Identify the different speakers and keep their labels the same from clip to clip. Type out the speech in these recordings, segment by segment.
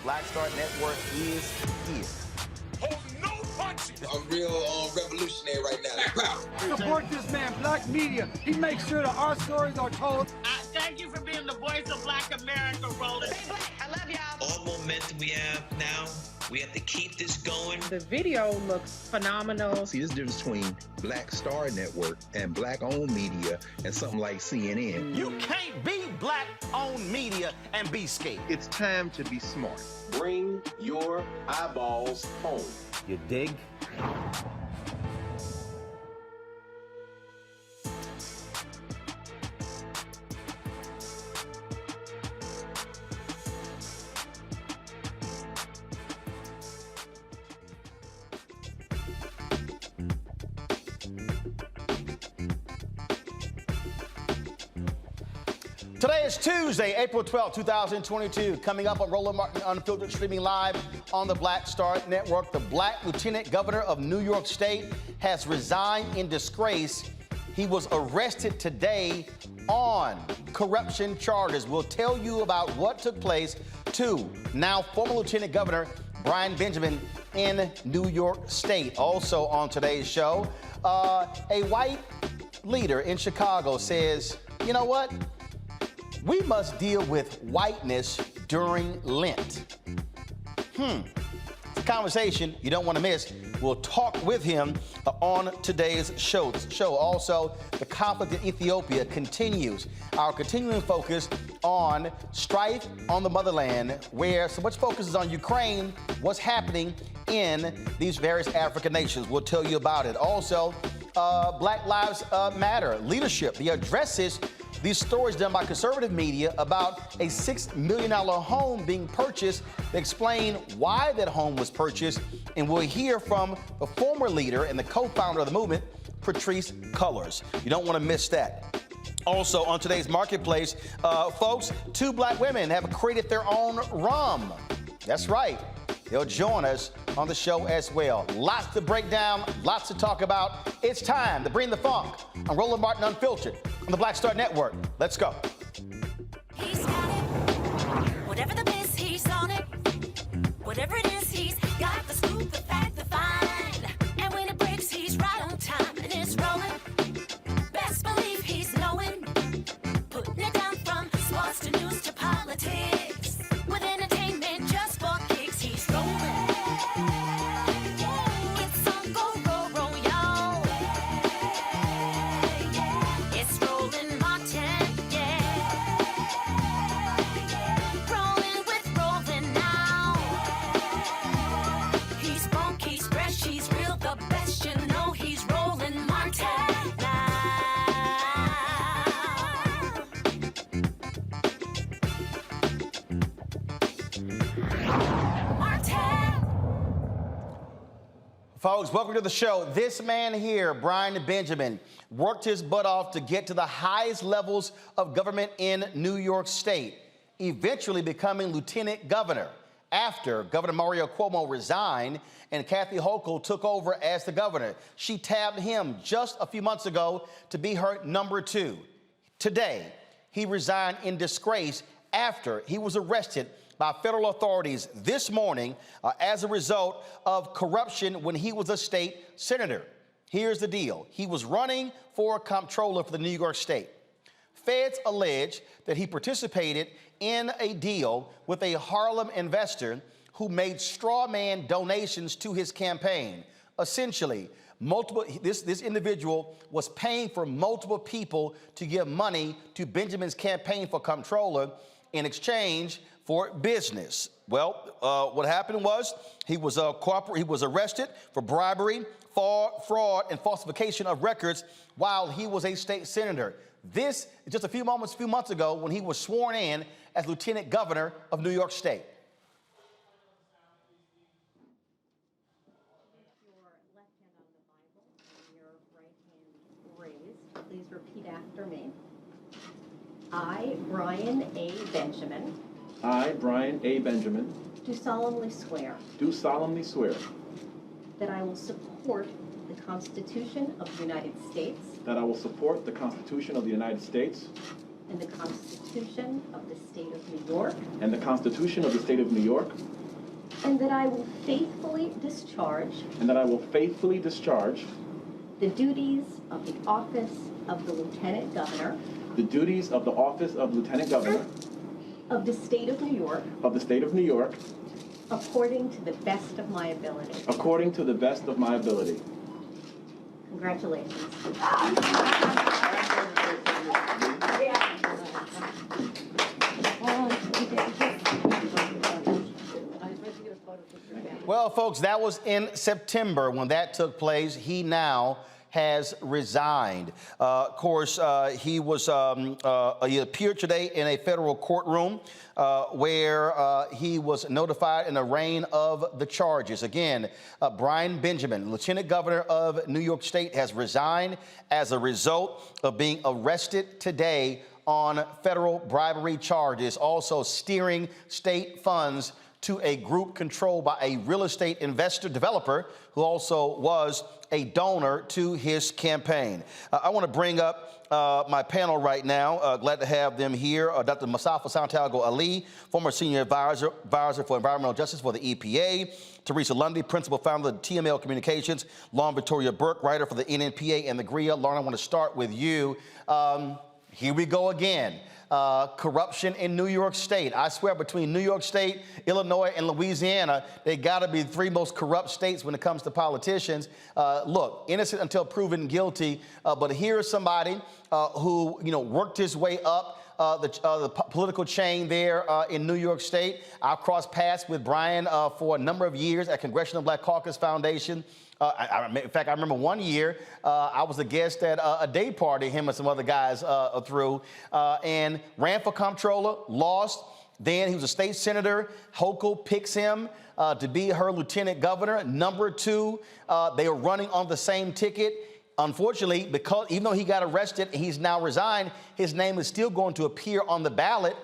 Speaker 1: Black Star Network is here.
Speaker 2: Oh, no punches!
Speaker 3: I'm real revolutionary right now.
Speaker 4: Support this man, Black Media. He makes sure that our stories are told.
Speaker 5: Thank you for being the voice of Black America, Roland.
Speaker 6: Stay black. I love y'all.
Speaker 7: All momentum we have now, we have to keep this going.
Speaker 8: The video looks phenomenal.
Speaker 9: See, there's a difference between Black Star Network and Black-owned media and something like CNN.
Speaker 1: You can't be Black-owned media and be scared.
Speaker 10: It's time to be smart.
Speaker 11: Bring your eyeballs home.
Speaker 1: You dig? Today is Tuesday, April 12, 2022. Coming up on Roland Martin Unfiltered, streaming live on the Black Star Network. The Black Lieutenant Governor of New York State has resigned in disgrace. He was arrested today on corruption charges. We'll tell you about what took place to now former Lieutenant Governor Brian Benjamin in New York State. Also on today's show, a white leader in Chicago says, you know what? We must deal with whiteness during Lent. It's a conversation you don't want to miss. We'll talk with him on today's show. Also, the conflict in Ethiopia continues. Our continuing focus on strife on the motherland, where so much focus is on Ukraine, what's happening in these various African nations. We'll tell you about it. Also, Black Lives Matter leadership, the addresses. These stories done by conservative media about a $6 million home being purchased. They explain why that home was purchased, and we'll hear from the former leader and the co-founder of the movement, Patrice colors. You don't want to miss that. Also, on today's Marketplace, folks, 2 black women have created their own rum. That's right. They'll join us on the show as well. Lots to break down, lots to talk about. It's time to bring the funk on Roland Martin Unfiltered on the Black Star Network. Let's go.
Speaker 2: He's got it. Whatever the biz, he's on it. Whatever it is, he's got the scoop, the fact, the find. And when it breaks, he's right on time and it's rolling. Best believe he's knowing. Putting it down from sports to news to politics. With entertainment just for kicks, he's rolling. It's on go, roll, y'all. It's rolling Martin, yeah. Rolling with rolling now. He's funky, he's fresh, he's real, the best, you know he's rolling Martin now.
Speaker 1: Folks, welcome to the show. This man here, Brian Benjamin, worked his butt off to get to the highest levels of government in New York State, eventually becoming lieutenant governor after Governor Mario Cuomo resigned and Kathy Hochul took over as the governor. She tabbed him just a few months ago to be her number 2. Today, he resigned in disgrace after he was arrested by federal authorities this morning as a result of corruption when he was a state senator. Here's the deal. He was running for comptroller for the New York State. Feds allege that he participated in a deal with a Harlem investor who made straw man donations to his campaign. Essentially, this individual was paying for multiple people to give money to Benjamin's campaign for comptroller in exchange for business. Well, what happened was he was arrested for bribery, fraud, and falsification of records while he was a state senator. This is just a few months ago when he was sworn in as lieutenant governor of New York State.
Speaker 6: Your left hand on the Bible and your right hand raised. Please repeat after me. I, Brian A. Benjamin.
Speaker 11: I, Brian A. Benjamin,
Speaker 6: Do solemnly swear
Speaker 11: do solemnly swear
Speaker 6: that I will support the Constitution of the United States
Speaker 11: that I will support the Constitution of the United States
Speaker 6: and the Constitution of the State of New York,
Speaker 11: and the Constitution of the State of New York,
Speaker 6: and that I will faithfully discharge the duties of the office of the Lieutenant Governor
Speaker 11: the duties of the office of Lieutenant Governor
Speaker 6: of the State of New York
Speaker 11: of the State of New York
Speaker 6: according to the best of my ability.
Speaker 11: according to the best of my ability.
Speaker 6: Congratulations.
Speaker 1: Well, folks, that was in September when that took place. He now has resigned. Of course, he appeared today in a federal courtroom where he was notified in a rain of the charges. Again, Brian Benjamin, Lieutenant Governor of New York State, has resigned as a result of being arrested today on federal bribery charges, also steering state funds to a group controlled by a real estate investor developer who also was a donor to his campaign. I want to bring up my panel right now. Glad to have them here. Dr. Mustafa Santiago Ali, former senior advisor for environmental justice for the EPA. Teresa Lundy, principal founder of TML Communications. Lauren Victoria Burke, writer for the NNPA and the GRIA. Lauren, I want to start with you. Here we go again. Corruption in New York State. I swear between New York State, Illinois, and Louisiana, they got to be the 3 most corrupt states when it comes to politicians. Look, innocent until proven guilty, but here's somebody who, worked his way up the political chain there in New York State. I crossed paths with Brian for a number of years at Congressional Black Caucus Foundation. In fact, I remember one year I was a guest at a day party him and some other guys threw, and ran for comptroller, lost. Then he was a state senator. Hochul picks him to be her lieutenant governor. Number 2, they were running on the same ticket. unfortunately, because even though he got arrested and he's now resigned, his name is still going to appear on the ballot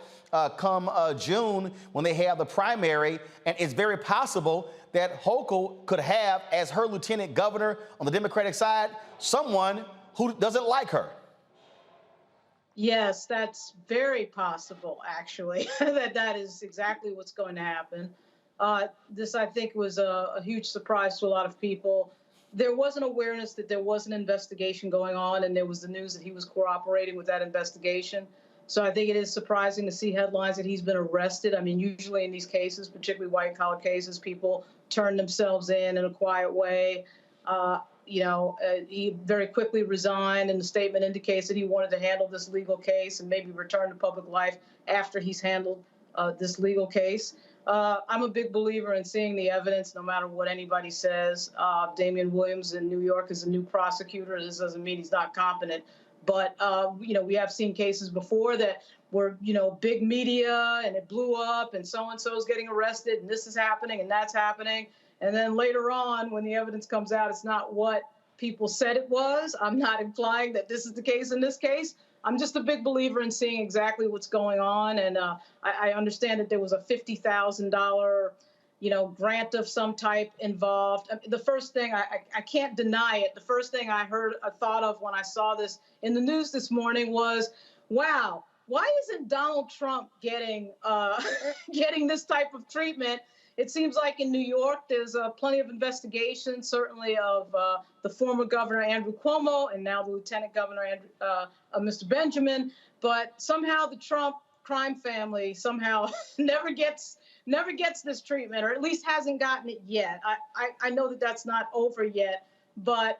Speaker 1: come June when they have the primary. And it's very possible that Hochul could have, as her lieutenant governor on the Democratic side, someone who doesn't like her.
Speaker 8: Yes, that's very possible, actually, that is exactly what's going to happen. This, I think, was a huge surprise to a lot of people. There was an awareness that there was an investigation going on, and there was the news that he was cooperating with that investigation. So I think it is surprising to see headlines that he's been arrested. I mean, usually in these cases, particularly white-collar cases, people turn themselves in a quiet way. He very quickly resigned, and the statement indicates that he wanted to handle this legal case and maybe return to public life after he's handled this legal case. I'm a big believer in seeing the evidence, no matter what anybody says. Damian Williams in New York is a new prosecutor. This doesn't mean he's not competent. But, we have seen cases before that were, big media, and it blew up, and so-and-so is getting arrested, and this is happening, and that's happening. And then later on, when the evidence comes out, it's not what people said it was. I'm not implying that this is the case in this case. I'm just a big believer in seeing exactly what's going on. And I understand that there was a $50,000, grant of some type involved. I mean, the first thing, I can't deny it, the first thing I thought of when I saw this in the news this morning was, wow, why isn't Donald Trump getting this type of treatment? It seems like in New York, there's plenty of investigation, certainly of the former governor, Andrew Cuomo, and now the lieutenant governor, Mr. Benjamin. But somehow the Trump crime family somehow never gets this treatment, or at least hasn't gotten it yet. I know that that's not over yet, but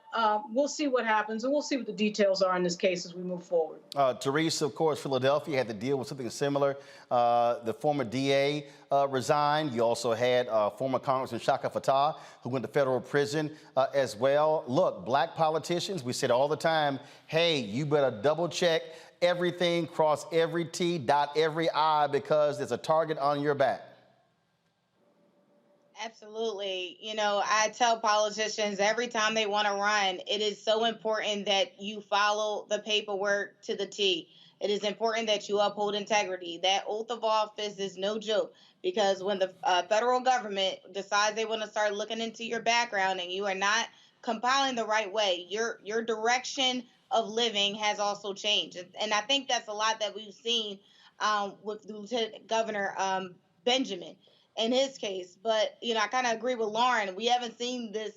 Speaker 8: we'll see what happens, and we'll see what the details are in this case as we move forward.
Speaker 1: Teresa, of course, Philadelphia had to deal with something similar. The former DA resigned. You also had former Congressman Shaka Fatah, who went to federal prison as well. Look, black politicians, we said all the time, hey, you better double check everything, cross every T, dot every I, because there's a target on your back.
Speaker 10: Absolutely. I tell politicians every time they want to run, it is so important that you follow the paperwork to the T. It is important that you uphold integrity. That oath of office is no joke, because when the federal government decides they want to start looking into your background and you are not compiling the right way, your direction of living has also changed. And I think that's a lot that we've seen with Lieutenant Governor Benjamin in his case. But, I kind of agree with Lauren. We haven't seen the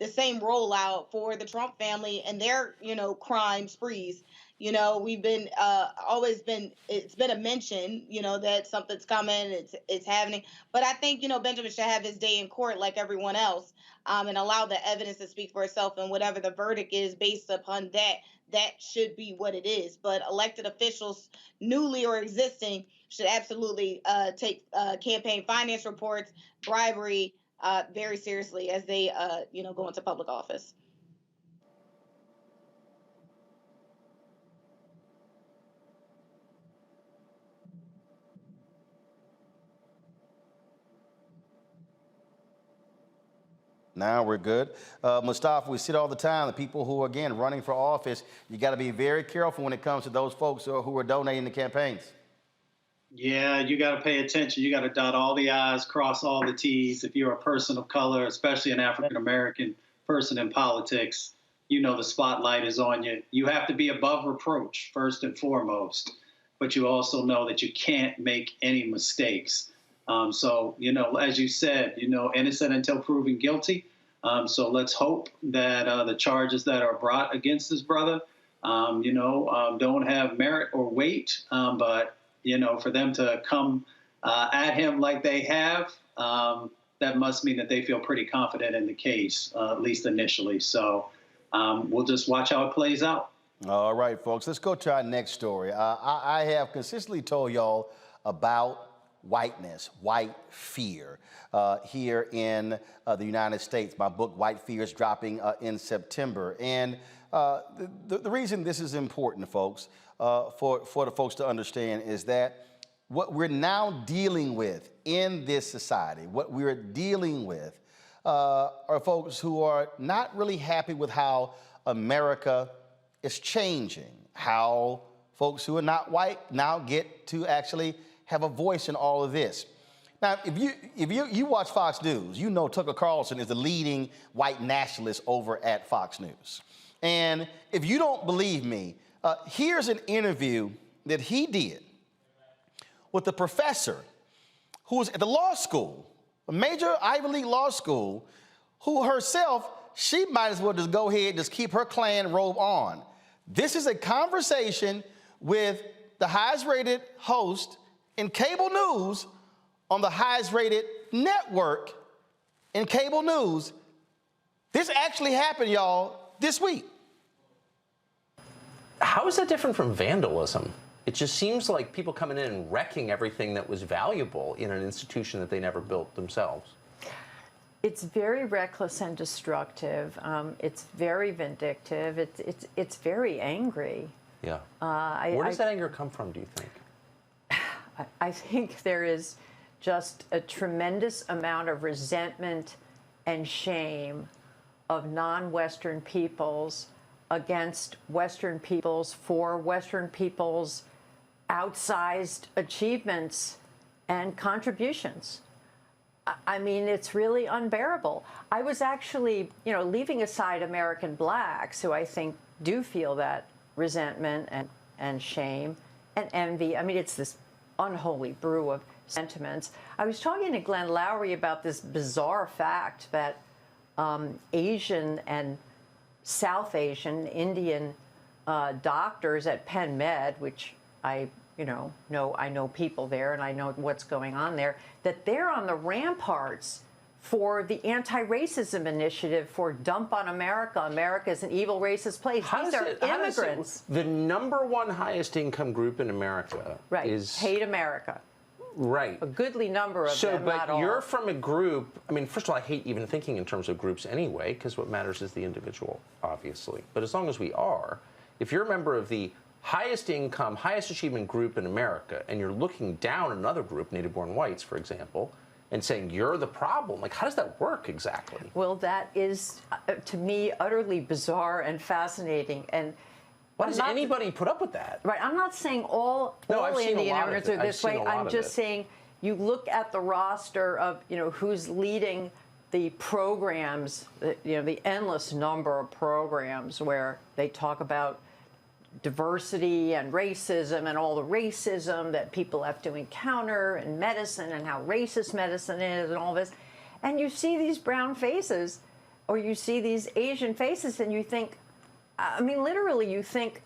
Speaker 10: same rollout for the Trump family and their, crime sprees. We've been it's been a mention, that something's coming, it's happening. But I think, Benjamin should have his day in court like everyone else, and allow the evidence to speak for itself, and whatever the verdict is based upon that should be what it is. But elected officials, newly or existing, should absolutely take campaign finance reports, bribery very seriously as they, go into public office.
Speaker 1: Now we're good. Mustafa, we see it all the time. The people who are, again, running for office, you got to be very careful when it comes to those folks who are donating to campaigns.
Speaker 12: Yeah, you got to pay attention. You got to dot all the I's, cross all the T's. If you're a person of color, especially an African-American person in politics, the spotlight is on you. You have to be above reproach, first and foremost. But you also know that you can't make any mistakes. So, as you said, innocent until proven guilty. So let's hope that the charges that are brought against his brother, don't have merit or weight. But, for them to come at him like they have, that must mean that they feel pretty confident in the case, at least initially. So we'll just watch how it plays out.
Speaker 1: All right, folks, let's go to our next story. I have consistently told y'all about whiteness, white fear, here in the United States. My book, White Fear, is dropping in September. And the reason this is important, folks, for the folks to understand is that what we're now dealing with in this society, what we're dealing with are folks who are not really happy with how America is changing, how folks who are not white now get to actually have a voice in all of this. Now, if you watch Fox News, you know Tucker Carlson is the leading white nationalist over at Fox News. And if you don't believe me, here's an interview that he did with a professor who was at the law school, a major Ivy League law school, who herself, she might as well just go ahead and just keep her Klan robe on. This is a conversation with the highest rated host in cable news on the highest rated network in cable news. This actually happened, y'all, this week.
Speaker 13: How is that different from vandalism? It just seems like people coming in and wrecking everything that was valuable in an institution that they never built themselves.
Speaker 14: It's very reckless and destructive. It's very vindictive. It's very angry.
Speaker 13: Yeah. Where does that anger come from, do you think?
Speaker 14: I think there is just a tremendous amount of resentment and shame of non-Western peoples against Western peoples for Western peoples' outsized achievements and contributions. I mean, it's really unbearable. I was actually, leaving aside American blacks, who I think do feel that resentment and shame and envy. I mean, it's this unholy brew of sentiments. I was talking to Glenn Lowry about this bizarre fact that Asian and South Asian, Indian doctors at Penn Med, which I know people there and I know what's going on there, that they're on the ramparts for the anti-racism initiative for Dump on America. America is an evil, racist place. These are immigrants.
Speaker 13: The number one highest income group in America is
Speaker 14: hate America.
Speaker 13: Right.
Speaker 14: A goodly number of them,
Speaker 13: but
Speaker 14: not all.
Speaker 13: you're from a group, I mean, first of all, I hate even thinking in terms of groups anyway, because what matters is the individual, obviously. But as long as we are, if you're a member of the highest income, highest achievement group in America, and you're looking down another group, native-born whites, for example, and saying you're the problem, like, how does that work exactly?
Speaker 14: Well, that is, to me, utterly bizarre and fascinating. And
Speaker 13: why does anybody put up with that?
Speaker 14: Right. I'm not saying all Indian immigrants are this way. I'm just saying you look at the roster of, who's leading the programs, the endless number of programs where they talk about diversity and racism and all the racism that people have to encounter in medicine and how racist medicine is and all this. And you see these brown faces or you see these Asian faces and you think, I mean, literally you think,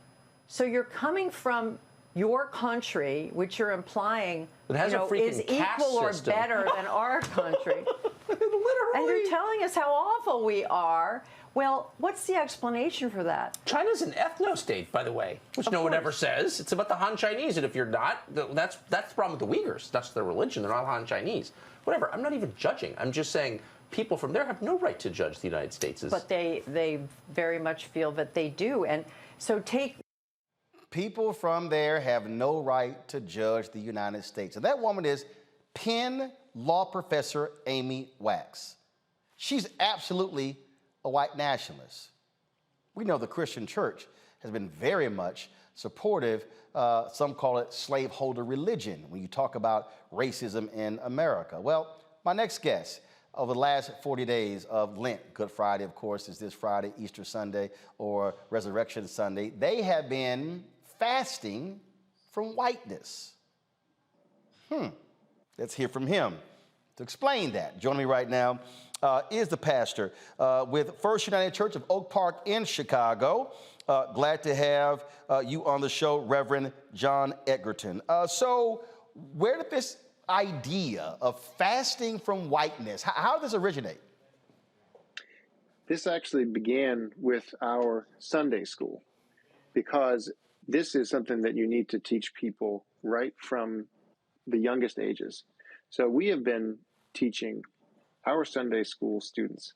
Speaker 14: so you're coming from your country, which you're implying is equal or better than our country. Literally. And you're telling us how awful we are. Well, what's the explanation for that?
Speaker 13: China's an ethno-state, by the way, which no one ever says. It's about the Han Chinese, and if you're not, that's the problem with the Uyghurs. That's their religion. They're not Han Chinese. Whatever. I'm not even judging. I'm just saying people from there have no right to judge the United States.
Speaker 14: But they very much feel that they do. And so
Speaker 1: people from there have no right to judge the United States. And that woman is Penn law professor Amy Wax. She's absolutely a white nationalist. We know the Christian church has been very much supportive. Some call it slaveholder religion when you talk about racism in America. Well, my next guest over the last 40 days of Lent, Good Friday, of course, is this Friday, Easter Sunday, or Resurrection Sunday. They have been fasting from whiteness. Let's hear from him to explain that. Joining me right now is the pastor with First United Church of Oak Park in Chicago. Glad to have you on the show, Reverend John Edgerton. So where did this idea of fasting from whiteness, how did this originate?
Speaker 15: This actually began with our Sunday school, because this is something that you need to teach people right from the youngest ages. So we have been teaching our Sunday school students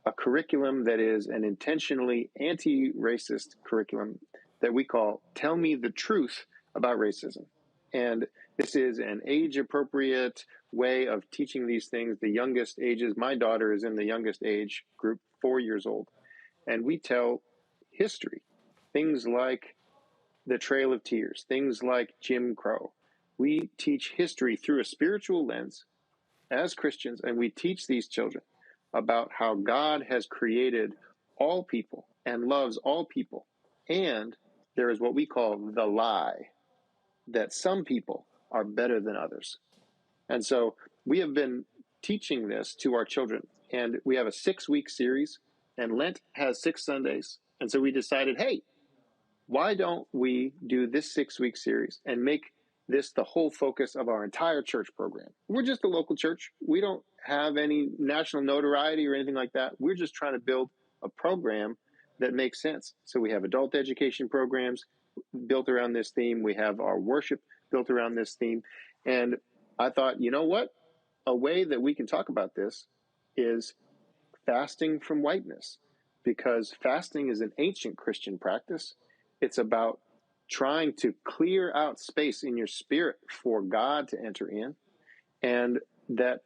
Speaker 15: a curriculum that is an intentionally anti-racist curriculum that we call Tell Me the Truth About Racism. And this is an age-appropriate way of teaching these things. The youngest ages, my daughter is in the youngest age group, 4 years old. And we tell history, things like the Trail of Tears, things like Jim Crow. We teach history through a spiritual lens as Christians, and we teach these children about how God has created all people and loves all people. And there is what we call the lie, that some people are better than others. And so we have been teaching this to our children, and we have a 6-week series, and Lent has 6 Sundays. And so we decided, hey, why don't we do this 6-week series and make this the whole focus of our entire church program? We're just a local church. We don't have any national notoriety or anything like that. We're just trying to build a program that makes sense. So we have adult education programs built around this theme. We have our worship built around this theme. And I thought, you know what? A way that we can talk about this is fasting from whiteness, because fasting is an ancient Christian practice. It's about trying to clear out space in your spirit for God to enter in, and that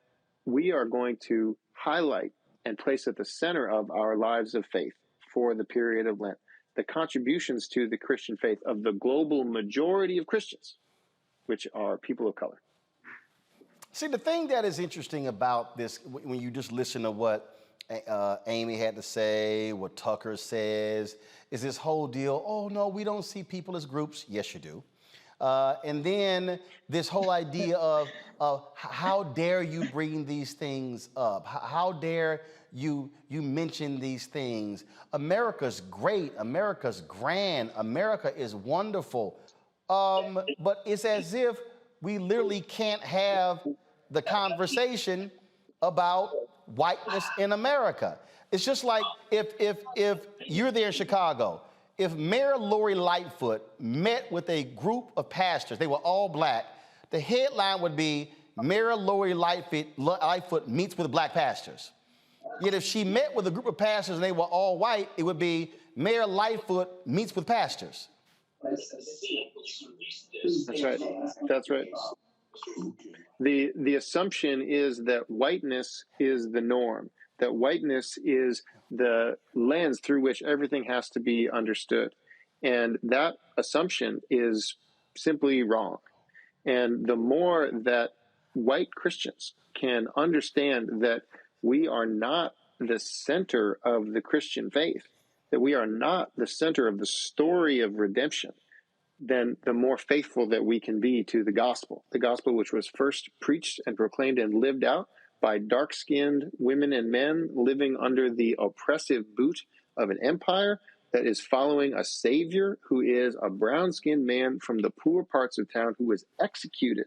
Speaker 15: we are going to highlight and place at the center of our lives of faith for the period of Lent the contributions to the Christian faith of the global majority of Christians, which are people of color.
Speaker 1: See, the thing that is interesting about this, when you just listen to what Amy had to say, what Tucker says, is this whole deal, oh, no, we don't see people as groups. Yes, you do. And then this whole idea of how dare you bring these things up? How dare you mention these things? America's great. America's grand. America is wonderful. But it's as if we literally can't have the conversation about whiteness in America. It's just like if you're there in Chicago, if Mayor Lori Lightfoot met with a group of pastors, they were all black, the headline would be Mayor Lori Lightfoot meets with black pastors. Yet if she met with a group of pastors and they were all white, it would be Mayor Lightfoot meets with pastors.
Speaker 15: That's right. That's right. The assumption is that whiteness is the norm, that whiteness is the lens through which everything has to be understood. And that assumption is simply wrong. And the more that white Christians can understand that we are not the center of the Christian faith, that we are not the center of the story of redemption, then the more faithful that we can be to the gospel which was first preached and proclaimed and lived out by dark-skinned women and men living under the oppressive boot of an empire that is following a savior who is a brown-skinned man from the poor parts of town who was executed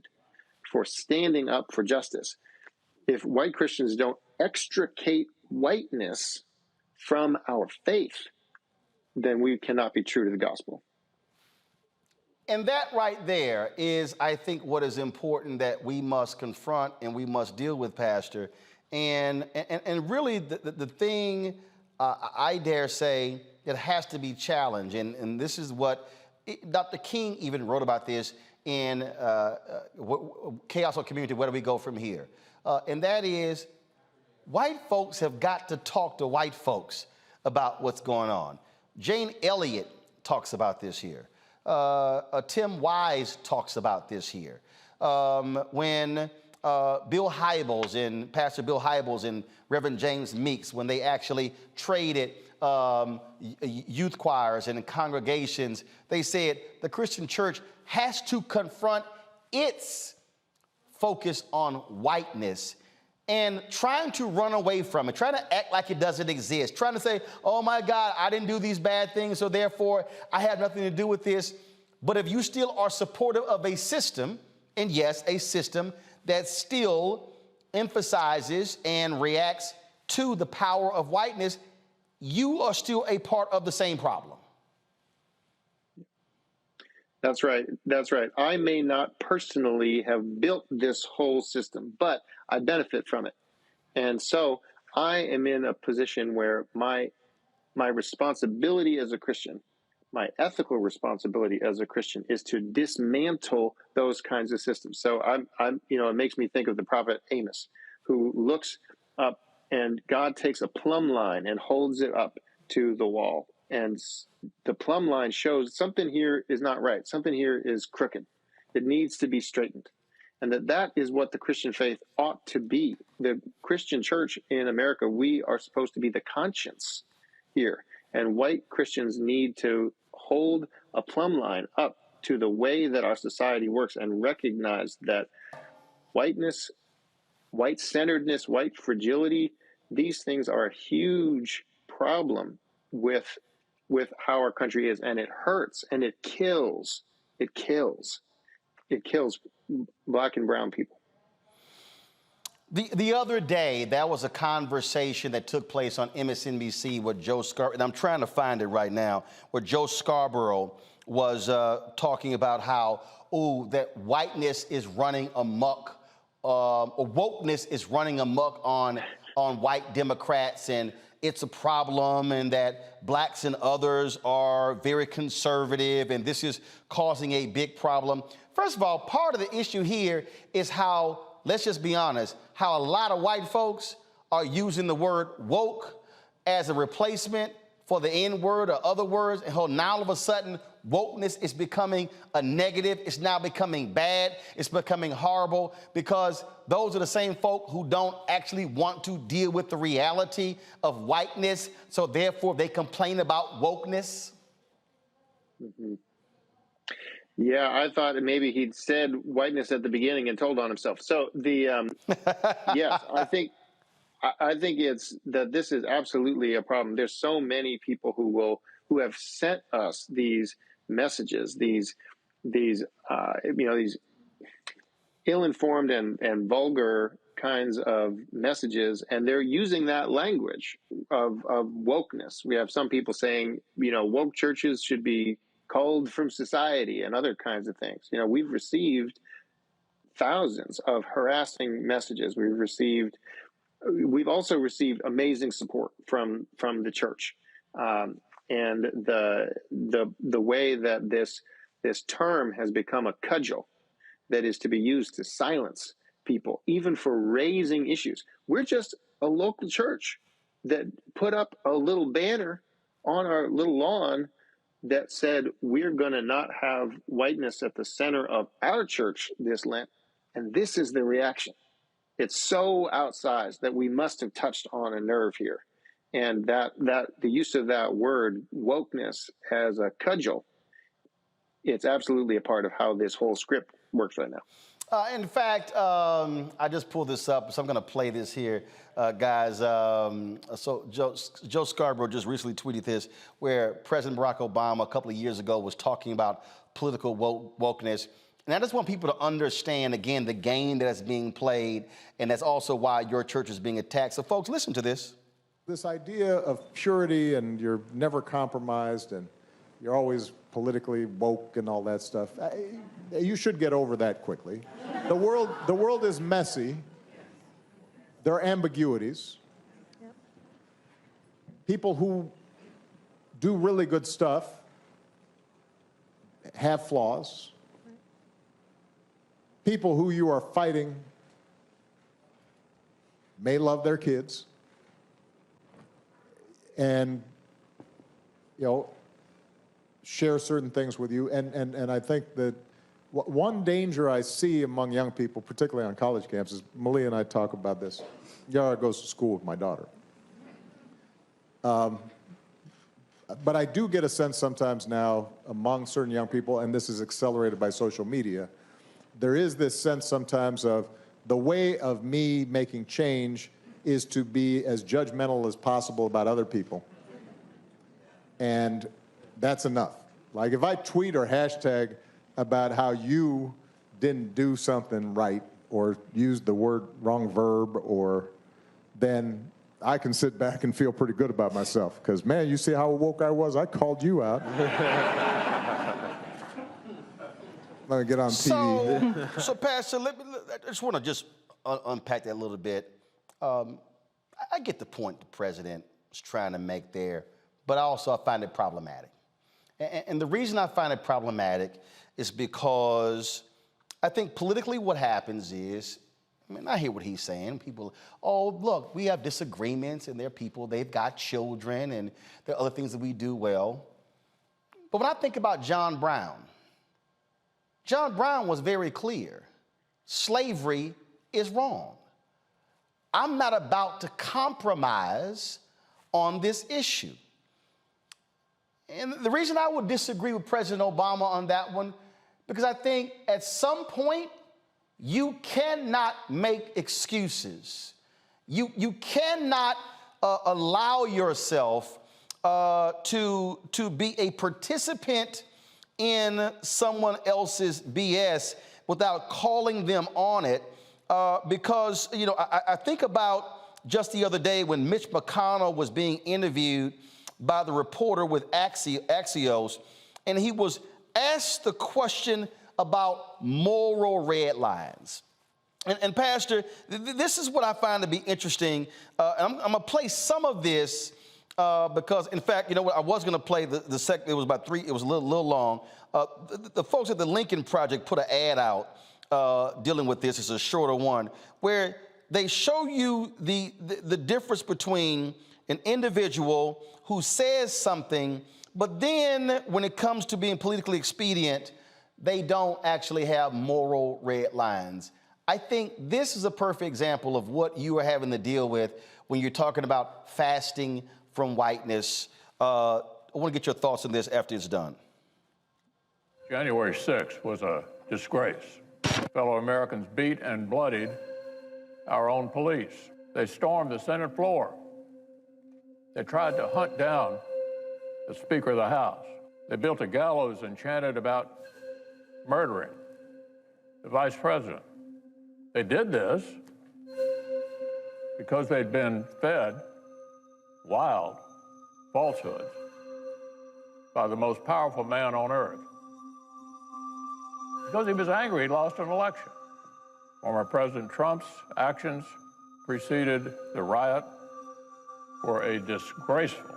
Speaker 15: for standing up for justice. If white Christians don't extricate whiteness from our faith, then we cannot be true to the gospel.
Speaker 1: And that right there is, I think, what is important that we must confront and we must deal with, Pastor. And really the thing I dare say that has to be challenged, and this is what Dr. King even wrote about this in Chaos or Community, Where Do We Go From Here? And that is, white folks have got to talk to white folks about what's going on. Jane Elliott talks about this here. Tim Wise talks about this here. When Bill Hybels and Pastor Bill Hybels and Reverend James Meeks, when they actually traded youth choirs and congregations, they said the Christian church has to confront its focus on whiteness and trying to run away from it, trying to act like it doesn't exist, trying to say, oh my God, I didn't do these bad things, so therefore I have nothing to do with this. But if you still are supportive of a system, and yes, a system that still emphasizes and reacts to the power of whiteness, you are still a part of the same problem.
Speaker 15: That's right. That's right. I may not personally have built this whole system, but I benefit from it. And so I am in a position where my responsibility as a Christian, my ethical responsibility as a Christian is to dismantle those kinds of systems. So it makes me think of the prophet Amos, who looks up and God takes a plumb line and holds it up to the wall. And the plumb line shows something here is not right. Something here is crooked. It needs to be straightened. And that is what the Christian faith ought to be. The Christian church in America, we are supposed to be the conscience here. And white Christians need to hold a plumb line up to the way that our society works and recognize that whiteness, white-centeredness, white fragility, these things are a huge problem with how our country is. And it hurts and it kills. It kills Black and brown people.
Speaker 1: The other day, there was a conversation that took place on MSNBC with Joe Scarborough, and I'm trying to find it right now, where Joe Scarborough was talking about how, that whiteness is running amok, or wokeness is running amok on white Democrats, and it's a problem, and that blacks and others are very conservative, and this is causing a big problem. First of all, part of the issue here is how, let's just be honest, how a lot of white folks are using the word woke as a replacement for the N-word or other words, and how now all of a sudden wokeness is becoming a negative. It's now becoming bad. It's becoming horrible, because those are the same folk who don't actually want to deal with the reality of whiteness, so therefore they complain about wokeness.
Speaker 15: Mm-hmm. Yeah, I thought maybe he'd said whiteness at the beginning and told on himself. So yes, I think it's that this is absolutely a problem. There's so many people who have sent us these messages, these ill-informed and vulgar kinds of messages, and they're using that language of wokeness. We have some people saying, woke churches should be culled from society and other kinds of things. We've received thousands of harassing messages. We've also received amazing support from the church, and the way that this term has become a cudgel that is to be used to silence people, even for raising issues. We're just a local church that put up a little banner on our little lawn that said, we're going to not have whiteness at the center of our church this Lent. And this is the reaction. It's so outsized that we must have touched on a nerve here. And that the use of that word wokeness as a cudgel, it's absolutely a part of how this whole script works right now.
Speaker 1: In fact, I just pulled this up, so I'm going to play this here, guys. So Joe Scarborough just recently tweeted this, where President Barack Obama a couple of years ago was talking about political wokeness. And I just want people to understand, again, the game that's being played, and that's also why your church is being attacked. So, folks, listen to this.
Speaker 16: This idea of purity and you're never compromised and you're always politically woke and all that stuff, you should get over that quickly. The world is messy. There are ambiguities. Yep. People who do really good stuff have flaws. Right. People who you are fighting may love their kids and, share certain things with you. And I think that one danger I see among young people, particularly on college campuses, Malia and I talk about this. Yara goes to school with my daughter. But I do get a sense sometimes now among certain young people, and this is accelerated by social media, there is this sense sometimes of the way of me making change is to be as judgmental as possible about other people. And that's enough. Like if I tweet or hashtag about how you didn't do something right or used the wrong verb, or then I can sit back and feel pretty good about myself because, man, you see how woke I was? I called you out. Let me get on TV.
Speaker 1: So Pastor, I just want to unpack that a little bit. I get the point the president is trying to make there, but also I find it problematic. And the reason I find it problematic is because I think politically what happens is, I mean, I hear what he's saying. People, oh, look, we have disagreements, and they're people, they've got children, and there are other things that we do well. But when I think about John Brown was very clear. Slavery is wrong. I'm not about to compromise on this issue. And the reason I would disagree with President Obama on that one, because I think at some point, you cannot make excuses. You cannot allow yourself to be a participant in someone else's BS without calling them on it. Because, you know, I think about just the other day when Mitch McConnell was being interviewed by the reporter with Axios, and he was asked the question about moral red lines. And Pastor, this is what I find to be interesting. I'm going to play some of this because, in fact, you know what, I was going to play the second, it was about three, it was a little long. The folks at the Lincoln Project put an ad out dealing with this. It's a shorter one, where they show you the difference between an individual who says something, but then when it comes to being politically expedient, they don't actually have moral red lines. I think this is a perfect example of what you are having to deal with when you're talking about fasting from whiteness. I want to get your thoughts on this after it's done.
Speaker 17: January 6th was a disgrace. Fellow Americans beat and bloodied our own police. They stormed the Senate floor. They tried to hunt down the Speaker of the House. They built a gallows and chanted about murdering the Vice President. They did this because they'd been fed wild falsehoods by the most powerful man on earth. Because he was angry he'd lost an election. Former President Trump's actions preceded the riot for a disgraceful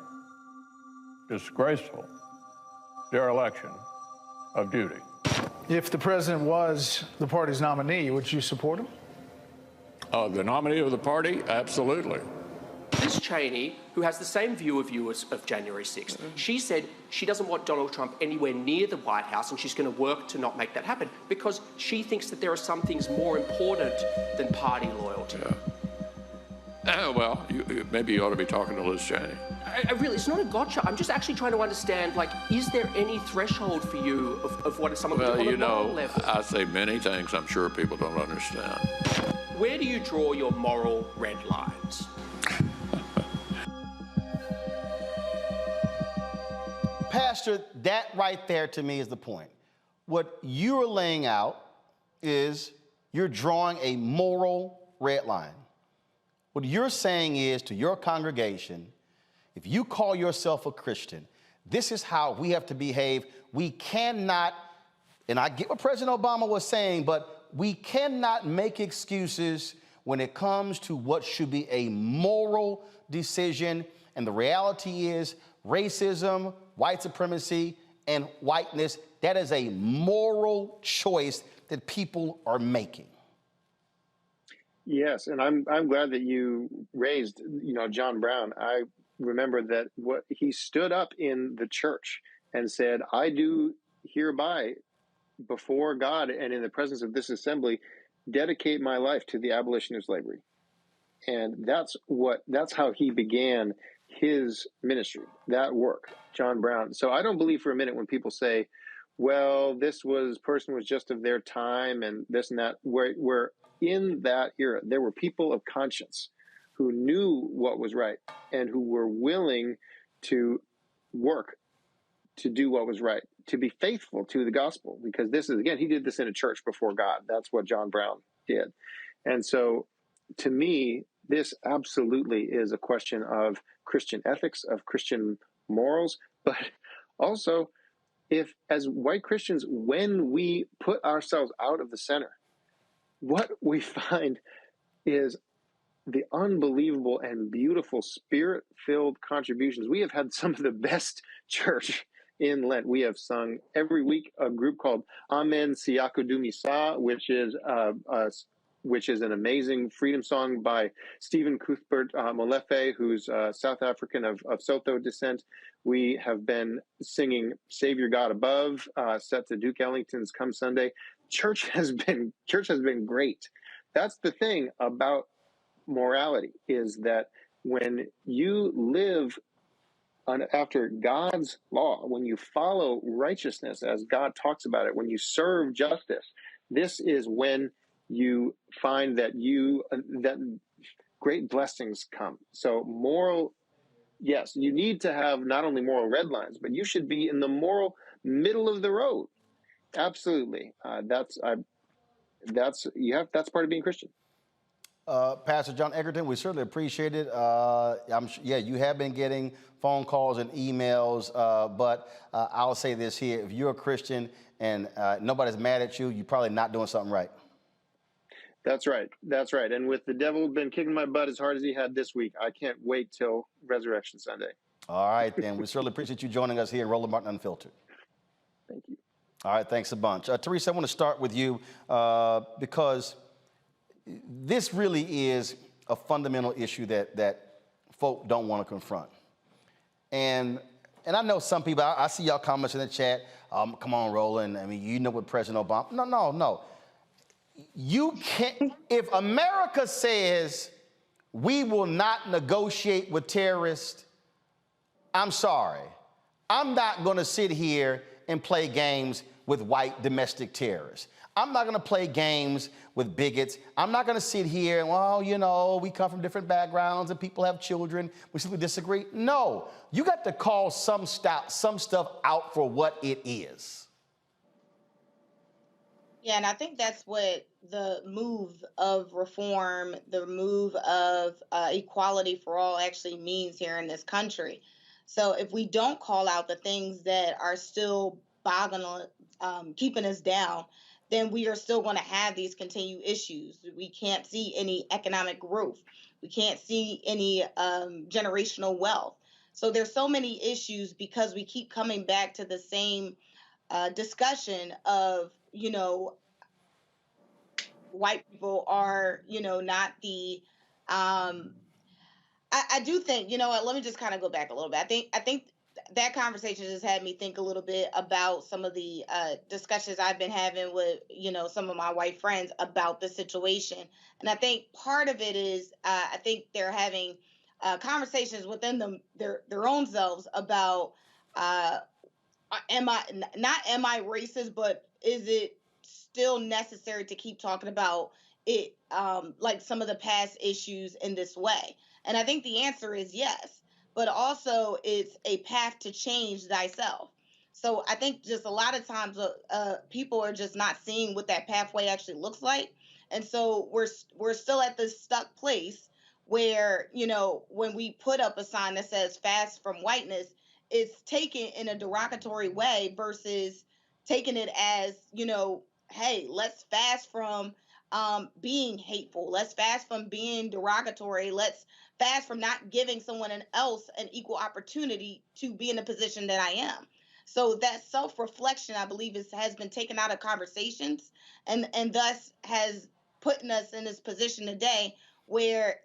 Speaker 17: dereliction of duty.
Speaker 4: If the president was the party's nominee, would you support him?
Speaker 17: The nominee of the party? Absolutely.
Speaker 18: Liz Cheney, who has the same view of you as of January 6th, she said she doesn't want Donald Trump anywhere near the White House, and she's going to work to not make that happen because she thinks that there are some things more important than party loyalty.
Speaker 17: Yeah. Well, maybe you ought to be talking to Liz Cheney.
Speaker 18: I really, it's not a gotcha. I'm just actually trying to understand, like, is there any threshold for you of what someone would do on a moral level?
Speaker 17: I say many things I'm sure people don't understand.
Speaker 18: Where do you draw your moral red lines?
Speaker 1: Pastor, that right there to me is the point. What you're laying out is you're drawing a moral red line. What you're saying is to your congregation, if you call yourself a Christian, this is how we have to behave. We cannot, and I get what President Obama was saying, but we cannot make excuses when it comes to what should be a moral decision. And the reality is racism, white supremacy, and whiteness, that is a moral choice that people are making.
Speaker 15: Yes, and I'm glad that you raised, John Brown. I remember that what he stood up in the church and said, I do hereby before God and in the presence of this assembly dedicate my life to the abolition of slavery. And that's how he began his ministry, that work, John Brown. So I don't believe for a minute when people say, well, this person was just of their time and this and that, where in that era, there were people of conscience who knew what was right and who were willing to work to do what was right, to be faithful to the gospel. Because this is, again, he did this in a church before God. That's what John Brown did. And so to me, this absolutely is a question of Christian ethics, of Christian morals, but also if as white Christians, when we put ourselves out of the center, what we find is the unbelievable and beautiful spirit-filled contributions. We have had some of the best church in Lent, we have sung every week a group called Amen Siakudumisa, which is an amazing freedom song by Stephen Cuthbert Molefe, who's South African of Sotho descent. We have been singing Savior God Above, set to Duke Ellington's Come Sunday. Church has been great. That's the thing about morality, is that when you live after God's law, when you follow righteousness as God talks about it, when you serve justice, this is when you find that that great blessings come. So moral, yes, you need to have not only moral red lines, but you should be in the moral middle of the road. Absolutely, that's part of being Christian.
Speaker 1: Pastor John Edgerton, we certainly appreciate it. You have been getting phone calls and emails, but I'll say this here: if you're a Christian and nobody's mad at you, you're probably not doing something right.
Speaker 15: That's right. That's right. And with the devil been kicking my butt as hard as he had this week, I can't wait till Resurrection Sunday.
Speaker 1: All right, then. We certainly appreciate you joining us here in Roland Martin Unfiltered.
Speaker 15: Thank you.
Speaker 1: All right, thanks a bunch. Teresa, I want to start with you because this really is a fundamental issue that folk don't want to confront. And I know some people, I see y'all comments in the chat, come on, Roland, I mean, you know what President Obama, no. You can't, if America says we will not negotiate with terrorists, I'm sorry. I'm not going to sit here and play games with white domestic terrorists. I'm not going to play games with bigots. I'm not going to sit here and, well, you know, we come from different backgrounds and people have children. We simply disagree. No, you got to call some stuff out for what it is.
Speaker 10: Yeah, and I think that's what the move of reform, the move of equality for all actually means here in this country. So if we don't call out the things that are still keeping us down, then we are still going to have these continued issues. We can't see any economic growth. We can't see any generational wealth. So there's so many issues because we keep coming back to the same discussion of, you know, white people are, you know, not the, I do think, you know what, let me just kind of go back a little bit. I think that conversation just had me think a little bit about some of the discussions I've been having with, you know, some of my white friends about the situation. And I think part of it is, I think they're having conversations within them, their own selves about, am I racist, but is it still necessary to keep talking about it, like some of the past issues in this way? And I think the answer is yes, but also it's a path to change thyself. So I think just a lot of times people are just not seeing what that pathway actually looks like. And so we're still at this stuck place where, you know, when we put up a sign that says fast from whiteness, it's taken in a derogatory way versus taking it as, you know, hey, let's fast from being hateful. Let's fast from being derogatory. Let's fast from not giving someone else an equal opportunity to be in the position that I am. So that self-reflection, I believe, has been taken out of conversations and thus has put us in this position today where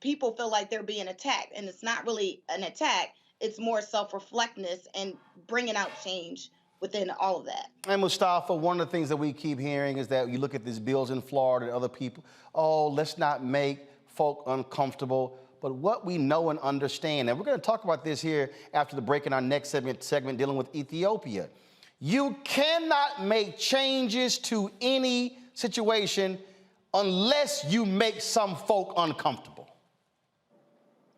Speaker 10: people feel like they're being attacked. And it's not really an attack. It's more self-reflectness and bringing out change within all of that.
Speaker 1: And Mustafa, one of the things that we keep hearing is that you look at these bills in Florida and other people, oh, let's not make folk uncomfortable. But what we know and understand, and we're going to talk about this here after the break in our next segment dealing with Ethiopia. You cannot make changes to any situation unless you make some folk uncomfortable.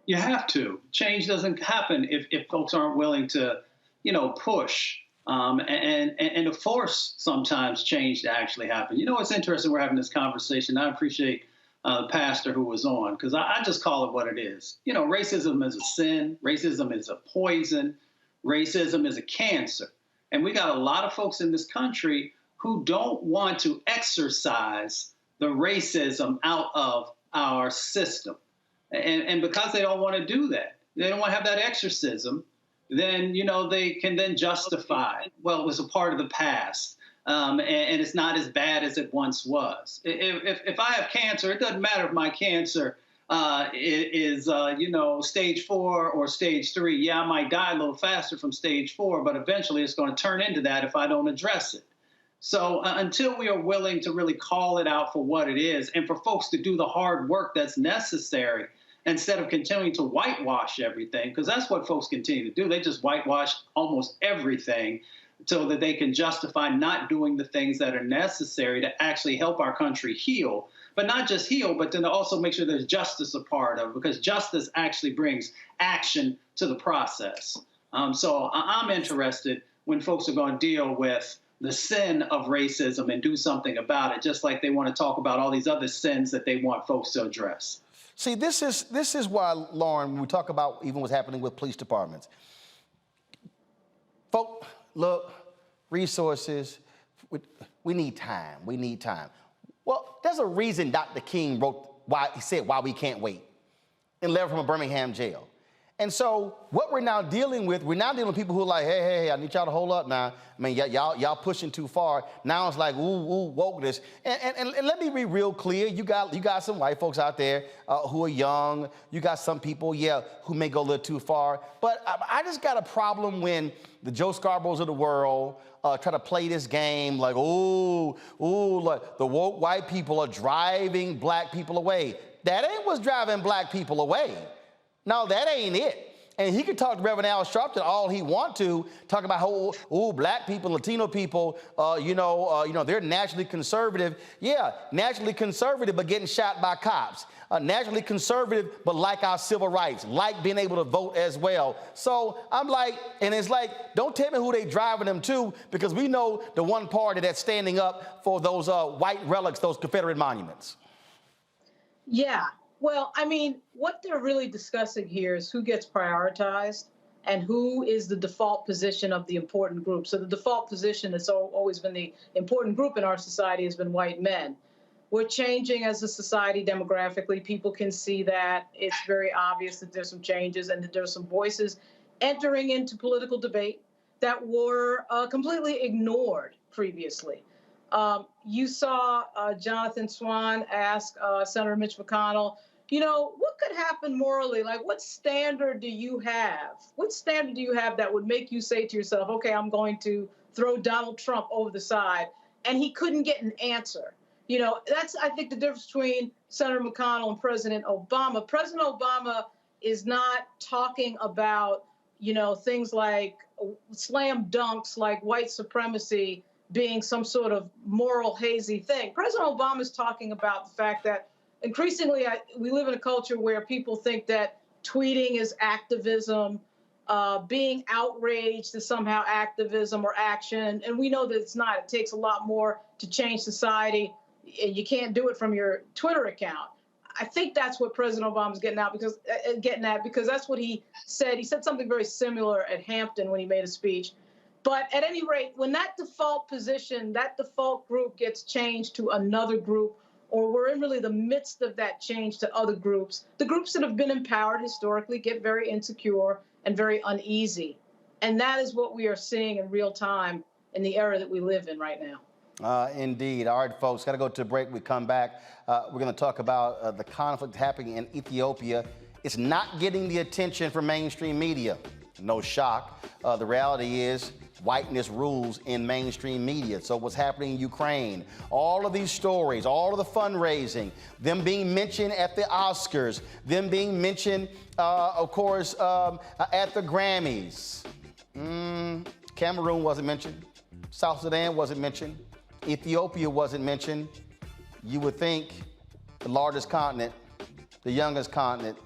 Speaker 12: You have to. Change doesn't happen if folks aren't willing to, you know, push and to force sometimes change to actually happen. You know, it's interesting we're having this conversation. I appreciate the pastor who was on, because I just call it what it is. You know, racism is a sin. Racism is a poison. Racism is a cancer. And we got a lot of folks in this country who don't want to exorcise the racism out of our system. And because they don't want to do that, they don't want to have that exorcism, then, they can then justify, well, it was a part of the past. And it's not as bad as it once was. If I have cancer, it doesn't matter if my cancer is stage 4 or stage 3. Yeah, I might die a little faster from stage 4, but eventually it's going to turn into that if I don't address it. So until we are willing to really call it out for what it is, and for folks to do the hard work that's necessary, instead of continuing to whitewash everything, because that's what folks continue to do. They just whitewash almost everything so that they can justify not doing the things that are necessary to actually help our country heal. But not just heal, but then to also make sure there's justice a part of it, because justice actually brings action to the process. So I'm interested when folks are going to deal with the sin of racism and do something about it, just like they want to talk about all these other sins that they want folks to address.
Speaker 1: See, this is why, Lauren, when we talk about even what's happening with police departments, folks, look, resources, we need time. We need time. Well, there's a reason Dr. King wrote why we can't wait in a letter from a Birmingham jail. And so what we're now dealing with people who are like, hey, I need y'all to hold up now. I mean, y'all pushing too far. Now it's like, ooh, wokeness. And let me be real clear. You got some white folks out there who are young. You got some people, who may go a little too far. But I just got a problem when the Joe Scarboroughs of the world try to play this game like, like the woke white people are driving black people away. That ain't what's driving black people away. No, that ain't it. And he could talk to Reverend Al Sharpton all he want to, talk about how, black people, Latino people, they're naturally conservative. Yeah, naturally conservative, but getting shot by cops. Naturally conservative, but like our civil rights, like being able to vote as well. So I'm like, and it's like, don't tell me who they driving them to, because we know the one party that's standing up for those white relics, those Confederate monuments.
Speaker 8: Yeah. Well, I mean, what they're really discussing here is who gets prioritized and who is the default position of the important group. So the default position that's always been the important group in our society has been white men. We're changing as a society demographically. People can see that. It's very obvious that there's some changes and that there's some voices entering into political debate that were completely ignored previously. You saw Jonathan Swan ask Senator Mitch McConnell, what could happen morally? Like, what standard do you have? What standard do you have that would make you say to yourself, okay, I'm going to throw Donald Trump over the side? And he couldn't get an answer. That's, I think, the difference between Senator McConnell and President Obama. President Obama is not talking about, things like slam dunks, like white supremacy being some sort of moral hazy thing. President Obama is talking about the fact that increasingly we live in a culture where people think that tweeting is activism, being outraged is somehow activism or action. And we know that it's not. It takes a lot more to change society. You can't do it from your Twitter account. I think that's what President Obama's getting at because that's what he said. He said something very similar at Hampton when he made a speech. But at any rate, when that default position, that default group gets changed to another group, or we're in really the midst of that change to other groups, the groups that have been empowered historically get very insecure and very uneasy. And that is what we are seeing in real time in the era that we live in right now.
Speaker 1: Indeed. All right, folks, got to go to a break. We come back. We're going to talk about the conflict happening in Ethiopia. It's not getting the attention from mainstream media. No shock. The reality is whiteness rules in mainstream media. So what's happening in Ukraine, all of these stories, all of the fundraising, them being mentioned at the Oscars, them being mentioned, of course, at the Grammys. Cameroon wasn't mentioned. South Sudan wasn't mentioned. Ethiopia wasn't mentioned. You would think the largest continent, the youngest continent,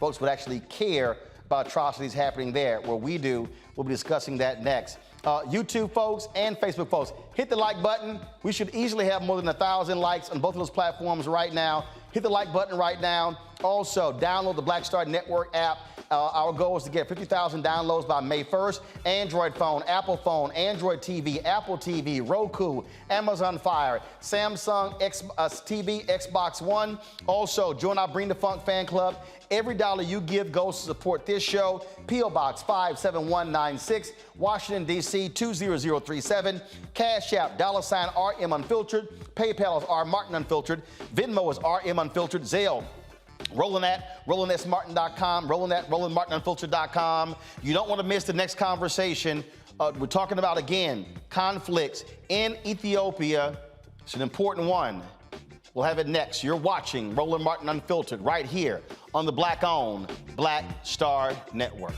Speaker 1: folks would actually care about atrocities happening there. Where we do, we'll be discussing that next. YouTube folks and Facebook folks, hit the like button. We should easily have more than 1,000 likes on both of those platforms right now. Hit the like button right now. Also, download the Black Star Network app. Our goal is to get 50,000 downloads by May 1st. Android phone, Apple phone, Android TV, Apple TV, Roku, Amazon Fire, Samsung TV, Xbox One. Also, join our Bring the Funk fan club. Every dollar you give goes to support this show. P.O. Box 57196, Washington, D.C. 20037. Cash App, $RM Unfiltered. PayPal is R Martin Unfiltered. Venmo is RM Unfiltered. Zelle, RolandSMartin.com, RolandMartinUnfiltered.com. You don't want to miss the next conversation. We're talking about, again, conflicts in Ethiopia. It's an important one. We'll have it next. You're watching Roland Martin Unfiltered right here on the Black-owned Black Star Network.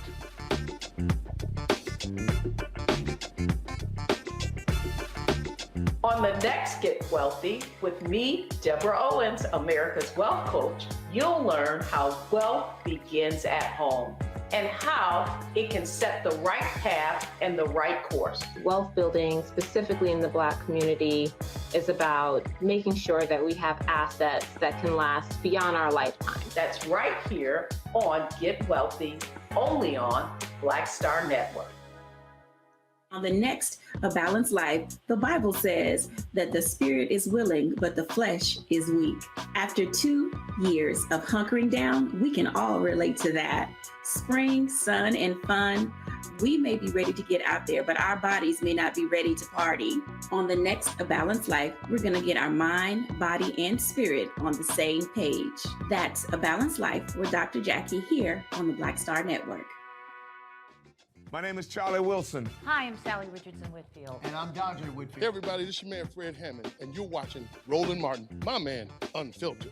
Speaker 19: On the next Get Wealthy with me, Deborah Owens, America's Wealth Coach, you'll learn how wealth begins at home and how it can set the right path and the right course.
Speaker 20: Wealth building, specifically in the Black community, is about making sure that we have assets that can last beyond our lifetime.
Speaker 19: That's right here on Get Wealthy, only on Black Star Network.
Speaker 21: On the next A Balanced Life, the Bible says that the spirit is willing, but the flesh is weak. After 2 years of hunkering down, we can all relate to that. Spring, sun, and fun. We may be ready to get out there, but our bodies may not be ready to party. On the next A Balanced Life, we're going to get our mind, body, and spirit on the same page. That's A Balanced Life with Dr. Jackie here on the Black Star Network.
Speaker 22: My name is Charlie Wilson.
Speaker 23: Hi, I'm Sally Richardson Whitfield.
Speaker 22: And I'm Dondre Whitfield.
Speaker 24: Hey everybody, this is your man Fred Hammond, and you're watching Roland Martin, my man, Unfiltered.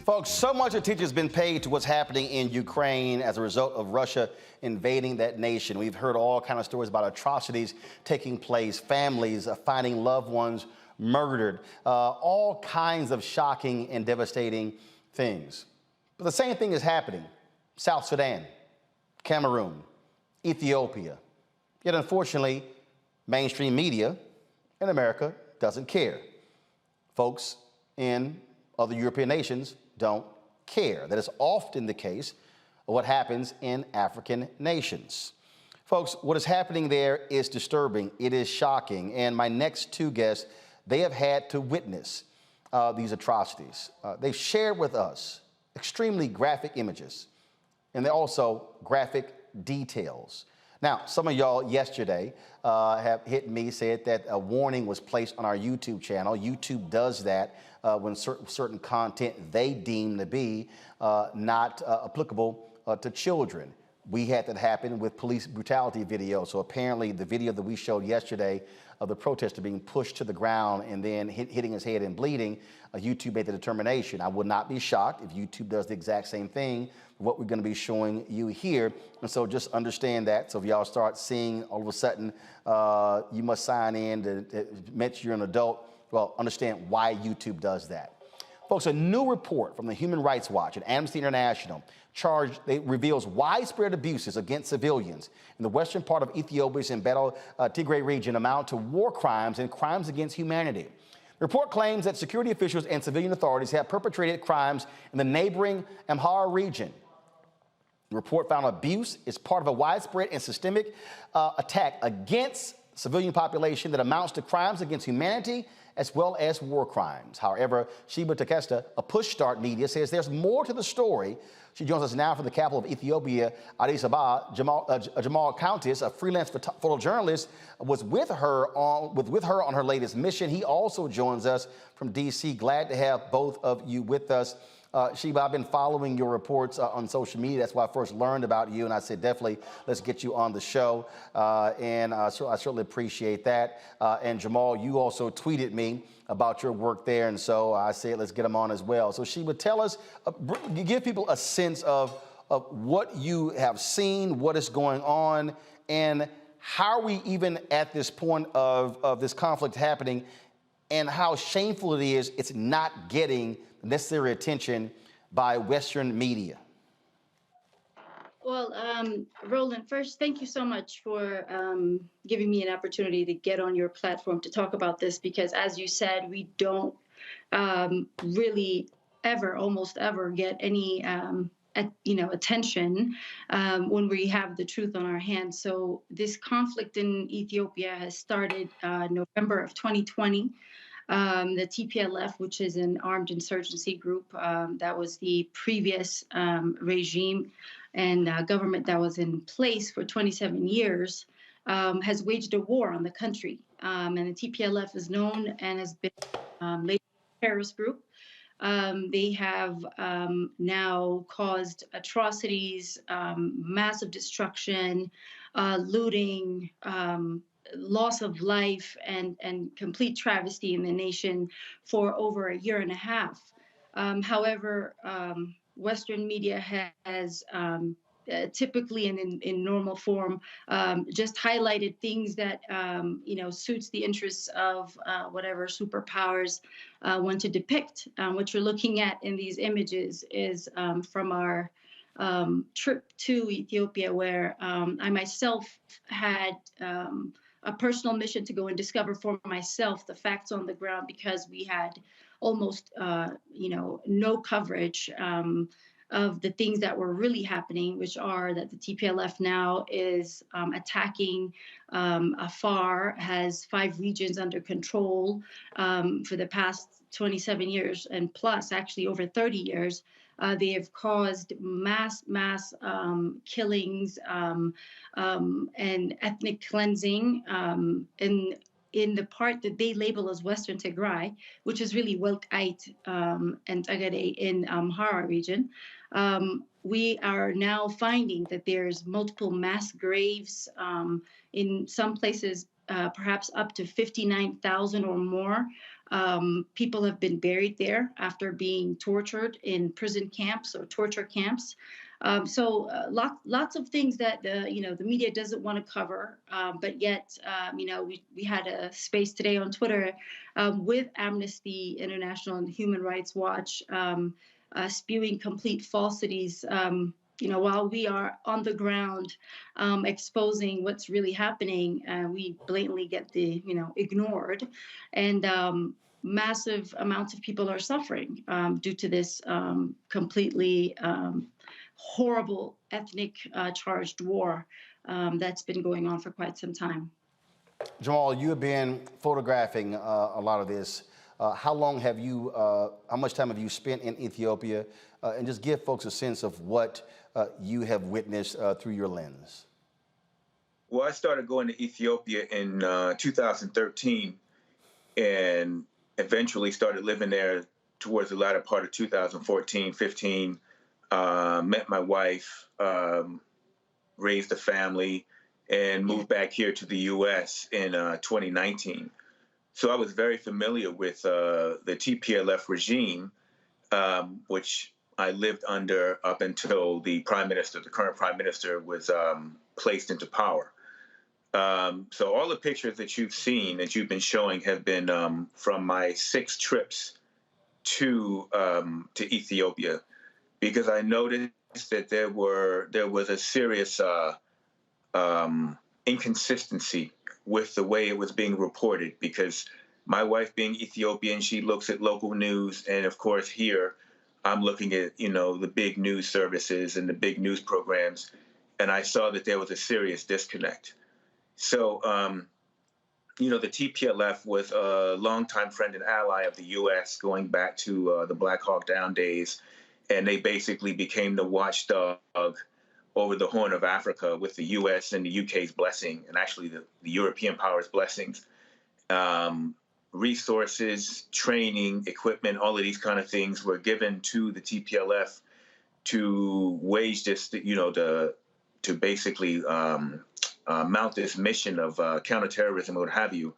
Speaker 1: Folks, so much attention has been paid to what's happening in Ukraine as a result of Russia invading that nation. We've heard all kinds of stories about atrocities taking place, families finding loved ones murdered, all kinds of shocking and devastating things. But the same thing is happening. South Sudan, Cameroon, Ethiopia. Yet unfortunately, mainstream media in America doesn't care. Folks in other European nations don't care. That is often the case of what happens in African nations. Folks, what is happening there is disturbing. It is shocking. And my next two guests, they have had to witness these atrocities. They've shared with us extremely graphic images, and they're also graphic details. Now, some of y'all yesterday have hit me, said that a warning was placed on our YouTube channel. YouTube does that when certain content they deem to be not applicable to children. We had that happen with police brutality video. So apparently the video that we showed yesterday of the protester being pushed to the ground and then hitting his head and bleeding, YouTube made the determination. I would not be shocked if YouTube does the exact same thing, what we're going to be showing you here. And so just understand that. So if y'all start seeing all of a sudden you must sign in to mention you're an adult, well, understand why YouTube does that. Folks, a new report from the Human Rights Watch and Amnesty International reveals widespread abuses against civilians in the western part of Ethiopia's embattled Tigray region amount to war crimes and crimes against humanity. The report claims that security officials and civilian authorities have perpetrated crimes in the neighboring Amhara region. The report found abuse is part of a widespread and systemic attack against civilian population that amounts to crimes against humanity as well as war crimes. However, Sheba Takesta, a Push Start Media, says there's more to the story. She joins us now from the capital of Ethiopia, Addis Ababa. Jamal Countess, a freelance photojournalist, was with her on her latest mission. He also joins us from D.C. Glad to have both of you with us. Sheba, I've been following your reports on social media. That's why I first learned about you, and I said, definitely, let's get you on the show. So I certainly appreciate that. And Jamal, you also tweeted me about your work there, and so I said, let's get him on as well. So Sheba, tell us, give people a sense of what you have seen, what is going on, and how are we even at this point of this conflict happening, and how shameful it is it's not getting necessary attention by Western media?
Speaker 3: Well, Roland, first, thank you so much for giving me an opportunity to get on your platform to talk about this, because as you said, we don't really almost ever get any attention when we have the truth on our hands. So this conflict in Ethiopia has started November of 2020. The TPLF, which is an armed insurgency group, that was the previous regime and government that was in place for 27 years, has waged a war on the country. And the TPLF is known and has been labeled a terrorist group. They have now caused atrocities, massive destruction, looting, loss of life, and complete travesty in the nation for over a year and a half. However, Western media has typically and in normal form just highlighted things that suits the interests of whatever superpowers want to depict. What you're looking at in these images is from our trip to Ethiopia, where I myself had a personal mission to go and discover for myself the facts on the ground, because we had almost no coverage of the things that were really happening, which are that the TPLF now is attacking Afar, has 5 regions under control for the past 27 years, and plus actually over 30 years. They have caused mass killings and ethnic cleansing in the part that they label as Western Tigray, which is really Welkite and Tigray in Amhara region. We are now finding that there's multiple mass graves in some places, perhaps up to 59,000 or more. People have been buried there after being tortured in prison camps or torture camps. So lots of things that the media doesn't want to cover, but yet we had a space today on Twitter with Amnesty International and Human Rights Watch spewing complete falsities. While we are on the ground exposing what's really happening, we blatantly get ignored, and massive amounts of people are suffering due to this completely horrible ethnic charged war that's been going on for quite some time.
Speaker 1: Jamal, you have been photographing a lot of this. How much time have you spent in Ethiopia? And just give folks a sense of what you have witnessed through your lens.
Speaker 5: Well, I started going to Ethiopia in 2013 and eventually started living there towards the latter part of 2014, 15. Met my wife, raised a family, and moved back here to the U.S. in 2019. So I was very familiar with the TPLF regime, which I lived under up until the current prime minister, was placed into power. So all the pictures that you've seen, that you've been showing, have been from my 6 trips to Ethiopia, because I noticed that there was a serious inconsistency with the way it was being reported, because my wife being Ethiopian, she looks at local news, and of course here I'm looking at the big news services and the big news programs, and I saw that there was a serious disconnect. So the TPLF was a longtime friend and ally of the U.S. going back to the Black Hawk Down days, and they basically became the watchdog over the Horn of Africa with the U.S. and the U.K.'s blessing, and actually the European powers' blessings. resources, training, equipment, all of these kind of things were given to the TPLF to wage this, to basically mount this mission of counterterrorism, what have you.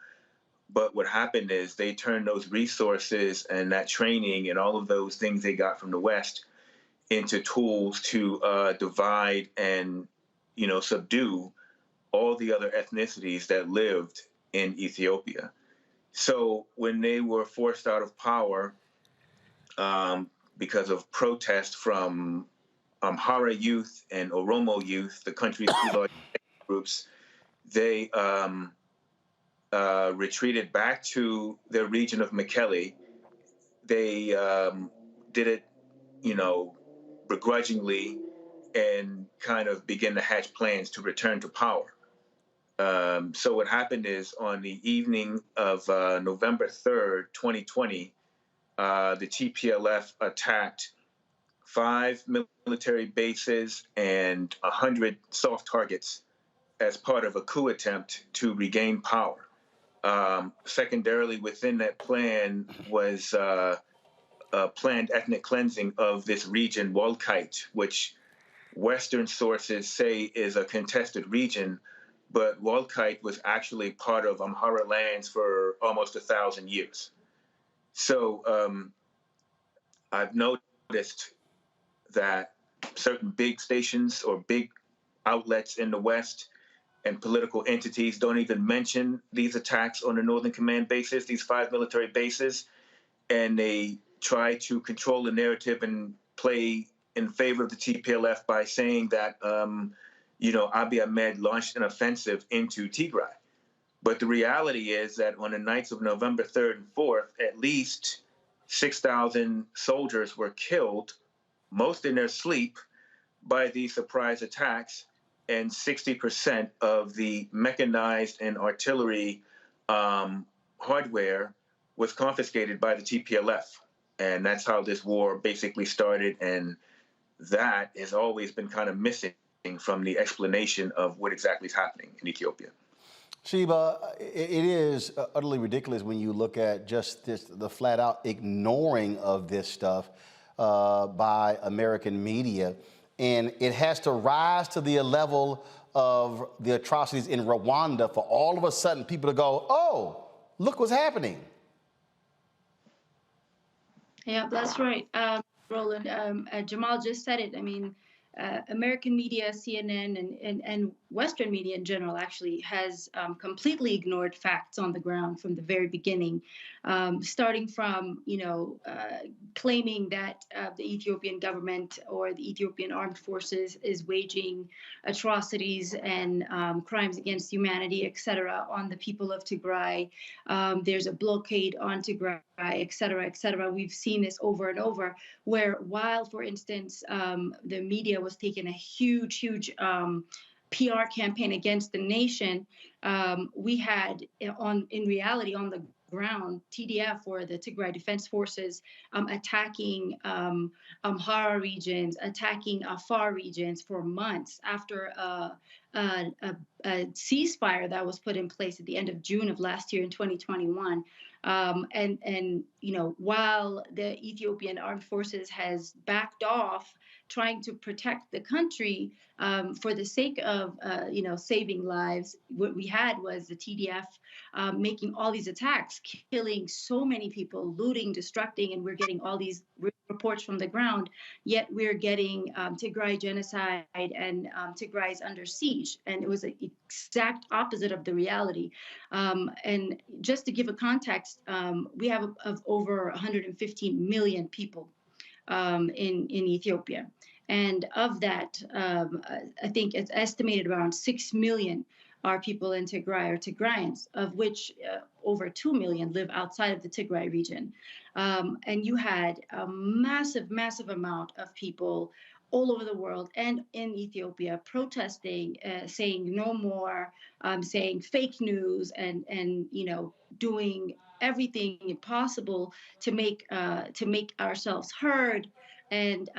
Speaker 5: But what happened is they turned those resources and that training and all of those things they got from the West into tools to divide and, subdue all the other ethnicities that lived in Ethiopia. So when they were forced out of power because of protest from Amhara youth and Oromo youth, the country's two largest groups, they retreated back to their region of Mekelle. They did it, begrudgingly, and kind of began to hatch plans to return to power. So what happened is on the evening of November 3rd, 2020, the TPLF attacked 5 military bases and 100 soft targets as part of a coup attempt to regain power. Secondarily, within that plan was a planned ethnic cleansing of this region, Walkite, which Western sources say is a contested region, but Walkite was actually part of Amhara lands for almost 1,000 years. So I've noticed that certain big stations or big outlets in the West and political entities don't even mention these attacks on the Northern Command bases, these 5 military bases, and they try to control the narrative and play in favor of the TPLF by saying that, Abiy Ahmed launched an offensive into Tigray. But the reality is that on the nights of November 3rd and 4th, at least 6,000 soldiers were killed, most in their sleep, by these surprise attacks, and 60% of the mechanized and artillery hardware was confiscated by the TPLF. And that's how this war basically started, and that has always been kind of missing from the explanation of what exactly is happening in Ethiopia.
Speaker 1: Sheba, it is utterly ridiculous when you look at just the flat out ignoring of this stuff by American media. And it has to rise to the level of the atrocities in Rwanda for all of a sudden people to go, oh, look what's happening.
Speaker 3: Yeah, that's right, Roland. Jamal just said it. I mean, American media, CNN, and Western media in general actually has completely ignored facts on the ground from the very beginning, starting from, claiming that the Ethiopian government or the Ethiopian armed forces is waging atrocities and crimes against humanity, et cetera, on the people of Tigray. There's a blockade on Tigray, et cetera, et cetera. We've seen this over and over, where while, for instance, the media was taking a huge PR campaign against the nation, we had in reality on the ground TDF, or the Tigray Defense Forces, attacking Amhara regions, attacking Afar regions for months after a ceasefire that was put in place at the end of June of last year in 2021. And while the Ethiopian armed forces has backed off trying to protect the country for the sake of, saving lives, what we had was the TDF making all these attacks, killing so many people, looting, destructing, and we're getting all these reports from the ground, yet we're getting Tigray genocide and Tigray is under siege. And it was the exact opposite of the reality. And just to give a context, we have over 115 million people in Ethiopia. And of that, I think it's estimated around 6 million are people in Tigray or Tigrayans, of which over 2 million live outside of the Tigray region. And you had a massive amount of people all over the world and in Ethiopia protesting, saying no more, saying fake news, and doing everything possible to make ourselves heard, And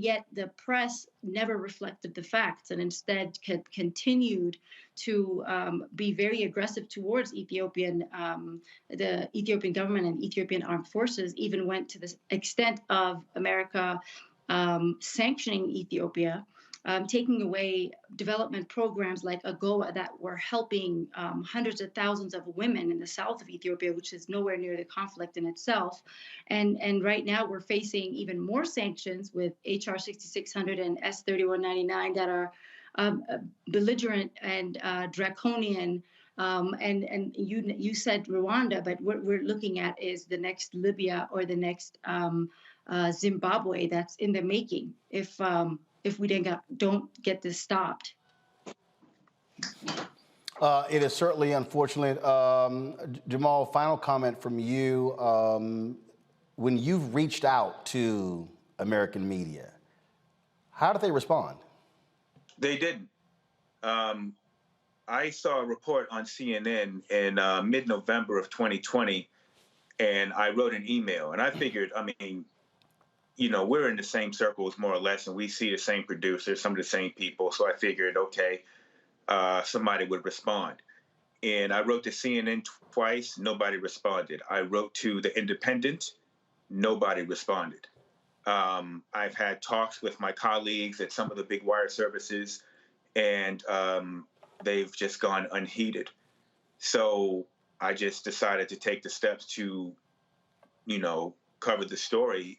Speaker 3: yet the press never reflected the facts and instead continued to be very aggressive towards the Ethiopian government and Ethiopian armed forces. Even went to the extent of America sanctioning Ethiopia, taking away development programs like AGOA that were helping hundreds of thousands of women in the south of Ethiopia, which is nowhere near the conflict in itself. And right now we're facing even more sanctions with HR 6600 and S 3199 that are belligerent and draconian. And you said Rwanda, but what we're looking at is the next Libya or the next Zimbabwe that's in the making if we don't get this stopped.
Speaker 1: It is certainly unfortunate. Jamal, final comment from you. When you've reached out to American media, how did they respond?
Speaker 5: They didn't. I saw a report on CNN in mid-November of 2020, and I wrote an email. And I figured, I mean, you know, we're in the same circles more or less, and we see the same producers, some of the same people. So I figured, okay, somebody would respond. And I wrote to CNN twice, nobody responded. I wrote to The Independent, nobody responded. I've had talks with my colleagues at some of the big wire services, and they've just gone unheeded. So I just decided to take the steps to, you know, cover the story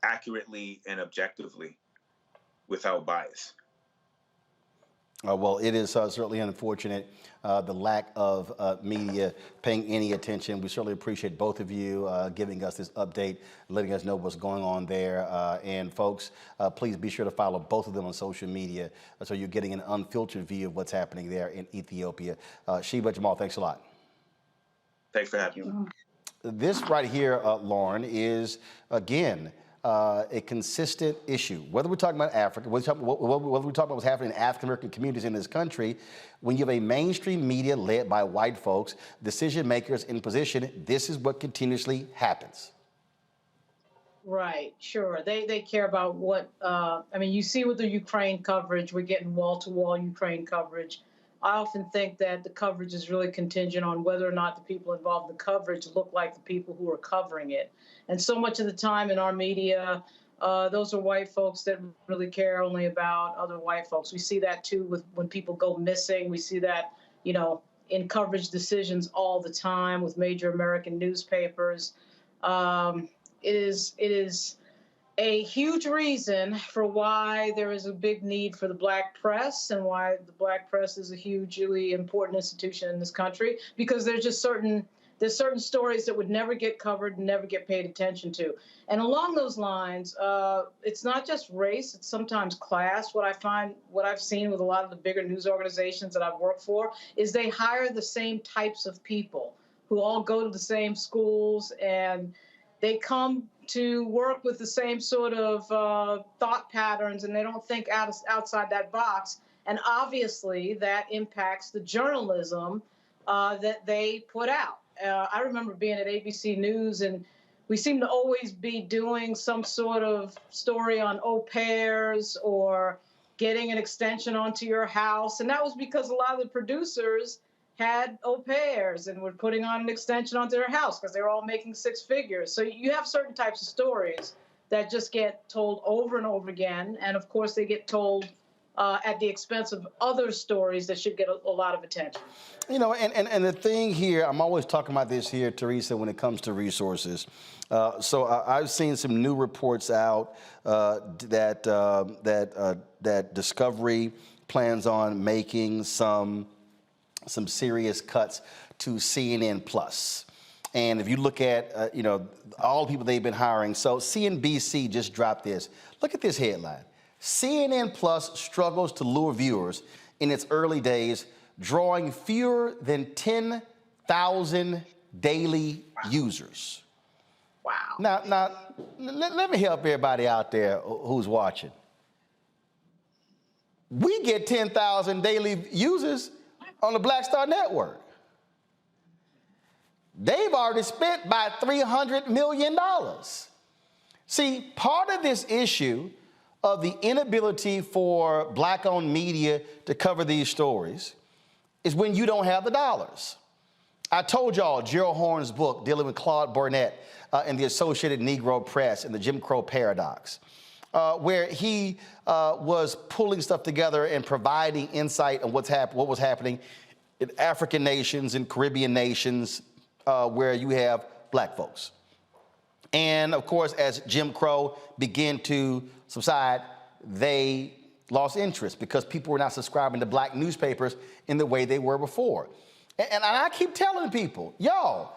Speaker 5: accurately and objectively without bias.
Speaker 1: Well, it is certainly unfortunate, the lack of media paying any attention. We certainly appreciate both of you giving us this update, letting us know what's going on there. And folks, please be sure to follow both of them on social media so you're getting an unfiltered view of what's happening there in Ethiopia. Sheba, Jamal, thanks a lot.
Speaker 5: Thanks for having me.
Speaker 1: This right here, Lauren, is, again, a consistent issue. Whether we're talking about Africa, whether we're talking about what's happening in African-American communities in this country, when you have a mainstream media led by white folks, decision makers in position, this is what continuously happens.
Speaker 8: Right, sure. They care about what, I mean, you see with the Ukraine coverage, we're getting wall-to-wall Ukraine coverage. I often think that the coverage is really contingent on whether or not the people involved in the coverage look like the people who are covering it. And so much of the time in our media, those are white folks that really care only about other white folks. We see that too with when people go missing. We see that, you know, in coverage decisions all the time with major American newspapers. It is a huge reason for why there is a big need for the Black press and why the Black press is a hugely important institution in this country, because there's certain stories that would never get covered and never get paid attention to. And along those lines, it's not just race, it's sometimes class. What I've seen with a lot of the bigger news organizations that I've worked for is they hire the same types of people who all go to the same schools, and they come to work with the same sort of thought patterns, and they don't think outside that box. And obviously that impacts the journalism that they put out. I remember being at ABC News, and we seem to always be doing some sort of story on au pairs or getting an extension onto your house. And that was because a lot of the producers had au pairs and were putting on an extension onto their house because they were all making six figures. So you have certain types of stories that just get told over and over again. And of course, they get told at the expense of other stories that should get a lot of attention.
Speaker 1: You know, and the thing here, I'm always talking about this here, Teresa, when it comes to resources. So I've seen some new reports out that Discovery plans on making some serious cuts to CNN Plus. And if you look at, you know, all the people they've been hiring. So CNBC just dropped this. Look at this headline. CNN Plus struggles to lure viewers in its early days, drawing fewer than 10,000 daily users.
Speaker 8: Wow.
Speaker 1: Now, let me help everybody out there who's watching. We get 10,000 daily users on the Black Star Network. They've already spent by $300 million. See, part of this issue of the inability for Black-owned media to cover these stories is when you don't have the dollars. I told y'all Gerald Horne's book dealing with Claude Burnett and the Associated Negro Press and the Jim Crow paradox, where he was pulling stuff together and providing insight on what was happening in African nations and Caribbean nations where you have Black folks. And of course, as Jim Crow began to subside, they lost interest because people were not subscribing to Black newspapers in the way they were before. And I keep telling people, y'all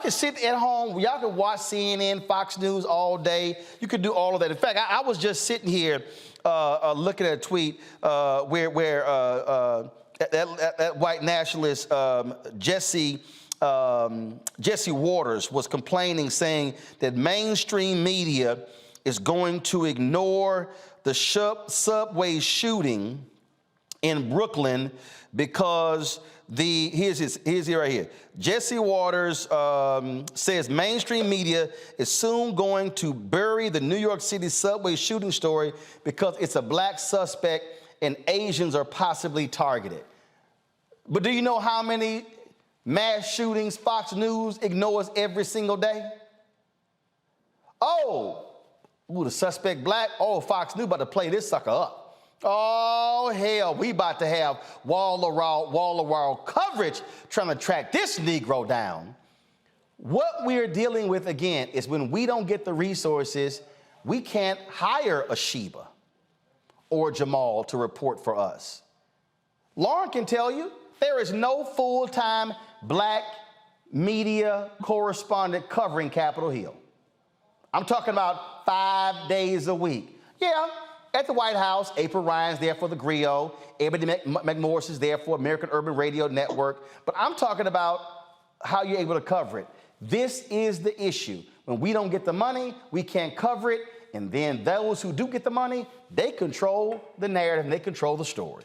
Speaker 1: can sit at home, y'all can watch CNN, Fox News all day. You can do all of that. In fact, I was just sitting here looking at a tweet where that white nationalist Jesse Waters was complaining, saying that mainstream media is going to ignore the subway shooting in Brooklyn because here's it right here. Jesse Waters says mainstream media is soon going to bury the New York City subway shooting story because it's a Black suspect and Asians are possibly targeted. But do you know how many mass shootings Fox News ignores every single day? The suspect Black? Fox News about to play this sucker up. Oh, hell, we about to have wall-to-wall coverage trying to track this Negro down. What we're dealing with, again, is when we don't get the resources, we can't hire a Sheba or Jamal to report for us. Lauren can tell you, there is no full-time Black media correspondent covering Capitol Hill. I'm talking about 5 days a week. Yeah, at the White House, April Ryan's there for the Griot, Ebony McMorris is there for American Urban Radio Network, but I'm talking about how you're able to cover it. This is the issue. When we don't get the money, we can't cover it, and then those who do get the money, they control the narrative and they control the story.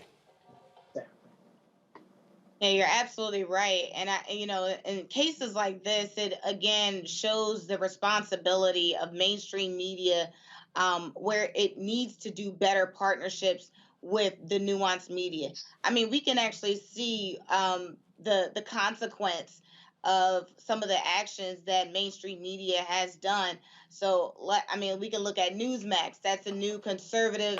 Speaker 10: Yeah, you're absolutely right. And in cases like this, it again shows the responsibility of mainstream media, where it needs to do better partnerships with the nuanced media. I mean, we can actually see the consequence of some of the actions that mainstream media has done. So, we can look at Newsmax. That's a new conservative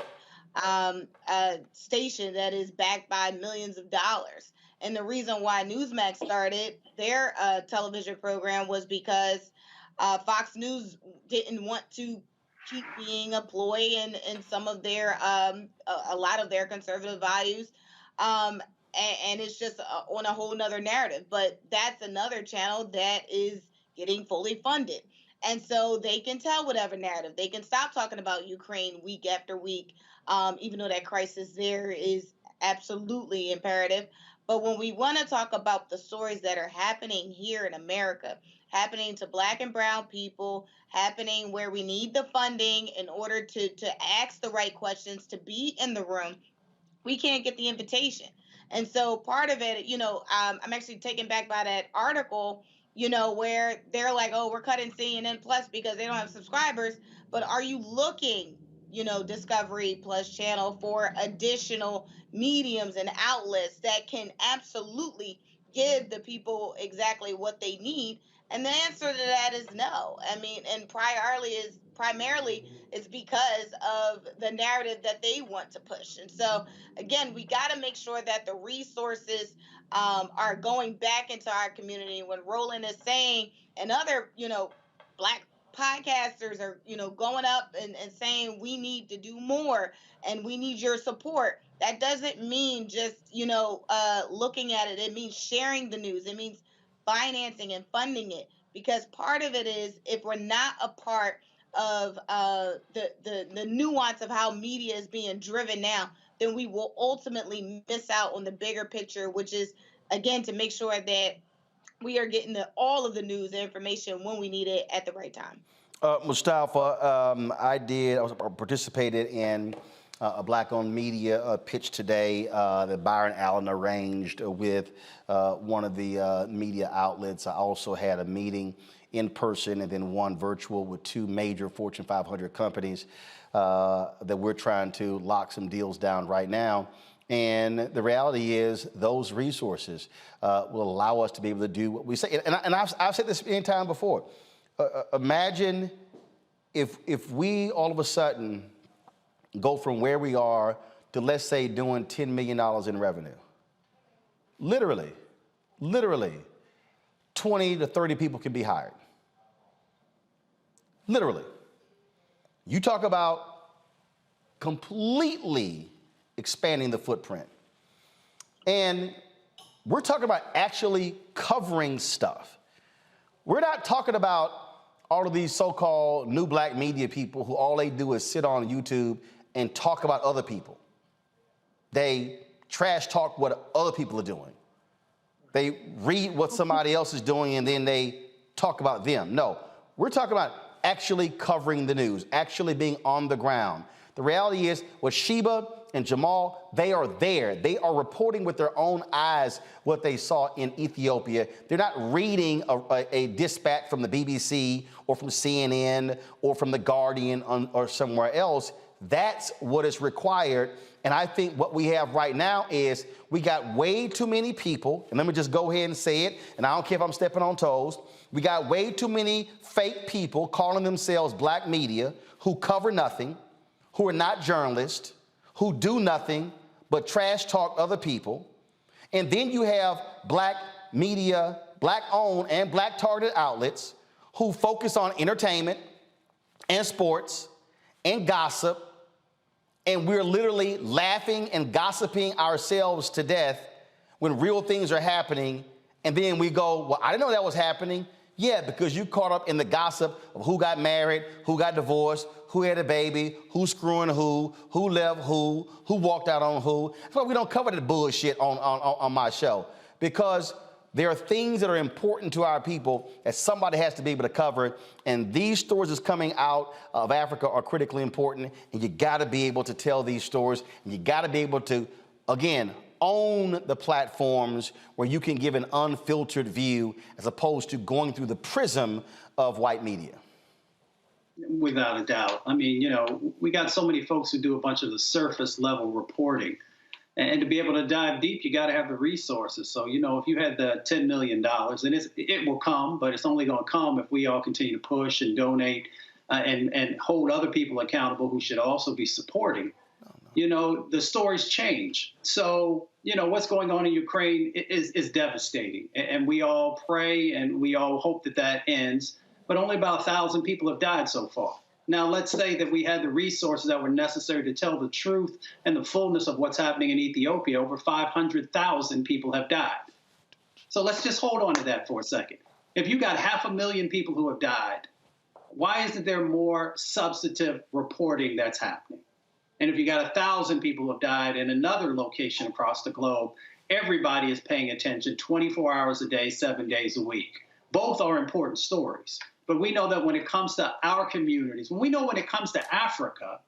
Speaker 10: station that is backed by millions of dollars. And the reason why Newsmax started their television program was because Fox News didn't want to keep being a ploy in some of their, a lot of their conservative values. And it's just on a whole nother narrative. But that's another channel that is getting fully funded. And so they can tell whatever narrative. They can stop talking about Ukraine week after week, even though that crisis there is absolutely imperative. But when we want to talk about the stories that are happening here in America, happening to Black and brown people, happening where we need the funding in order to ask the right questions, to be in the room, we can't get the invitation. And so part of it, I'm actually taken back by that article, where they're like, oh, we're cutting CNN Plus because they don't have subscribers. But are you looking, Discovery Plus channel for additional mediums and outlets that can absolutely give the people exactly what they need? And the answer to that is no. I mean, and primarily it's because of the narrative that they want to push. And so, again, we got to make sure that the resources are going back into our community. When Roland is saying, and other, Black podcasters are, going up and saying we need to do more and we need your support. That doesn't mean just, looking at it. It means sharing the news. It means financing and funding it, because part of it is, if we're not a part of the nuance of how media is being driven now, then we will ultimately miss out on the bigger picture, which is, again, to make sure that we are getting all of the news and information when we need it at the right time.
Speaker 1: Mustafa, I participated in a black-owned media pitch today that Byron Allen arranged with one of the media outlets. I also had a meeting in person and then one virtual with two major Fortune 500 companies that we're trying to lock some deals down right now. And the reality is those resources will allow us to be able to do what we say. And I've said this many times before. Imagine if we all of a sudden go from where we are to, let's say, doing $10 million in revenue. Literally, 20 to 30 people can be hired. Literally. You talk about completely expanding the footprint. And we're talking about actually covering stuff. We're not talking about all of these so-called new black media people who all they do is sit on YouTube and talk about other people. They trash talk what other people are doing. They read what somebody else is doing and then they talk about them. No, we're talking about actually covering the news, actually being on the ground. The reality is with Sheba and Jamal, they are there. They are reporting with their own eyes what they saw in Ethiopia. They're not reading a dispatch from the BBC or from CNN or from The Guardian or somewhere else. That's what is required. And I think what we have right now is we got way too many people, and let me just go ahead and say it, and I don't care if I'm stepping on toes. We got way too many fake people calling themselves black media who cover nothing, who are not journalists, who do nothing but trash talk other people. And then you have black media, black-owned and black-targeted outlets who focus on entertainment and sports and gossip. And we're literally laughing and gossiping ourselves to death when real things are happening. And then we go, well, I didn't know that was happening. Yeah, because you caught up in the gossip of who got married, who got divorced, who had a baby, who's screwing who left who walked out on who. That's why we don't cover the bullshit on my show, because there are things that are important to our people that somebody has to be able to cover. And these stories that's coming out of Africa are critically important. And you got to be able to tell these stories. And you got to be able to, again, own the platforms where you can give an unfiltered view as opposed to going through the prism of white media.
Speaker 12: Without a doubt. I mean, you know, we got so many folks who do a bunch of the surface level reporting. And to be able to dive deep, you got to have the resources. So, you know, if you had the $10 million, and it will come, but it's only going to come if we all continue to push and donate and hold other people accountable who should also be supporting. You know, the stories change. So, you know, what's going on in Ukraine is devastating. And we all pray and we all hope that that ends. But only about 1,000 people have died so far. Now, let's say that we had the resources that were necessary to tell the truth and the fullness of what's happening in Ethiopia. Over 500,000 people have died. So let's just hold on to that for a second. If you got 500,000 people who have died, why isn't there more substantive reporting that's happening? And if you got 1,000 people who have died in another location across the globe, everybody is paying attention 24 hours a day, 7 days a week. Both are important stories. But we know that when it comes to our communities, when it comes to Africa,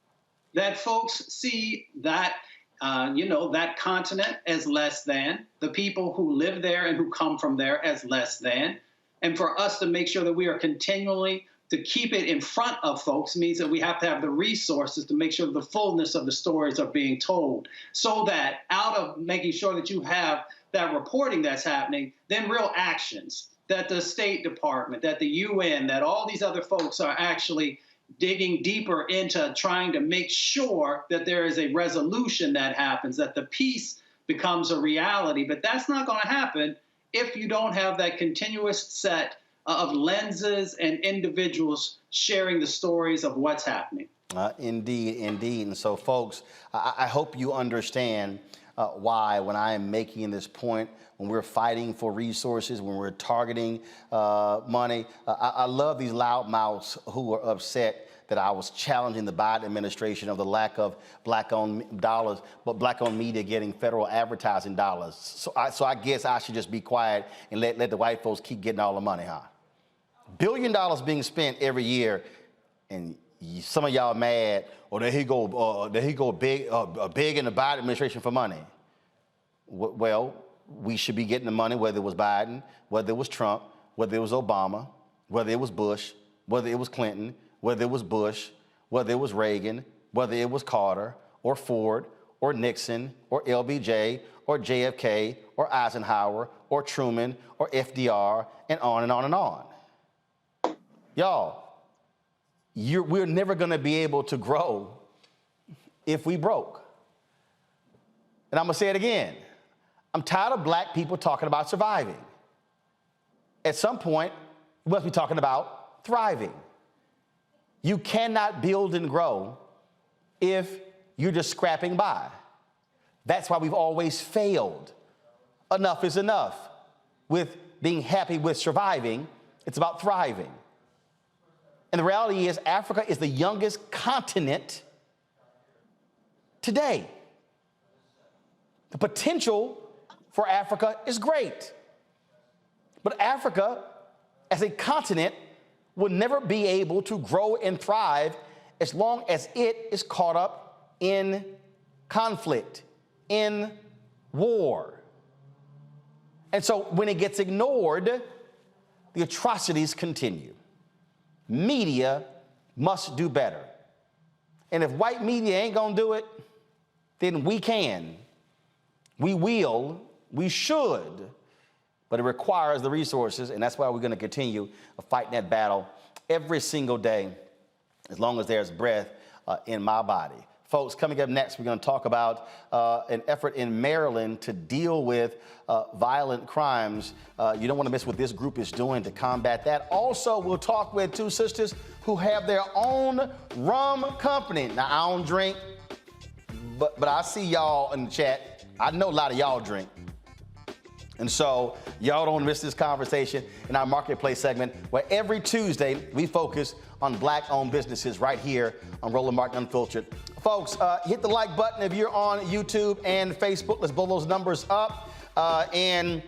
Speaker 12: that folks see that, that continent as less than, the people who live there and who come from there as less than. And for us to make sure that we are continually to keep it in front of folks means that we have to have the resources to make sure the fullness of the stories are being told, so that out of making sure that you have that reporting that's happening, then real actions, that the State Department, that the UN, that all these other folks are actually digging deeper into trying to make sure that there is a resolution that happens, that the peace becomes a reality. But that's not going to happen if you don't have that continuous set of lenses and individuals sharing the stories of what's happening.
Speaker 1: Indeed. And so, folks, I hope you understand why, when I am making this point, when we're fighting for resources, when we're targeting money, I love these loudmouths who are upset that I was challenging the Biden administration of the lack of black-owned dollars, but black-owned media getting federal advertising dollars. So I guess I should just be quiet and let the white folks keep getting all the money, huh? $1 billion being spent every year, and some of y'all mad, or there he go big in the Biden administration for money. Well, we should be getting the money, whether it was Biden, whether it was Trump, whether it was Obama, whether it was Bush, whether it was Clinton, whether it was Bush, whether it was Reagan, whether it was Carter, or Ford, or Nixon, or LBJ, or JFK, or Eisenhower, or Truman, or FDR, and on and on and on. Y'all, we're never gonna be able to grow if we broke. And I'm gonna say it again. I'm tired of black people talking about surviving. At some point, we must be talking about thriving. You cannot build and grow if you're just scrapping by. That's why we've always failed. Enough is enough. With being happy with surviving, it's about thriving. And the reality is, Africa is the youngest continent today. The potential for Africa is great. But Africa, as a continent, will never be able to grow and thrive as long as it is caught up in conflict, in war. And so when it gets ignored, the atrocities continue. Media must do better. And if white media ain't gonna do it, then we can. We will, we should, but it requires the resources, and that's why we're gonna continue fighting that battle every single day, as long as there's breath in my body. Folks, coming up next, we're gonna talk about an effort in Maryland to deal with violent crimes. You don't wanna miss what this group is doing to combat that. Also, we'll talk with two sisters who have their own rum company. Now, I don't drink, but I see y'all in the chat. I know a lot of y'all drink. And so y'all don't miss this conversation in our marketplace segment, where every Tuesday we focus on black-owned businesses right here on Roland Martin Unfiltered. Folks, hit the like button if you're on YouTube and Facebook. Let's blow those numbers up. And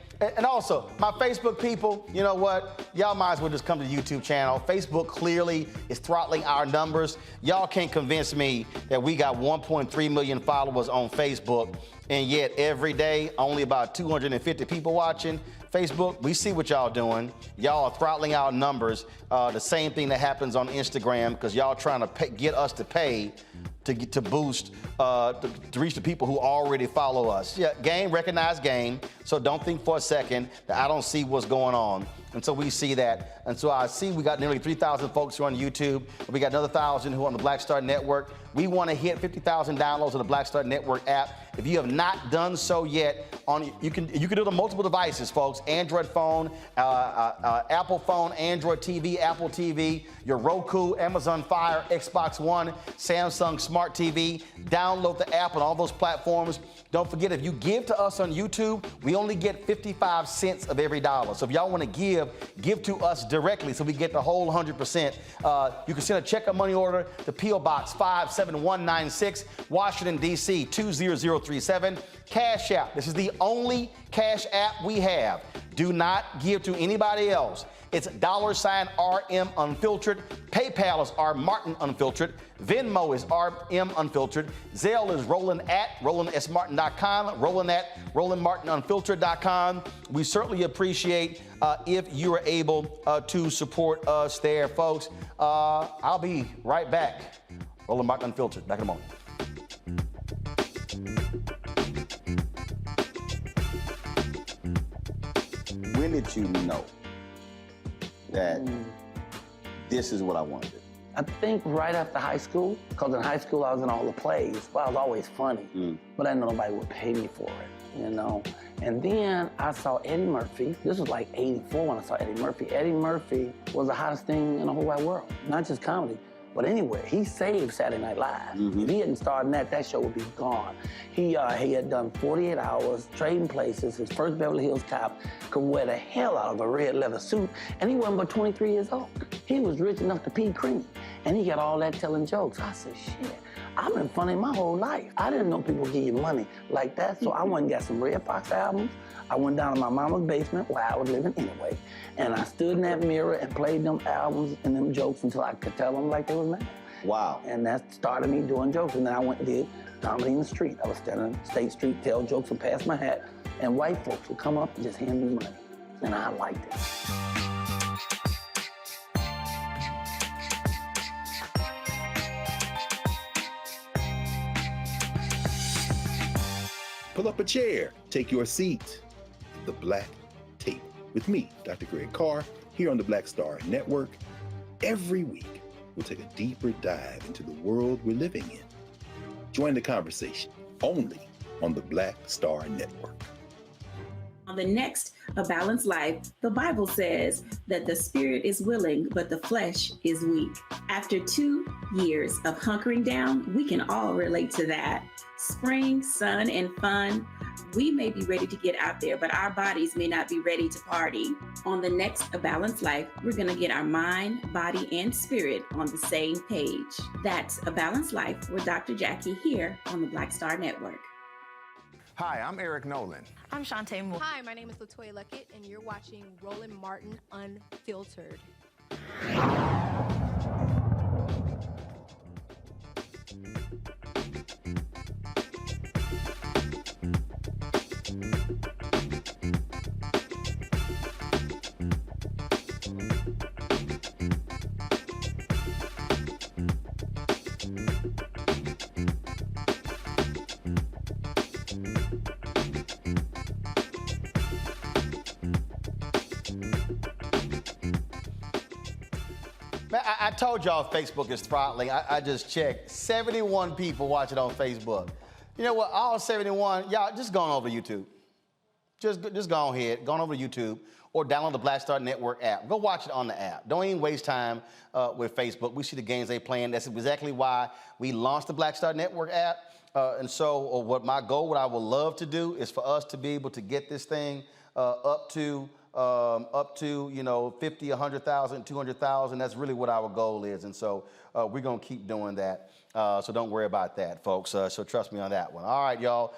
Speaker 1: also, my Facebook people, you know what? Y'all might as well just come to the YouTube channel. Facebook clearly is throttling our numbers. Y'all can't convince me that we got 1.3 million followers on Facebook, and yet every day, only about 250 people watching. Facebook, we see what y'all doing. Y'all are throttling our numbers. The same thing that happens on Instagram, because y'all trying to get us to pay to boost, to reach the people who already follow us. Yeah, game, recognize game. So don't think for a second that I don't see what's going on. And so we see that. And so I see we got nearly 3,000 folks who are on YouTube. We got another 1,000 who are on the Black Star Network. We want to hit 50,000 downloads of the Black Star Network app. If you have not done so yet, you can do it on multiple devices, folks. Android phone, Apple phone, Android TV, Apple TV, your Roku, Amazon Fire, Xbox One, Samsung Smart TV. Download the app on all those platforms. Don't forget, if you give to us on YouTube, we only get 55 cents of every dollar. So if y'all want to give to us directly so we get the whole 100%. You can send a check or money order to P.O. Box 57196, Washington, D.C. 20037. Cash App. This is the only Cash App we have. Do not give to anybody else. It's $RM Unfiltered. PayPal is R Martin Unfiltered. Venmo is RM Unfiltered. Zelle is roland@rolandsmartin.com. roland@rolandmartinunfiltered.com. We certainly appreciate if you are able to support us there, folks. I'll be right back. Roland Martin Unfiltered. Back in a moment. When did you know that this is what I wanted?
Speaker 2: I think right after high school, because in high school I was in all the plays. Well, I was always funny, but I didn't know nobody would pay me for it, you know? And then I saw Eddie Murphy. This was like 84 when I saw Eddie Murphy. Eddie Murphy was the hottest thing in the whole wide world, not just comedy. But anyway, he saved Saturday Night Live. If he hadn't started that show would be gone. He had done 48 Hours, Trading Places. His first Beverly Hills Cop could wear the hell out of a red leather suit, and he wasn't but 23 years old. He was rich enough to pee cream, and he got all that telling jokes. I said, shit, I've been funny my whole life. I didn't know people give you money like that, so I went and got some Red Fox albums. I went down to my mama's basement where I was living anyway, and I stood in that mirror and played them albums and them jokes until I could tell them like they was mad.
Speaker 1: Wow.
Speaker 2: And that started me doing jokes. And then I went and did comedy in the street. I was standing on State Street, tell jokes and pass my hat. And white folks would come up and just hand me money. And I liked it.
Speaker 6: Pull up a chair, take your seat. The Black Tape with me, Dr. Greg Carr, here on the Black Star Network. Every week, we'll take a deeper dive into the world we're living in. Join the conversation only on the Black Star Network.
Speaker 21: On the next A Balanced Life, the Bible says that the spirit is willing, but the flesh is weak. After 2 years of hunkering down, we can all relate to that. Spring, sun, and fun. We may be ready to get out there, but our bodies may not be ready to party. On the next A Balanced Life, we're going to get our mind, body, and spirit on the same page. That's A Balanced Life with Dr. Jackie here on the Black Star Network.
Speaker 22: Hi, I'm Eric Nolan.
Speaker 7: I'm Shantae Moore.
Speaker 9: Hi, my name is LaToya Luckett, and you're watching Roland Martin Unfiltered.
Speaker 1: I told y'all Facebook is throttling. I just checked. 71 people watching on Facebook. You know what? All 71, y'all just go on over to YouTube. Just go on ahead, go on over to YouTube or download the Black Star Network app. Go watch it on the app. Don't even waste time with Facebook. We see the games they playing. That's exactly why we launched the Black Star Network app. And so what my goal, what I would love to do is for us to be able to get this thing up to 50, 100,000, 200,000. That's really what our goal is. And so we're going to keep doing that. So don't worry about that, folks. So trust me on that one. All right, y'all.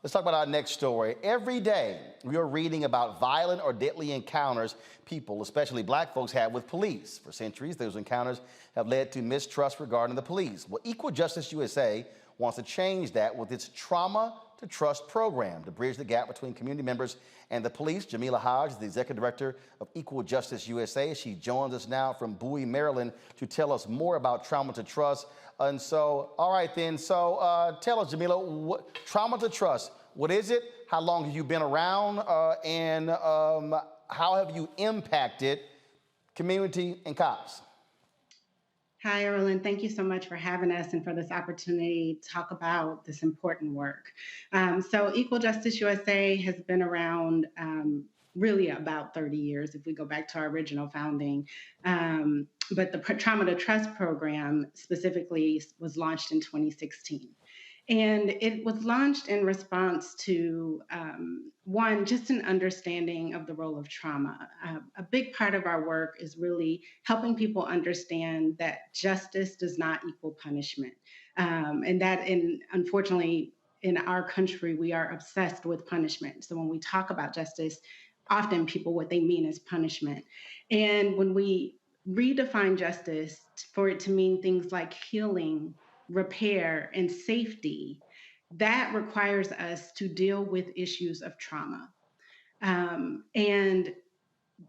Speaker 1: Let's talk about our next story. Every day, we are reading about violent or deadly encounters people, especially black folks, have with police. For centuries, those encounters have led to mistrust regarding the police. Well, Equal Justice USA wants to change that with its Trauma to Trust program to bridge the gap between community members and the police. Jamila Hodge is the executive director of Equal Justice USA. She joins us now from Bowie, Maryland, to tell us more about Trauma to Trust. And so, all right then, so tell us, Jamila, Trauma to Trust, what is it? How long have you been around? And how have you impacted community and cops?
Speaker 11: Hi, Roland. Thank you so much for having us and for this opportunity to talk about this important work. So Equal Justice USA has been around really about 30 years, if we go back to our original founding. But the Trauma to Trust program specifically was launched in 2016. And it was launched in response to, one, just an understanding of the role of trauma. A big part of our work is really helping people understand that justice does not equal punishment. Unfortunately, in our country, we are obsessed with punishment. So when we talk about justice, often people, what they mean is punishment. And when we redefine justice for it to mean things like healing, repair, and safety, that requires us to deal with issues of trauma. And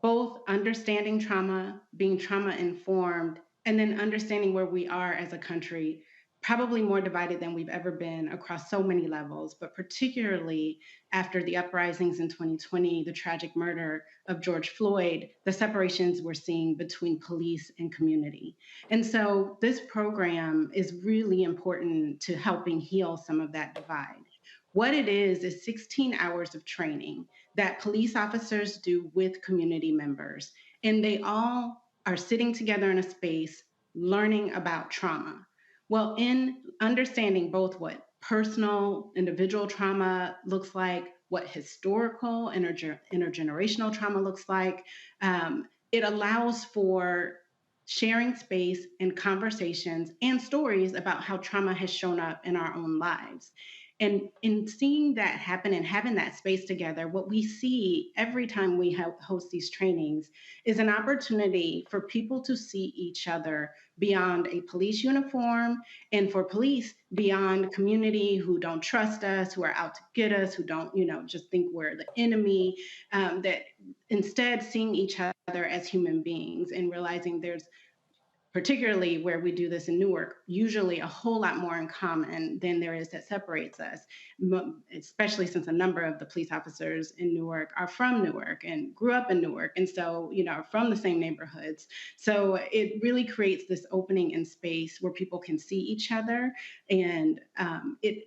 Speaker 11: both understanding trauma, being trauma informed, and then understanding where we are as a country, probably more divided than we've ever been across so many levels, but particularly after the uprisings in 2020, the tragic murder of George Floyd, the separations we're seeing between police and community. And so this program is really important to helping heal some of that divide. What it is 16 hours of training that police officers do with community members. And they all are sitting together in a space learning about trauma. Well, in understanding both what personal, individual trauma looks like, what historical, intergenerational trauma looks like, it allows for sharing space and conversations and stories about how trauma has shown up in our own lives. And in seeing that happen and having that space together, what we see every time we host these trainings is an opportunity for people to see each other beyond a police uniform, and for police beyond community who don't trust us, who are out to get us, who don't, just think we're the enemy, that instead seeing each other as human beings and realizing there's, particularly where we do this in Newark, usually a whole lot more in common than there is that separates us, especially since a number of the police officers in Newark are from Newark and grew up in Newark. And so, are from the same neighborhoods. So it really creates this opening in space where people can see each other. And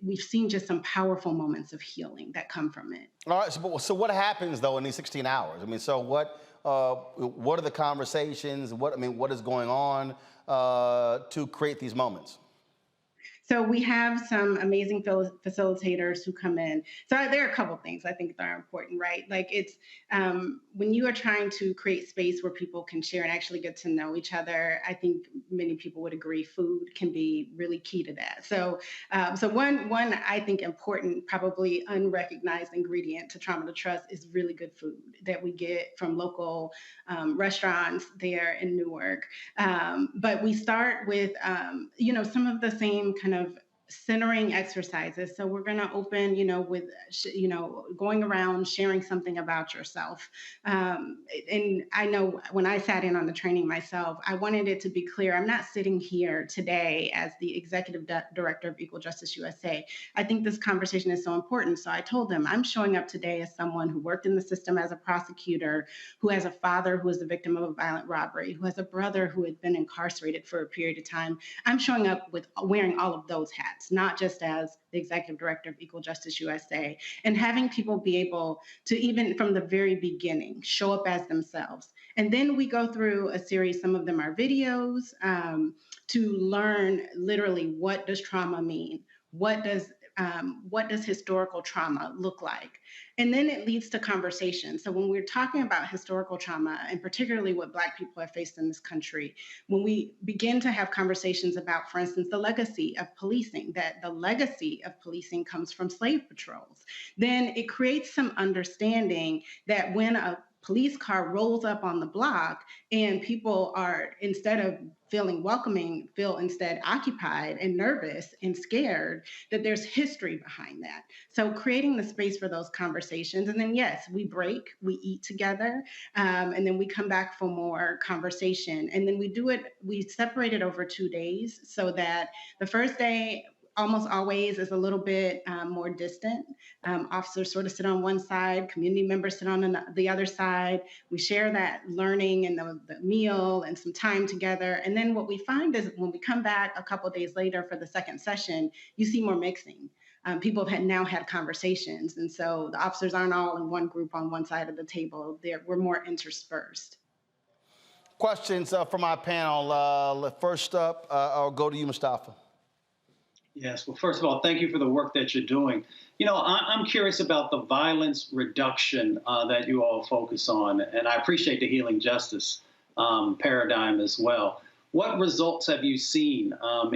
Speaker 11: we've seen just some powerful moments of healing that come from it.
Speaker 1: All right, so what happens though in these 16 hours? I mean, so what are the conversations? What is going on to create these moments?
Speaker 11: So we have some amazing facilitators who come in. So there are a couple things I think that are important, right? Like it's when you are trying to create space where people can share and actually get to know each other, I think many people would agree food can be really key to that. So one I think important, probably unrecognized ingredient to Trauma to Trust is really good food that we get from local restaurants there in Newark. But we start with, some of the same kind of centering exercises. So we're going to open, with, going around sharing something about yourself. And I know when I sat in on the training myself, I wanted it to be clear, I'm not sitting here today as the executive director of Equal Justice USA. I think this conversation is so important. So I told them, I'm showing up today as someone who worked in the system as a prosecutor, who has a father who was the victim of a violent robbery, who has a brother who had been incarcerated for a period of time. I'm showing up with wearing all of those hats, not just as the executive director of Equal Justice USA, and having people be able to, even from the very beginning, show up as themselves. And then we go through a series, some of them are videos, to learn literally, what does trauma mean? What does historical trauma look like? And then it leads to conversation. So when we're talking about historical trauma, and particularly what Black people have faced in this country, when we begin to have conversations about, for instance, the legacy of policing, that the legacy of policing comes from slave patrols, then it creates some understanding that when a police car rolls up on the block and people are, instead of feeling welcoming, feel instead occupied and nervous and scared, that there's history behind that. So creating the space for those conversations. And then, yes, we break, we eat together, and then we come back for more conversation. And then we separate it over 2 days so that the first day, almost always, is a little bit more distant. Officers sort of sit on one side, community members sit on the other side. We share that learning and the meal and some time together. And then what we find is when we come back a couple of days later for the second session, you see more mixing. People have now had conversations. And so the officers aren't all in one group on one side of the table. We're more interspersed.
Speaker 1: Questions from our panel. First up, I'll go to you, Mustafa.
Speaker 12: Yes. Well, first of all, thank you for the work that you're doing. I'm curious about the violence reduction that you all focus on, and I appreciate the healing justice paradigm as well. What results have you seen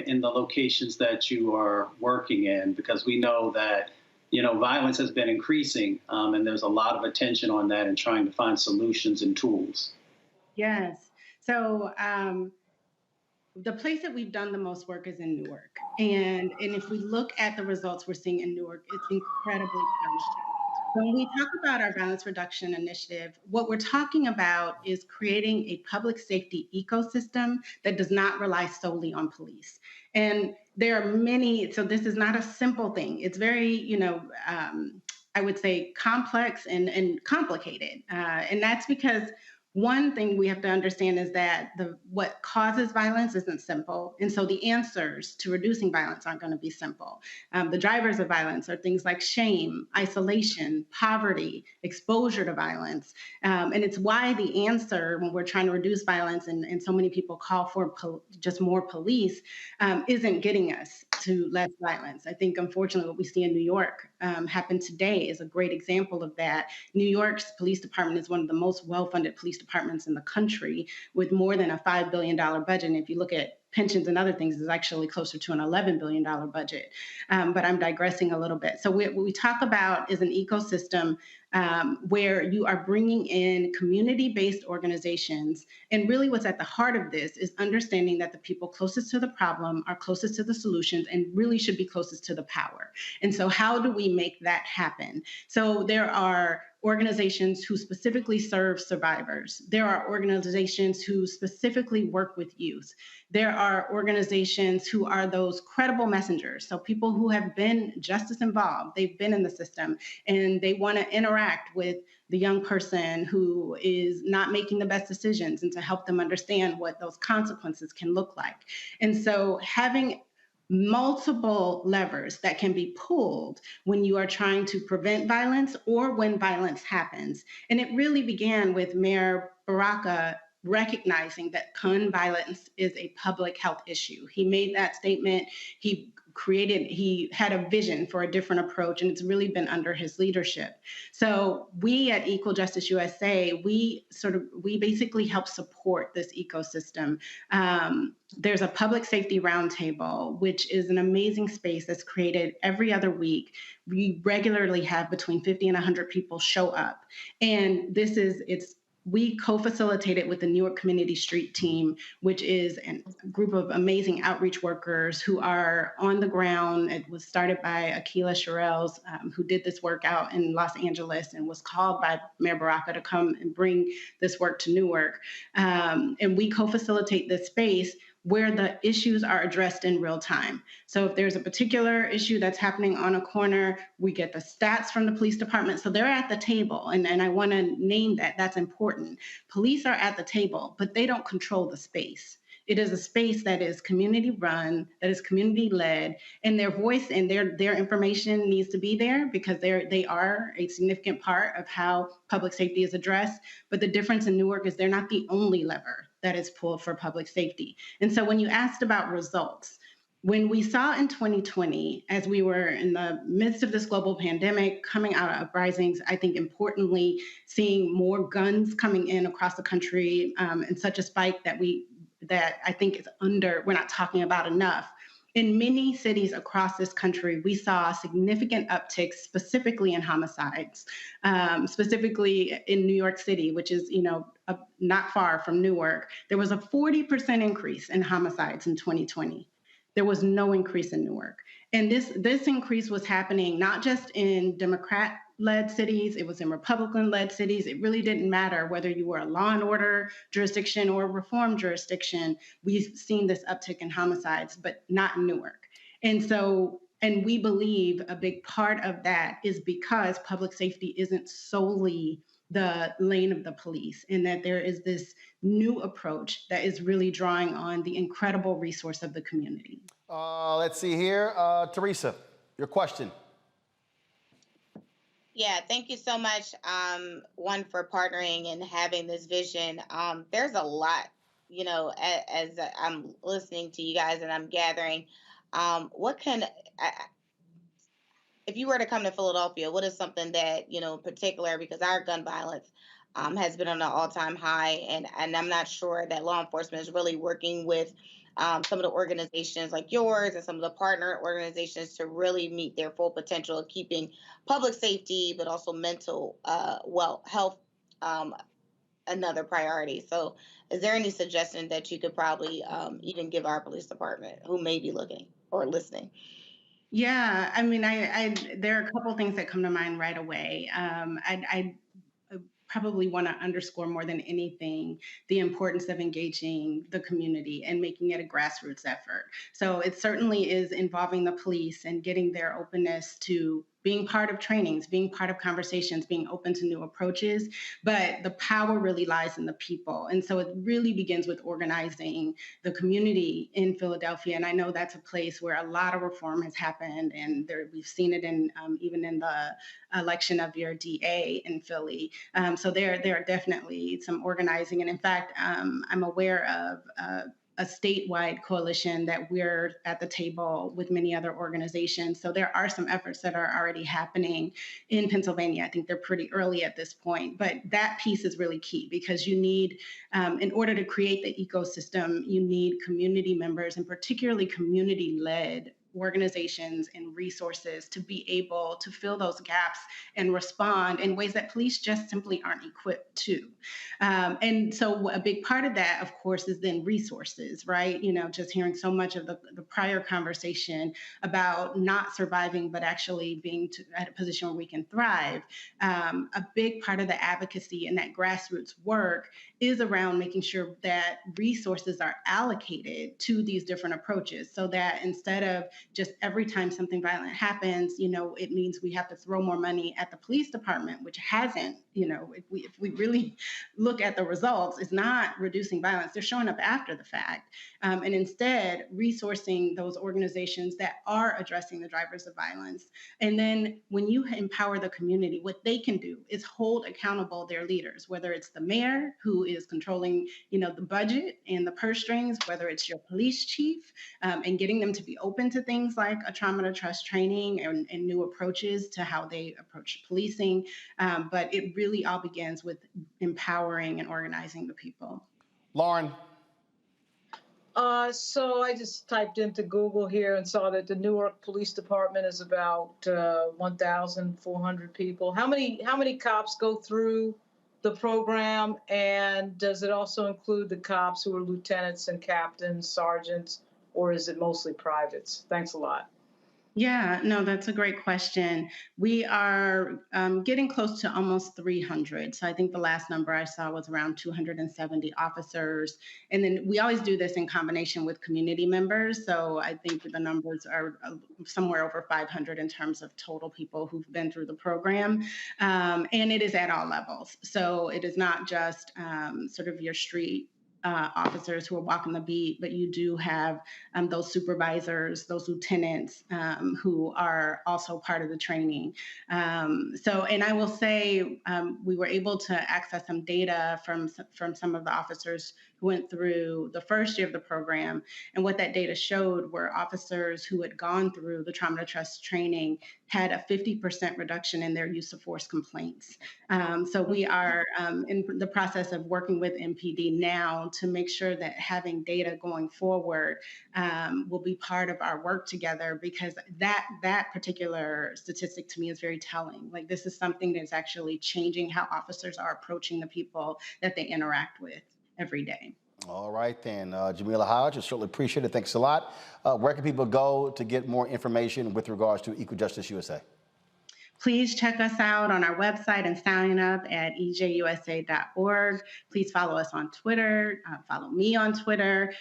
Speaker 12: in the locations that you are working in? Because we know that, violence has been increasing, and there's a lot of attention on that and trying to find solutions and tools.
Speaker 11: Yes. So the place that we've done the most work is in Newark. And if we look at the results we're seeing in Newark, it's incredibly promising. When we talk about our violence reduction initiative, what we're talking about is creating a public safety ecosystem that does not rely solely on police. And there are many, so this is not a simple thing. It's very, I would say complex and complicated. And that's because one thing we have to understand is that what causes violence isn't simple. And so the answers to reducing violence aren't going to be simple. The drivers of violence are things like shame, isolation, poverty, exposure to violence. And it's why the answer when we're trying to reduce violence and so many people call for just more police isn't getting us to less violence. I think, unfortunately, what we see in New York happen today is a great example of that. New York's police department is one of the most well-funded police departments in the country with more than a $5 billion budget. And if you look at pensions and other things is actually closer to an $11 billion budget. But I'm digressing a little bit. So what we talk about is an ecosystem where you are bringing in community-based organizations. And really what's at the heart of this is understanding that the people closest to the problem are closest to the solutions and really should be closest to the power. And so how do we make that happen? So there are organizations who specifically serve survivors. There are organizations who specifically work with youth. There are organizations who are those credible messengers. So people who have been justice involved, they've been in the system, and they want to interact with the young person who is not making the best decisions and to help them understand what those consequences can look like. And so having multiple levers that can be pulled when you are trying to prevent violence or when violence happens. And it really began with Mayor Baraka recognizing that gun violence is a public health issue. He made that statement. He had a vision for a different approach, and it's really been under his leadership. So we at Equal Justice USA, we basically help support this ecosystem. There's a public safety roundtable, which is an amazing space that's created every other week. We regularly have between 50 and 100 people show up. And we co-facilitate it with the New York Community Street Team, which is a group of amazing outreach workers who are on the ground. It was started by Akila Sherrills, who did this work out in Los Angeles and was called by Mayor Baraka to come and bring this work to Newark. And we co-facilitate this space where the issues are addressed in real time. So if there's a particular issue that's happening on a corner, we get the stats from the police department. So they're at the table, and I want to name that. That's important. Police are at the table, but they don't control the space. It is a space that is community run, that is community led, and their voice and their information needs to be there because they are a significant part of how public safety is addressed. But the difference in Newark is they're not the only lever that is pulled for public safety. And so when you asked about results, when we saw in 2020, as we were in the midst of this global pandemic, coming out of uprisings, I think importantly, seeing more guns coming in across the country, and such a spike that I think we're not talking about enough. In many cities across this country, we saw significant upticks, specifically in homicides, specifically in New York City, which is, not far from Newark. There was a 40% increase in homicides in 2020. There was no increase in Newark. And this increase was happening not just in Democrat-led cities, it was in Republican-led cities. It really didn't matter whether you were a law and order jurisdiction or a reform jurisdiction. We've seen this uptick in homicides, but not in Newark. And we believe a big part of that is because public safety isn't solely the lane of the police, and that there is this new approach that is really drawing on the incredible resource of the community.
Speaker 1: Let's see here. Teresa, your question.
Speaker 10: Yeah, thank you so much, one, for partnering and having this vision. There's a lot, as I'm listening to you guys and I'm gathering, if you were to come to Philadelphia, what is something that, in particular, because our gun violence has been on an all-time high, and I'm not sure that law enforcement is really working with some of the organizations like yours and some of the partner organizations to really meet their full potential of keeping public safety, but also mental health another priority. So is there any suggestion that you could probably even give our police department who may be looking or listening?
Speaker 11: Yeah, I mean, there are a couple things that come to mind right away. I probably want to underscore more than anything the importance of engaging the community and making it a grassroots effort. So it certainly is involving the police and getting their openness to being part of trainings, being part of conversations, being open to new approaches, but the power really lies in the people. And so it really begins with organizing the community in Philadelphia. And I know that's a place where a lot of reform has happened, and we've seen it in even in the election of your DA in Philly. So there are definitely some organizing. And in fact, I'm aware of a statewide coalition that we're at the table with many other organizations. So there are some efforts that are already happening in Pennsylvania. I think they're pretty early at this point, but that piece is really key because you need, in order to create the ecosystem, you need community members and particularly community-led organizations and resources to be able to fill those gaps and respond in ways that police just simply aren't equipped to. And so a big part of that, of course, is then resources, right? You know, just hearing so much of the prior conversation about not surviving, but actually being at a position where we can thrive. A big part of the advocacy and that grassroots work is around making sure that resources are allocated to these different approaches so that instead of just every time something violent happens, you know, it means we have to throw more money at the police department, which hasn't, you know, if we really look at the results, is not reducing violence. They're showing up after the fact. And instead, resourcing those organizations that are addressing the drivers of violence. And then when you empower the community, what they can do is hold accountable their leaders, whether it's the mayor who is controlling, you know, the budget and the purse strings, whether it's your police chief, and getting them to be open to things like a trauma to trust training and new approaches to how they approach policing. But it really all begins with empowering and organizing the people.
Speaker 1: Lauren.
Speaker 8: So I just typed into Google here and saw that the Newark Police Department is about 1,400 people. How many cops go through the program, and does it also include the cops who are lieutenants and captains, sergeants, or is it mostly privates? Thanks a lot.
Speaker 11: Yeah, no, that's a great question. We are getting close to almost 300. So I think the last number I saw was around 270 officers. And then we always do this in combination with community members. So I think the numbers are somewhere over 500 in terms of total people who've been through the program. And it is at all levels. So it is not just sort of your street officers who are walking the beat, but you do have those supervisors, those lieutenants who are also part of the training. And I will say we were able to access some data from some of the officers who went through the first year of the program. And what that data showed were officers who had gone through the trauma to trust training had a 50% reduction in their use of force complaints. So we are in the process of working with MPD now to make sure that having data going forward will be part of our work together, because that particular statistic to me is very telling. Like, this is something that's actually changing how officers are approaching the people that they interact with every day.
Speaker 1: All right, then. Jamila Hodge, I certainly appreciate it. Thanks a lot. Where can people go to get more information with regards to Equal Justice USA?
Speaker 11: Please check us out on our website and sign up at ejusa.org. Please follow us on Twitter, follow me on Twitter.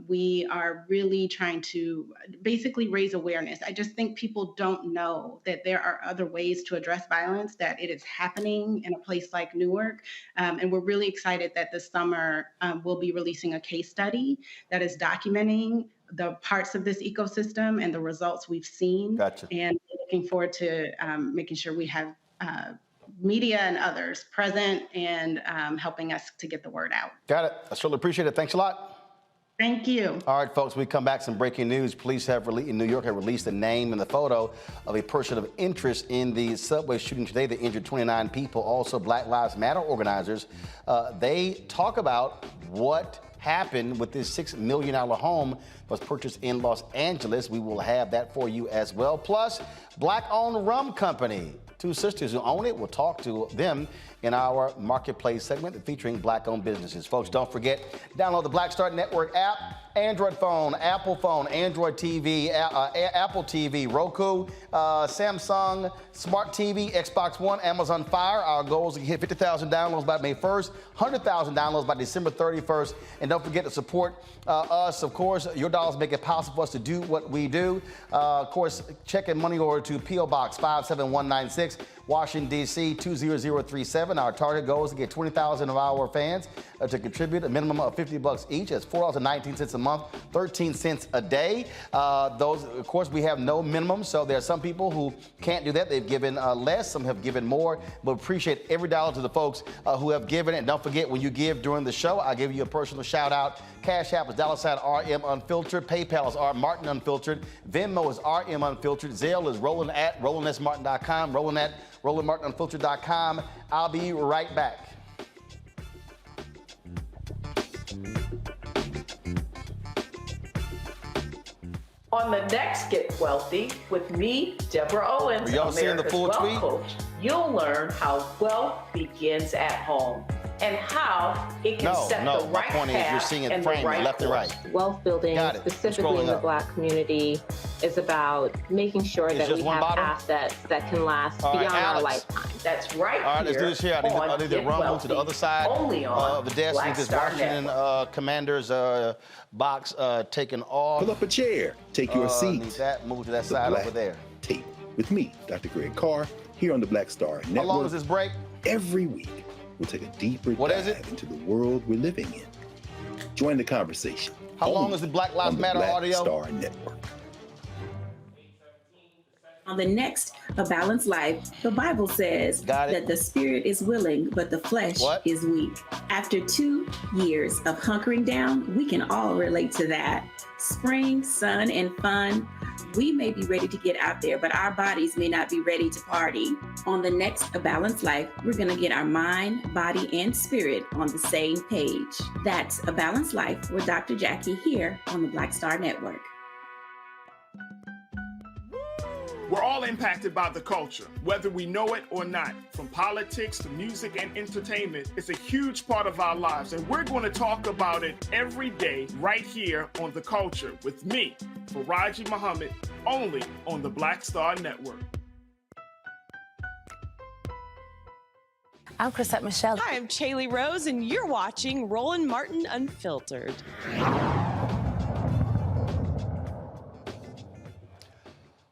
Speaker 11: We are really trying to basically raise awareness. I just think people don't know that there are other ways to address violence, that it is happening in a place like Newark. And we're really excited that this summer we'll be releasing a case study that is documenting the parts of this ecosystem and the results we've seen.
Speaker 1: Gotcha.
Speaker 11: And looking forward to making sure we have media and others present and helping us to get the word out.
Speaker 1: Got it. I certainly appreciate it. Thanks a lot.
Speaker 11: Thank you.
Speaker 1: All right, folks, we come back. Some breaking news. Police in New York have released the name and the photo of a person of interest in the subway shooting today that injured 29 people. Also, Black Lives Matter organizers. They talk about what happened with this $6 million home was purchased in Los Angeles. We will have that for you as well. Plus, Black-owned rum company. Two sisters who own it. We'll talk to them in our Marketplace segment featuring Black-owned businesses. Folks, don't forget, download the Black Star Network app, Android phone, Apple phone, Android TV, Apple TV, Roku, Samsung, Smart TV, Xbox One, Amazon Fire. Our goal is to hit 50,000 downloads by May 1st, 100,000 downloads by December 31st. And don't forget to support us. Of course, your dollars make it possible for us to do what we do. Of course, check in money order to P.O. Box 57196. Washington, D.C., 20037. Our target goal is to get 20,000 of our fans to contribute a minimum of $50 each. That's $4.19 a month, 13 cents a day. Those, of course, we have no minimum, so there are some people who can't do that. They've given less, some have given more, but appreciate every dollar to the folks who have given. And don't forget, when you give during the show, I'll give you a personal shout out. Cash App is $RM Unfiltered. PayPal is R Martin Unfiltered. Venmo is RM Unfiltered. Zelle is Roland@RolandSMartin.com. Roland@RolandMartinUnfiltered.com. I'll be right back.
Speaker 19: On the next Get Wealthy with me, Deborah Owens,
Speaker 1: Are y'all seeing the
Speaker 19: America's
Speaker 1: full
Speaker 19: Wealth
Speaker 1: tweet?
Speaker 19: Coach, you'll learn how wealth begins at home and how it can set the
Speaker 1: my
Speaker 19: right
Speaker 1: point is you're
Speaker 19: path
Speaker 1: seeing it
Speaker 19: and the
Speaker 1: framed
Speaker 19: right
Speaker 1: left and
Speaker 19: course.
Speaker 1: right.
Speaker 20: Wealth building,
Speaker 1: Got it.
Speaker 20: specifically in the
Speaker 1: Scrolling up.
Speaker 20: Black community, is about making sure
Speaker 1: It's
Speaker 20: that
Speaker 1: just
Speaker 20: we
Speaker 1: one
Speaker 20: have
Speaker 1: bottle?
Speaker 20: assets that can last
Speaker 1: All right,
Speaker 20: beyond our
Speaker 1: Alex.
Speaker 20: lifetime.
Speaker 19: That's right.
Speaker 1: All right, let's do this here. I need to rumble to the other side
Speaker 19: only on
Speaker 1: of the desk.
Speaker 19: Black
Speaker 1: Need this
Speaker 19: Star
Speaker 1: Washington Commanders box taken off.
Speaker 6: Pull up a chair, take your seat.
Speaker 1: Need that. Move to that
Speaker 6: The
Speaker 1: side
Speaker 6: Black
Speaker 1: over there.
Speaker 6: Tape with me, Dr. Greg Carr, here on the Black Star Network.
Speaker 1: How long is this break?
Speaker 6: Every week, we'll take a deeper dive into the world we're living in. Join the conversation.
Speaker 1: How long is the Black Lives
Speaker 6: on the
Speaker 1: Matter
Speaker 6: Black
Speaker 1: audio?
Speaker 6: Star Network.
Speaker 21: On the next A Balanced Life, the Bible says that the spirit is willing, but the flesh is weak. After 2 years of hunkering down, we can all relate to that. Spring, sun, and fun. We may be ready to get out there, but our bodies may not be ready to party. On the next A Balanced Life, we're going to get our mind, body, and spirit on the same page. That's A Balanced Life with Dr. Jackie here on the Black Star Network.
Speaker 7: We're all impacted by the culture, whether we know it or not. From politics to music and entertainment, it's a huge part of our lives, and we're going to talk about it every day right here on The Culture with me, Faraji Muhammad, only on the Black Star Network.
Speaker 13: I'm Chrisette Michelle.
Speaker 14: Hi, I'm Chaley Rose, and you're watching Roland Martin Unfiltered.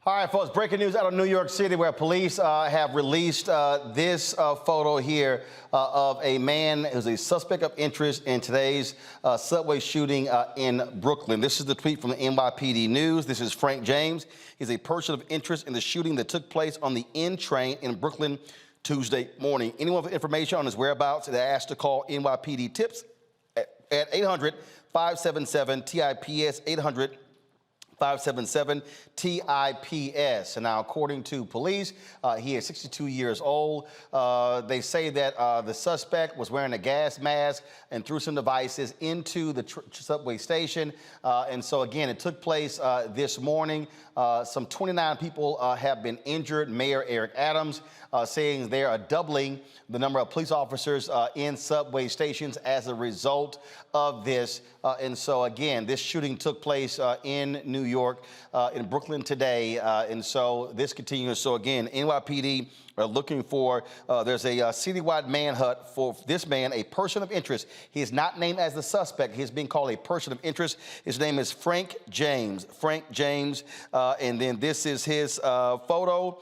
Speaker 1: All right, folks, breaking news out of New York City where police have released this photo here of a man who's a suspect of interest in today's subway shooting in Brooklyn. This is the tweet from the NYPD News. This is Frank James. He's a person of interest in the shooting that took place on the N train in Brooklyn Tuesday morning. Anyone with information on his whereabouts, they're asked to call NYPD Tips at 800-577-TIPS, 800-577-TIPS. And now, according to police, he is 62 years old. They say that the suspect was wearing a gas mask and threw some devices into the subway station. And so, again, it took place this morning. Some 29 people have been injured. Mayor Eric Adams saying they are doubling the number of police officers in subway stations as a result of this. And so, again, this shooting took place in New York, in Brooklyn today. And so this continues. So, again, NYPD are looking for, there's a citywide manhunt for this man, a person of interest. He is not named as the suspect. He's being called a person of interest. His name is Frank James. Frank James. And then this is his photo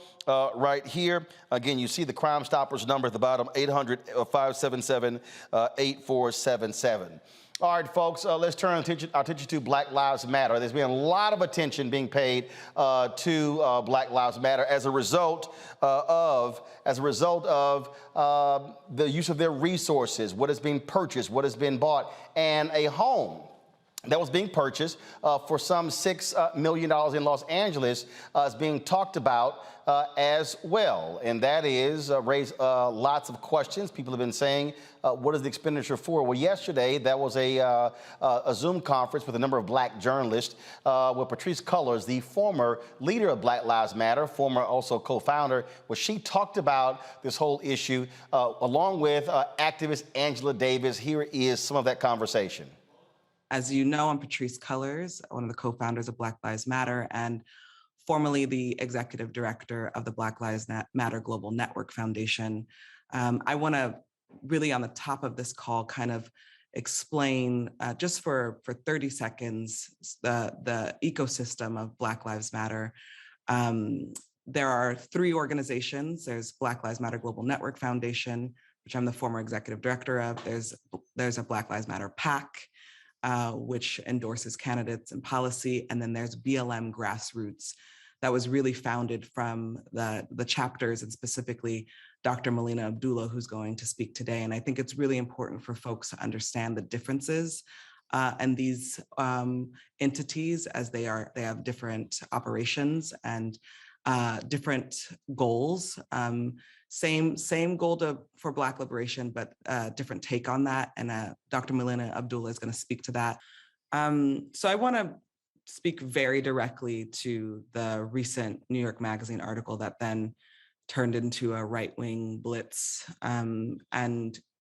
Speaker 1: right here. Again, you see the Crime Stoppers number at the bottom, 800-577-8477. All right, folks, let's turn our attention to Black Lives Matter. There's been a lot of attention being paid to Black Lives Matter as a result of the use of their resources, what is being purchased, what has been bought, and a home that was being purchased for some $6 million in Los Angeles is being talked about as well. And that is raised lots of questions. People have been saying, what is the expenditure for? Well, yesterday, there was a Zoom conference with a number of Black journalists with Patrisse Cullors, the former leader of Black Lives Matter, former also co-founder, where she talked about this whole issue along with activist Angela Davis. Here is some of that conversation.
Speaker 16: As you know, I'm Patrisse Cullors, one of the co-founders of Black Lives Matter and formerly the executive director of the Black Lives Matter Global Network Foundation. I want to really on the top of this call kind of explain just for 30 seconds the ecosystem of Black Lives Matter. there are 3 organizations. There's Black Lives Matter Global Network Foundation, which I'm the former executive director of. There's a Black Lives Matter PAC, which endorses candidates and policy. And then there's BLM Grassroots that was really founded from the chapters, and specifically Dr. Melina Abdullah, who's going to speak today. And I think it's really important for folks to understand the differences and these entities, as they have different operations and different goals. Same goal for Black liberation, but different take on that. And Dr. Melina Abdullah is going to speak to that. So I want to speak very directly to the recent New York Magazine article that then turned into a right-wing blitz and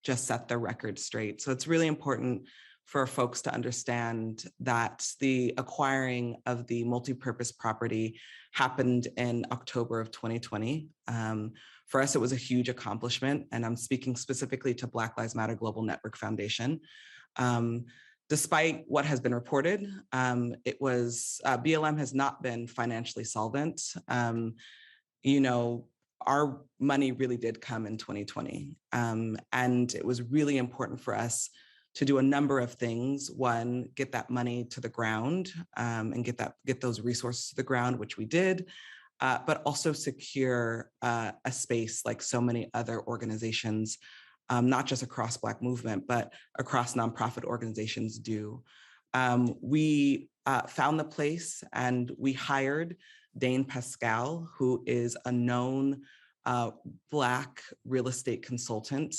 Speaker 16: just set the record straight. So it's really important for folks to understand that the acquiring of the multi-purpose property happened in October of 2020. For us, it was a huge accomplishment, and I'm speaking specifically to Black Lives Matter Global Network Foundation. Despite what has been reported, BLM has not been financially solvent. Our money really did come in 2020. And it was really important for us to do a number of things. One, get that money to the ground and get those resources to the ground, which we did, but also secure a space like so many other organizations, not just across Black movement, but across nonprofit organizations do. We found the place and we hired Dane Pascal, who is a known Black real estate consultant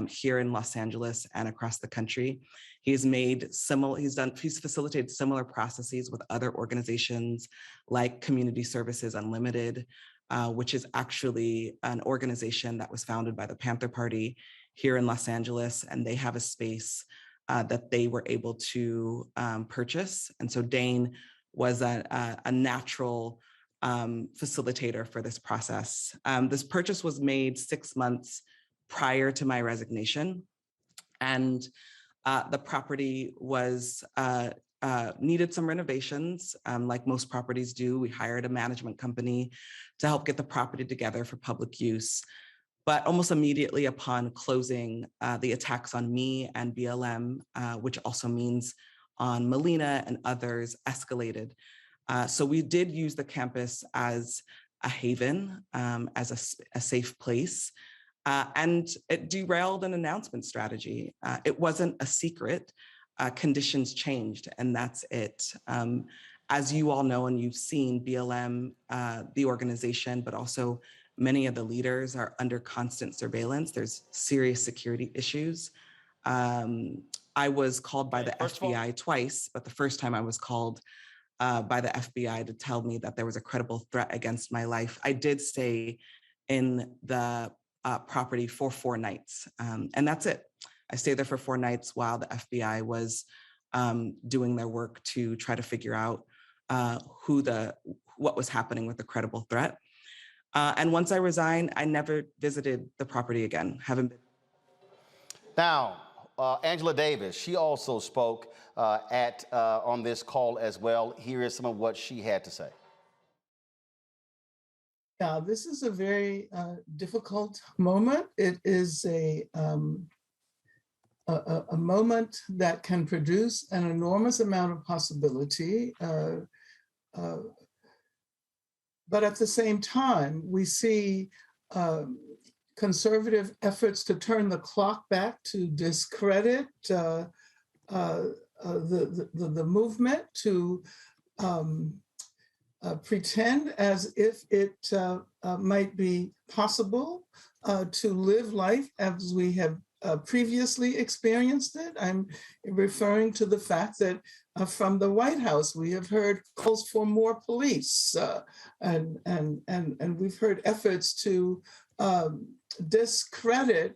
Speaker 16: here in Los Angeles and across the country. He's facilitated similar processes with other organizations like Community Services Unlimited, which is actually an organization that was founded by the Panther Party here in Los Angeles, and they have a space that they were able to purchase. And so Dane was a natural facilitator for this process. This purchase was made 6 months prior to my resignation, and the property was needed some renovations, like most properties do. We hired a management company to help get the property together for public use. But almost immediately upon closing, the attacks on me and BLM, which also means on Melina and others, escalated. So we did use the campus as a haven, as a safe place, and it derailed an announcement strategy. It wasn't a secret. Conditions changed, and that's it. As you all know, and you've seen, BLM, the organization, but also many of the leaders are under constant surveillance. There's serious security issues. I was called by the FBI twice, but the first time I was called by the FBI to tell me that there was a credible threat against my life. I did stay in the property for 4 nights, and that's it. I stayed there for 4 nights while the FBI was doing their work to try to figure out what was happening with the credible threat. And once I resigned, I never visited the property again. Haven't been.
Speaker 1: Now, Angela Davis, she also spoke on this call as well. Here is some of what she had to say.
Speaker 4: Yeah, this is a very difficult moment. It is a moment that can produce an enormous amount of possibility. But at the same time, we see conservative efforts to turn the clock back, to discredit the movement, to pretend as if it might be possible to live life as we have previously experienced it. I'm referring to the fact that from the White House, we have heard calls for more police, and we've heard efforts to discredit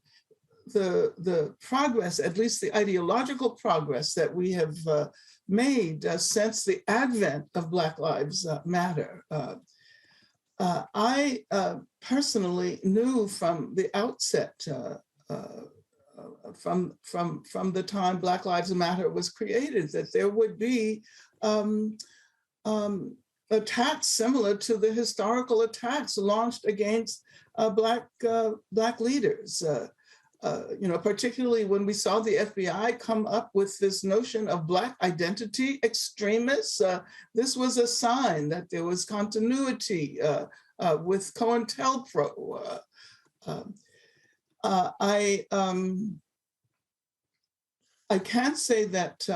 Speaker 4: the progress, at least the ideological progress that we have made since the advent of Black Lives Matter. I personally knew from the outset, from the time Black Lives Matter was created, that there would be attacks similar to the historical attacks launched against Black leaders. Particularly when we saw the FBI come up with this notion of Black identity extremists, this was a sign that there was continuity with COINTELPRO. I can't say that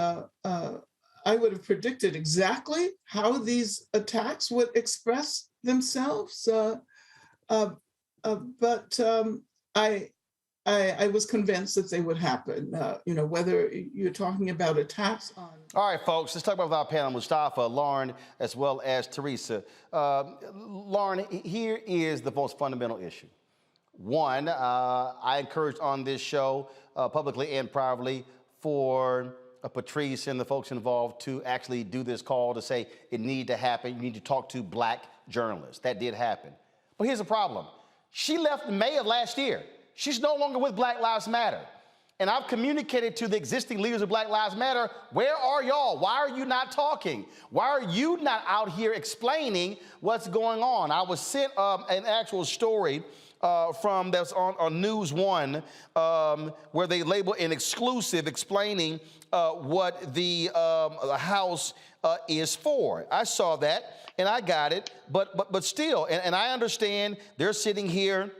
Speaker 4: I would have predicted exactly how these attacks would express themselves, but I was convinced that they would happen, whether you're talking about attacks on...
Speaker 1: All right, folks, let's talk about our panel, Mustafa, Lauren, as well as Teresa. Lauren, here is the most fundamental issue. One, I encouraged on this show, publicly and privately, for Patrice and the folks involved to actually do this call to say it needed to happen. You need to talk to Black journalists. That did happen. But here's the problem. She left in May of last year. She's no longer with Black Lives Matter. And I've communicated to the existing leaders of Black Lives Matter, where are y'all? Why are you not talking? Why are you not out here explaining what's going on? I was sent an actual story from that's on News One, where they label an exclusive explaining what the House is for. I saw that and I got it, but still, and I understand they're sitting here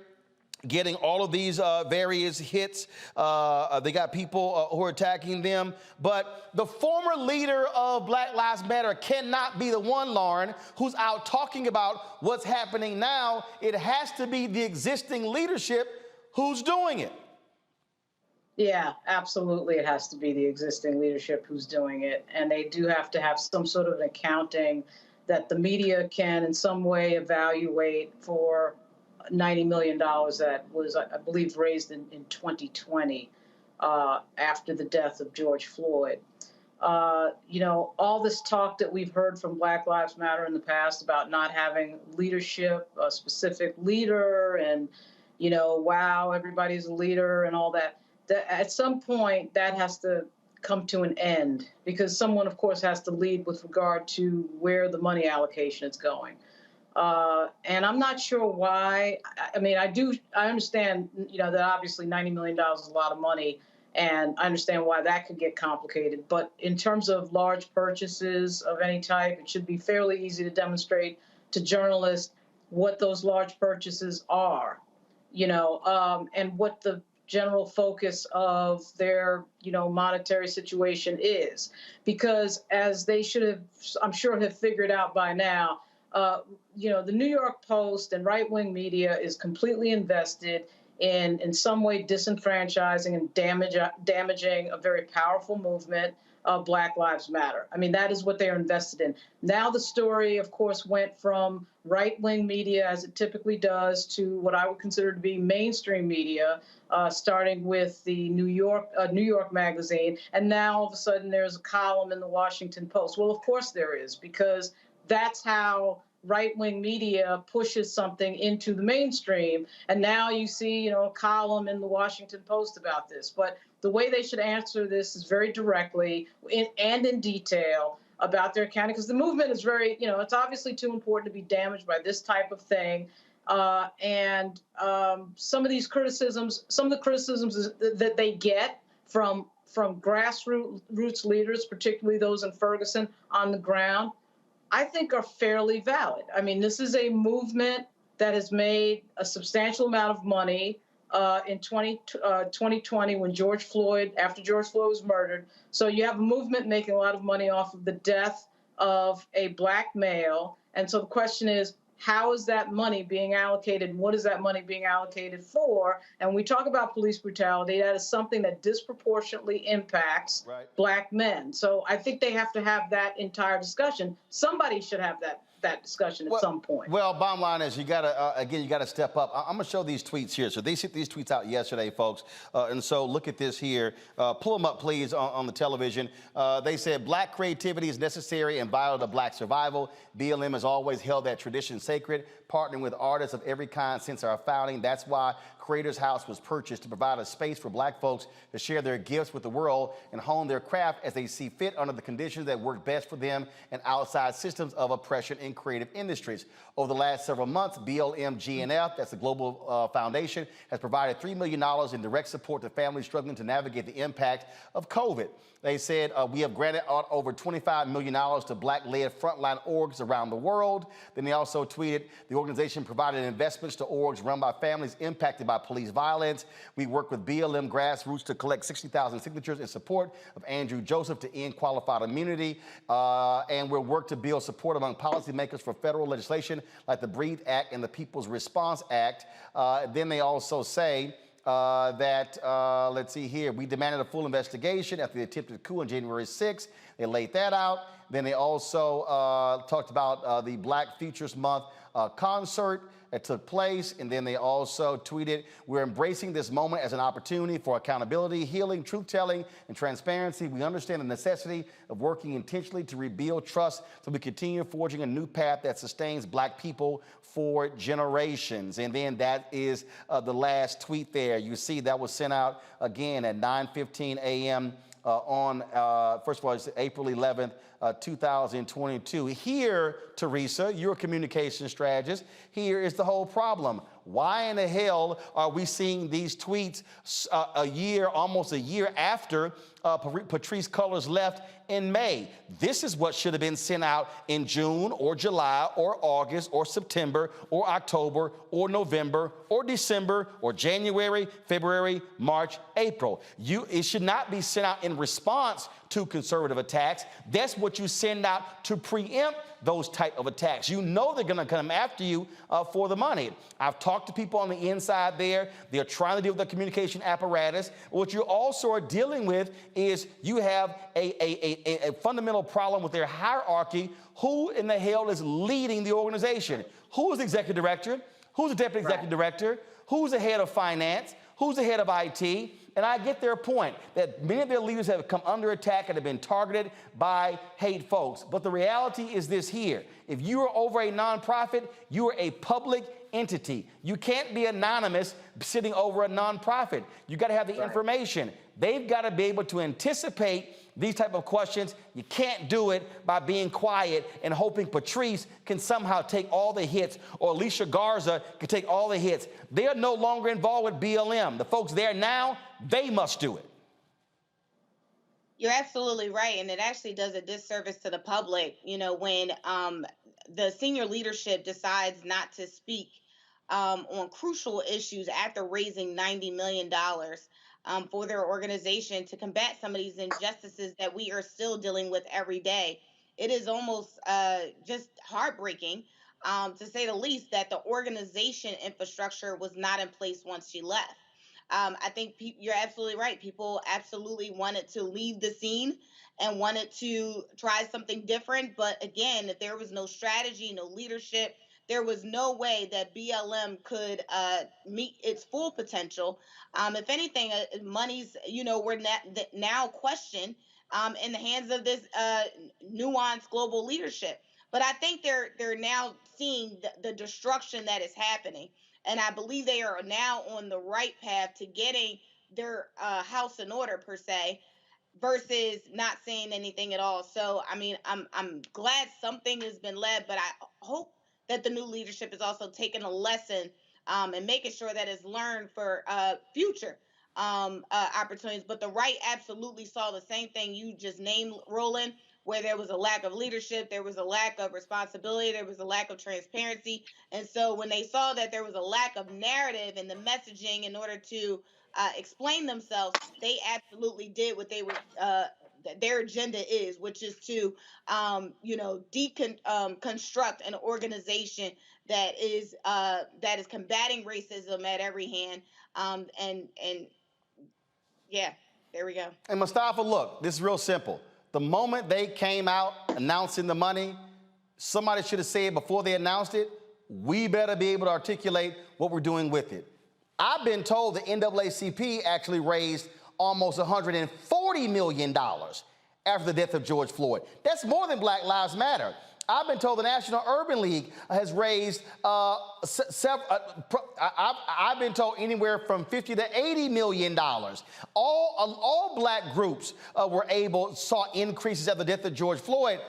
Speaker 1: getting all of these various hits. They got people who are attacking them. But the former leader of Black Lives Matter cannot be the one, Lauren, who's out talking about what's happening now. It has to be the existing leadership who's doing it.
Speaker 8: Yeah, absolutely. It has to be the existing leadership who's doing it. And they do have to have some sort of an accounting that the media can in some way evaluate for $90 million that was, I believe, raised in 2020 after the death of George Floyd. All this talk that we've heard from Black Lives Matter in the past about not having leadership, a specific leader, and, wow, everybody's a leader and all that, at some point that has to come to an end because someone, of course, has to lead with regard to where the money allocation is going. And I'm not sure why. I mean, I understand, that obviously $90 million is a lot of money, and I understand why that could get complicated. But in terms of large purchases of any type, it should be fairly easy to demonstrate to journalists what those large purchases are, and what the general focus of their, monetary situation is. Because as they should have, I'm sure, have figured out by now, the New York Post and right-wing media is completely invested in some way disenfranchising and damaging a very powerful movement of Black Lives Matter. I mean, that is what they are invested in. Now the story, of course, went from right-wing media, as it typically does, to what I would consider to be mainstream media, starting with the New York Magazine, and now all of a sudden there's a column in the Washington Post. Well, of course there is, because that's how right-wing media pushes something into the mainstream. And now you see, a column in the Washington Post about this. But the way they should answer this is very directly and in detail about their accounting, because the movement is very, it's obviously too important to be damaged by this type of thing. And some of the criticisms that they get from grassroots leaders, particularly those in Ferguson on the ground, I think are fairly valid. I mean, this is a movement that has made a substantial amount of money in 2020 when after George Floyd was murdered. So you have a movement making a lot of money off of the death of a Black male. And so the question is, how is that money being allocated? And what is that money being allocated for? And when we talk about police brutality, that is something that disproportionately impacts Black men. So I think they have to have that entire discussion. Somebody should have that discussion at some point.
Speaker 1: Well, bottom line is you gotta step up. I'm gonna show these tweets here. So they sent these tweets out yesterday, folks. And so look at this here. Pull them up, please, on the television. They said, Black creativity is necessary and vital to Black survival. BLM has always held that tradition sacred, partnering with artists of every kind since our founding. That's why Creators House was purchased to provide a space for Black folks to share their gifts with the world and hone their craft as they see fit under the conditions that work best for them and outside systems of oppression in creative industries. Over the last several months, BLM GNF, that's the global foundation, has provided $3 million in direct support to families struggling to navigate the impact of COVID. They said, we have granted over $25 million to Black-led frontline orgs around the world. Then they also tweeted, the organization provided investments to orgs run by families impacted by police violence. We work with BLM grassroots to collect 60,000 signatures in support of Andrew Joseph to end qualified immunity. And we'll work to build support among policymakers for federal legislation like the BREATHE Act and the People's Response Act. Then they also say, let's see here, we demanded a full investigation after the attempted coup on January 6th. They laid that out. Then they also talked about the Black Futures Month concert that took place. And then they also tweeted, we're embracing this moment as an opportunity for accountability, healing, truth-telling, and transparency. We understand the necessity of working intentionally to rebuild trust so we continue forging a new path that sustains Black people for generations. And then that is the last tweet there. You see that was sent out again at 9:15 a.m. On, first of all, it's April 11th, 2022. Here, Teresa, you're a communication strategist. Here is the whole problem. Why in the hell are we seeing these tweets almost a year after Patrisse Cullors left in May? This is what should have been sent out in June or July or August or September or October or November or December or January, February, March, April. It should not be sent out in response to conservative attacks. That's what you send out to preempt those type of attacks. You know they're going to come after you for the money. I've talked to people on the inside there. They're trying to deal with the communication apparatus. What you also are dealing with is you have a fundamental problem with their hierarchy. Who in the hell is leading the organization? Who is the executive director? Who's the deputy executive director? Who's the head of finance? Who's the head of IT? And I get their point that many of their leaders have come under attack and have been targeted by hate folks. But the reality is this here. If you are over a nonprofit, you are a public entity. You can't be anonymous sitting over a nonprofit. You got to have the information. They've got to be able to anticipate these type of questions. You can't do it by being quiet and hoping Patrisse can somehow take all the hits or Alicia Garza can take all the hits. They are no longer involved with BLM. The folks there now, they must do it.
Speaker 10: You're absolutely right. And it actually does a disservice to the public, you know, when the senior leadership decides not to speak on crucial issues after raising $90 million for their organization to combat some of these injustices that we are still dealing with every day. It is almost just heartbreaking, to say the least, that the organization infrastructure was not in place once she left. I think you're absolutely right. People absolutely wanted to leave the scene and wanted to try something different. But again, if there was no strategy, no leadership, there was no way that BLM could meet its full potential. If anything, monies, were now questioned in the hands of this nuanced global leadership. But I think they're now seeing the destruction that is happening. And I believe they are now on the right path to getting their house in order, per se, versus not saying anything at all. So, I mean, I'm glad something has been led, but I hope that the new leadership is also taking a lesson and making sure that it's learned for future opportunities. But the right absolutely saw the same thing you just named, Roland, where there was a lack of leadership, there was a lack of responsibility, there was a lack of transparency. And so when they saw that there was a lack of narrative in the messaging in order to explain themselves, they absolutely did what they were their agenda is, which is to, deconstruct an organization that is combating racism at every hand. Yeah, there we go.
Speaker 1: And Mustafa, look, this is real simple. The moment they came out announcing the money, somebody should have said before they announced it, we better be able to articulate what we're doing with it. I've been told the NAACP actually raised almost $140 million after the death of George Floyd. That's more than Black Lives Matter. I've been told the National Urban League has raised I've been told anywhere from $50 to $80 million. All black groups saw increases at the death of George Floyd.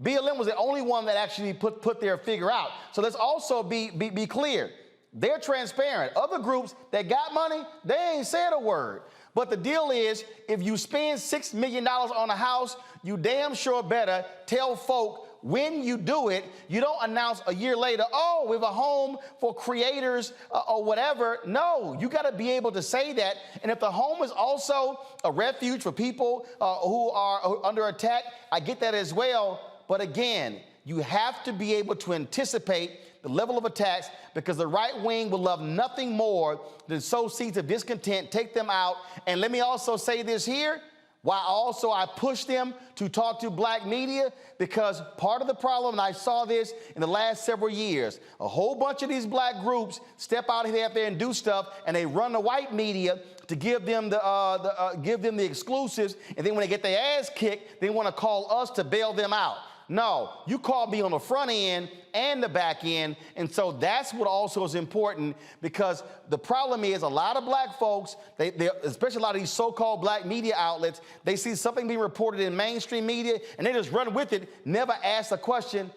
Speaker 1: BLM was the only one that actually put their figure out. So let's also be clear. They're transparent. Other groups that got money, they ain't said a word. But the deal is, if you spend $6 million on a house, you damn sure better tell folk when you do it. You don't announce a year later, oh, we have a home for creators or whatever. No, you got to be able to say that. And if the home is also a refuge for people who are under attack, I get that as well. But again, you have to be able to anticipate the level of attacks, because the right wing will love nothing more than sow seeds of discontent, take them out. And let me also say this here, while also I push them to talk to black media, because part of the problem, and I saw this in the last several years, a whole bunch of these black groups step out there and do stuff, and they run the white media to give them the exclusives, and then when they get their ass kicked, they want to call us to bail them out. No, you called me on the front end and the back end. And so that's what also is important, because the problem is a lot of black folks, they especially a lot of these so-called black media outlets, they see something being reported in mainstream media and they just run with it, never ask the question,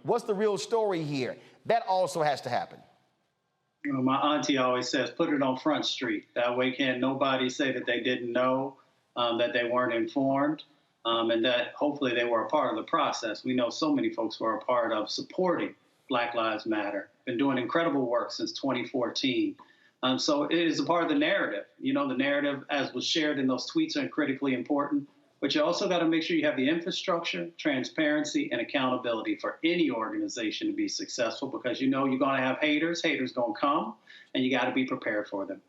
Speaker 1: what's the real story here? That also has to happen.
Speaker 12: You know, my auntie always says, put it on Front Street. That way can't nobody say that they didn't know, that they weren't informed. And that hopefully they were a part of the process. We know so many folks were a part of supporting Black Lives Matter, been doing incredible work since 2014. So it is a part of the narrative. You know, the narrative, as was shared in those tweets, are critically important, but you also got to make sure you have the infrastructure, transparency, and accountability for any organization to be successful, because you know you're going to have haters going to come, and you got to be prepared for them.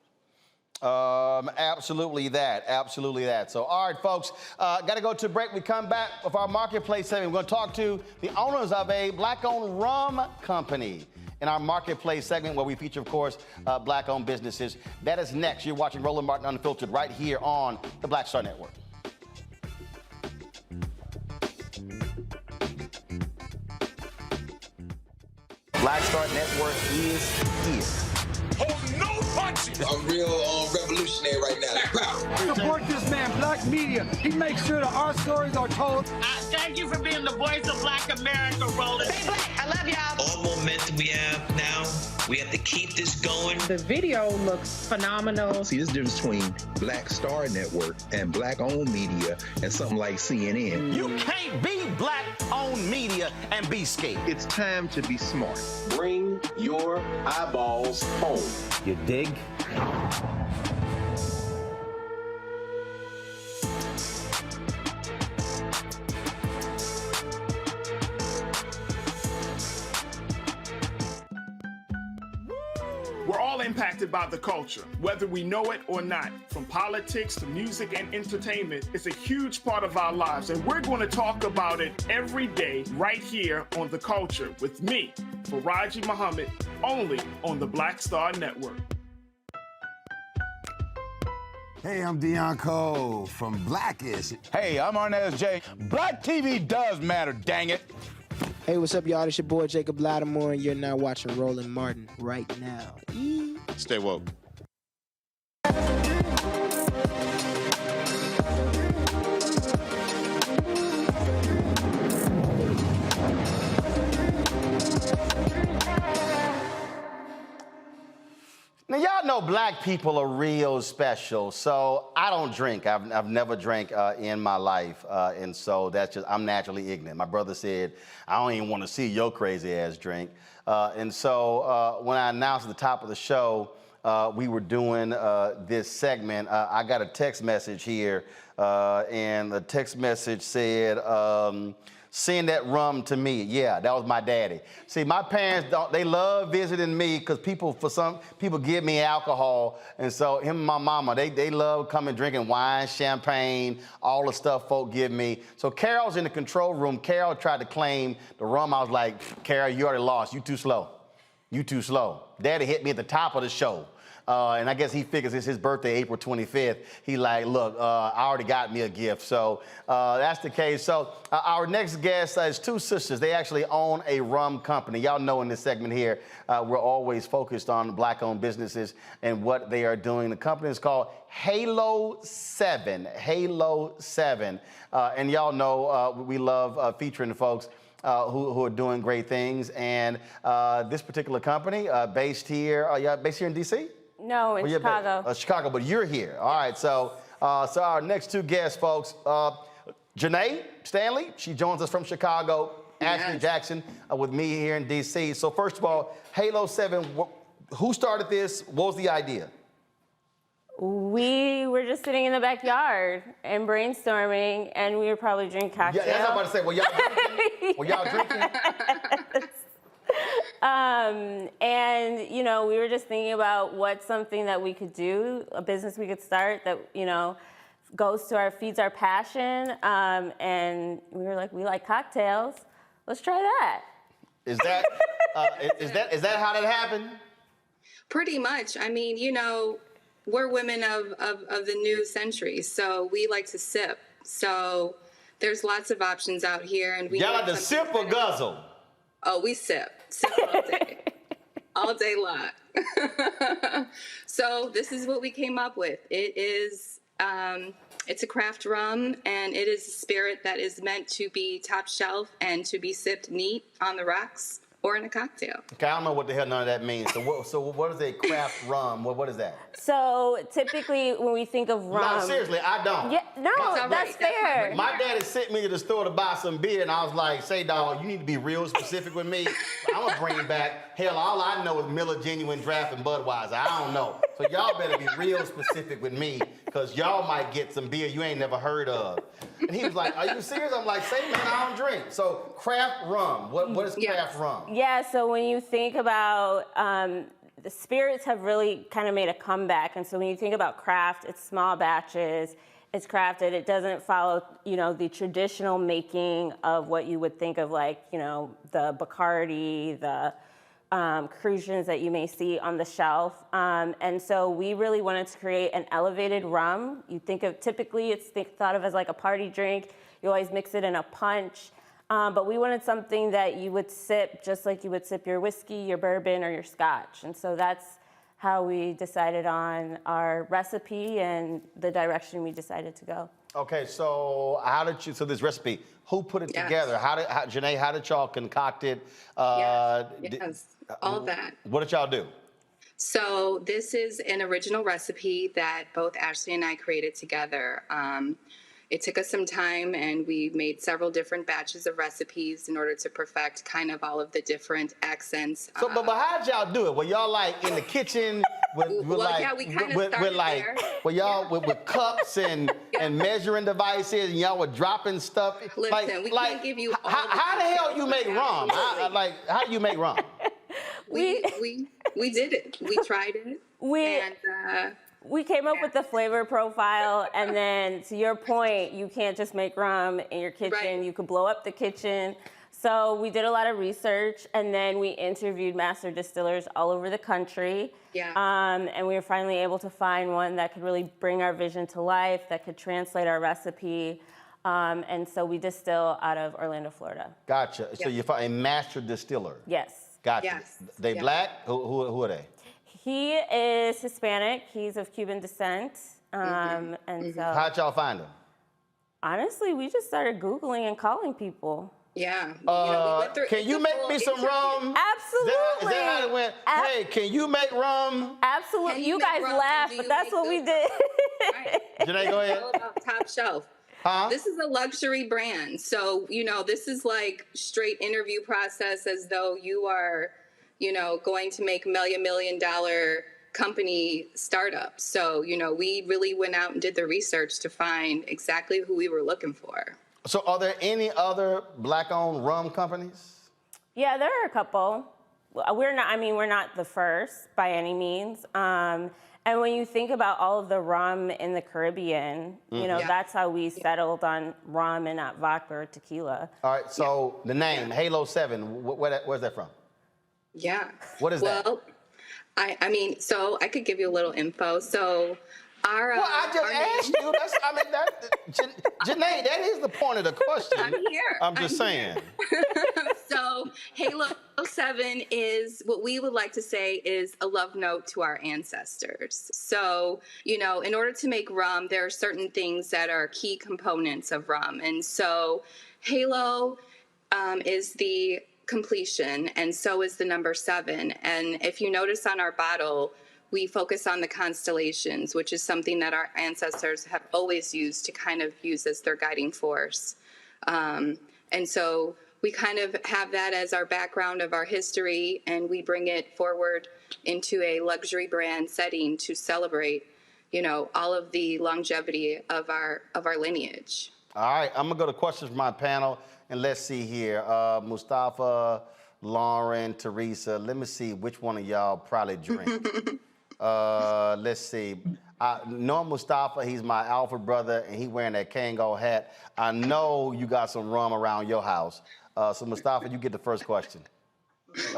Speaker 1: Absolutely that. So, all right, folks, got to go to a break. We come back with our marketplace segment. We're going to talk to the owners of a black-owned rum company in our marketplace segment, where we feature, of course, black-owned businesses. That is next. You're watching Roland Martin Unfiltered right here on the Black Star Network. Black Star Network is here.
Speaker 13: Hold no punches. I'm real revolutionary right now.
Speaker 15: Support this man, Black Media. He makes sure that our stories are told.
Speaker 17: Thank you for being the voice of Black America, Roland. Stay black. I love y'all.
Speaker 18: All momentum we have now, we have to keep this going.
Speaker 25: The video looks phenomenal.
Speaker 6: See, this difference between Black Star Network and black-owned media and something like CNN.
Speaker 1: You can't be black-owned media and be scared.
Speaker 6: It's time to be smart.
Speaker 13: Bring your eyeballs home.
Speaker 1: You dig?
Speaker 7: We're all impacted by the culture, whether we know it or not. From politics to music and entertainment, it's a huge part of our lives, and we're going to talk about it every day right here on The Culture with me, Faraji Muhammad, only on the Black Star Network.
Speaker 26: Hey, I'm Deion Cole from Blackish.
Speaker 27: Hey, I'm Arnez J. Black TV does matter, dang it.
Speaker 28: Hey, what's up, y'all? It's your boy, Jacob Lattimore, and you're now watching Roland Martin right now.
Speaker 27: Stay woke.
Speaker 1: Now, y'all know black people are real special, so I don't drink. I've never drank in my life, and so that's just, I'm naturally ignorant. My brother said, I don't even want to see your crazy ass drink. And so when I announced at the top of the show, we were doing this segment, I got a text message here, and the text message said, send that rum to me. Yeah, that was my daddy. See, my parents, they love visiting me because some people give me alcohol. And so him and my mama, they love coming drinking wine, champagne, all the stuff folk give me. So Carol's in the control room. Carol tried to claim the rum. I was like, Carol, you already lost. You too slow. You too slow. Daddy hit me at the top of the show. And I guess he figures it's his birthday, April 25th. He like, look, I already got me a gift. So that's the case. So our next guest is two sisters. They actually own a rum company. Y'all know in this segment here, we're always focused on Black-owned businesses and what they are doing. The company is called Halo 7. Halo 7. And y'all know we love featuring the folks who are doing great things. And this particular company, based here in D.C.?
Speaker 2: No, in Chicago.
Speaker 1: Chicago, but you're here. All right, so our next two guests, folks, Janae Stanley, she joins us from Chicago. Ashley Jackson with me here in D.C. So first of all, Halo 7, who started this? What was the idea?
Speaker 2: We were just sitting in the backyard and brainstorming, and we were probably drinking cocktails.
Speaker 1: Yeah, that's what I'm about to say. Were y'all drinking?
Speaker 2: And, you know, we were just thinking about what's something that we could do, a business we could start that, you know, feeds our passion. And we were like, we like cocktails. Let's try that.
Speaker 1: Is that how that happened?
Speaker 3: Pretty much. I mean, you know, we're women of the new century, so we like to sip. So there's lots of options out here, and we
Speaker 1: y'all like to sip or guzzle?
Speaker 3: Oh, we sip all day, all day long. So this is what we came up with. It is, it's a craft rum, and it is a spirit that is meant to be top shelf and to be sipped neat on the rocks or in a cocktail.
Speaker 1: Okay, I don't know what the hell none of that means. So what is a craft rum? What is that?
Speaker 2: So typically when we think of rum...
Speaker 1: No, seriously, I don't.
Speaker 2: Yeah, no, that's fair.
Speaker 1: My daddy sent me to the store to buy some beer, and I was like, say, dog, you need to be real specific with me. I'm going to bring back, hell, all I know is Miller Genuine Draft and Budweiser. I don't know. So y'all better be real specific with me, because y'all might get some beer you ain't never heard of. And he was like, are you serious? I'm like, say, man, I don't drink. So craft rum, what is craft rum?
Speaker 2: Yeah, so when you think about, the spirits have really kind of made a comeback. And so when you think about craft, it's small batches, it's crafted. It doesn't follow, you know, the traditional making of what you would think of, like, you know, the Bacardi, the Crucians that you may see on the shelf. And so we really wanted to create an elevated rum. You think of, typically it's thought of as like a party drink. You always mix it in a punch. But we wanted something that you would sip just like you would sip your whiskey, your bourbon, or your scotch. And so that's how we decided on our recipe and the direction we decided to go.
Speaker 1: Okay, so so this recipe, who put it together? Janae, how did y'all concoct it?
Speaker 3: Yes, all that.
Speaker 1: What did y'all do?
Speaker 3: So this is an original recipe that both Ashley and I created together. It took us some time, and we made several different batches of recipes in order to perfect kind of all of the different accents.
Speaker 1: So, but how'd y'all do it? Were y'all like in the kitchen with
Speaker 3: we kind of started there.
Speaker 1: Were y'all with cups and measuring devices, and y'all were dropping stuff?
Speaker 3: Listen, we can't give you all
Speaker 1: how the hell you make rum? How do you make rum?
Speaker 3: We did it. We tried it.
Speaker 2: We came up with the flavor profile, and then to your point, you can't just make rum in your kitchen. Right. You could blow up the kitchen. So we did a lot of research, and then we interviewed master distillers all over the country.
Speaker 3: Yeah.
Speaker 2: And we were finally able to find one that could really bring our vision to life, that could translate our recipe. And so we distill out of Orlando, Florida.
Speaker 1: Gotcha. So you find a master distiller.
Speaker 2: Yes.
Speaker 1: Gotcha.
Speaker 3: Yes.
Speaker 1: They black? Who are they?
Speaker 2: He is Hispanic. He's of Cuban descent. And so.
Speaker 1: How'd y'all find him?
Speaker 2: Honestly, we just started Googling and calling people.
Speaker 3: Yeah.
Speaker 1: Can you make me some rum?
Speaker 2: Absolutely.
Speaker 1: Is that how it went? Hey, can you make rum?
Speaker 2: Absolutely. You guys laugh, but that's what we did.
Speaker 3: Right.
Speaker 1: Janae, go ahead.
Speaker 3: All about top shelf.
Speaker 1: Huh?
Speaker 3: This is a luxury brand. So, you know, this is like straight interview process as though you are, you know, going to make $1 million company startup. So, you know, we really went out and did the research to find exactly who we were looking for.
Speaker 1: So are there any other black-owned rum companies?
Speaker 2: Yeah, there are a couple. We're not the first by any means. And when you think about all of the rum in the Caribbean, you know, that's how we settled on rum and not vodka or tequila.
Speaker 1: All right, so the name, Halo 7, where's that from?
Speaker 3: Yeah.
Speaker 1: What is that?
Speaker 3: Well, I mean, so I could give you a little info. So our
Speaker 1: well, I just asked you. That's, I mean, Janae, that is the point of the question.
Speaker 3: I'm here.
Speaker 1: I'm just saying.
Speaker 3: So Halo 7 is what we would like to say is a love note to our ancestors. So, you know, in order to make rum, there are certain things that are key components of rum. And so Halo is the completion, and so is the number 7. And if you notice on our bottle, we focus on the constellations, which is something that our ancestors have always used to kind of use as their guiding force. And so we kind of have that as our background of our history, and we bring it forward into a luxury brand setting to celebrate, you know, all of the longevity of our lineage.
Speaker 1: All right, I'm gonna go to questions from my panel, and let's see here. Mustafa, Lauren, Teresa, let me see which one of y'all probably drink. Let's see. I know Mustafa, he's my alpha brother, and he wearing that Kango hat. I know you got some rum around your house. So Mustafa, you get the first question.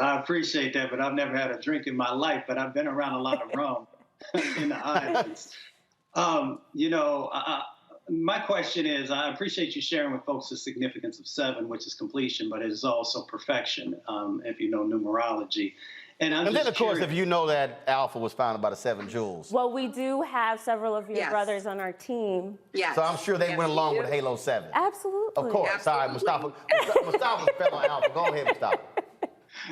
Speaker 12: I appreciate that, but I've never had a drink in my life, but I've been around a lot of rum in the islands. You know, my question is, I appreciate you sharing with folks the significance of 7, which is completion, but it is also perfection, if you know numerology. And
Speaker 1: then, of course, if you know that Alpha was founded by the 7 Jewels.
Speaker 2: Well, we do have several of your brothers on our team.
Speaker 3: Yes.
Speaker 1: So I'm sure they went along with Halo 7.
Speaker 2: Absolutely.
Speaker 1: Of course.
Speaker 3: Absolutely.
Speaker 1: Sorry, Mustafa's fell on Alpha. Go ahead, Mustafa.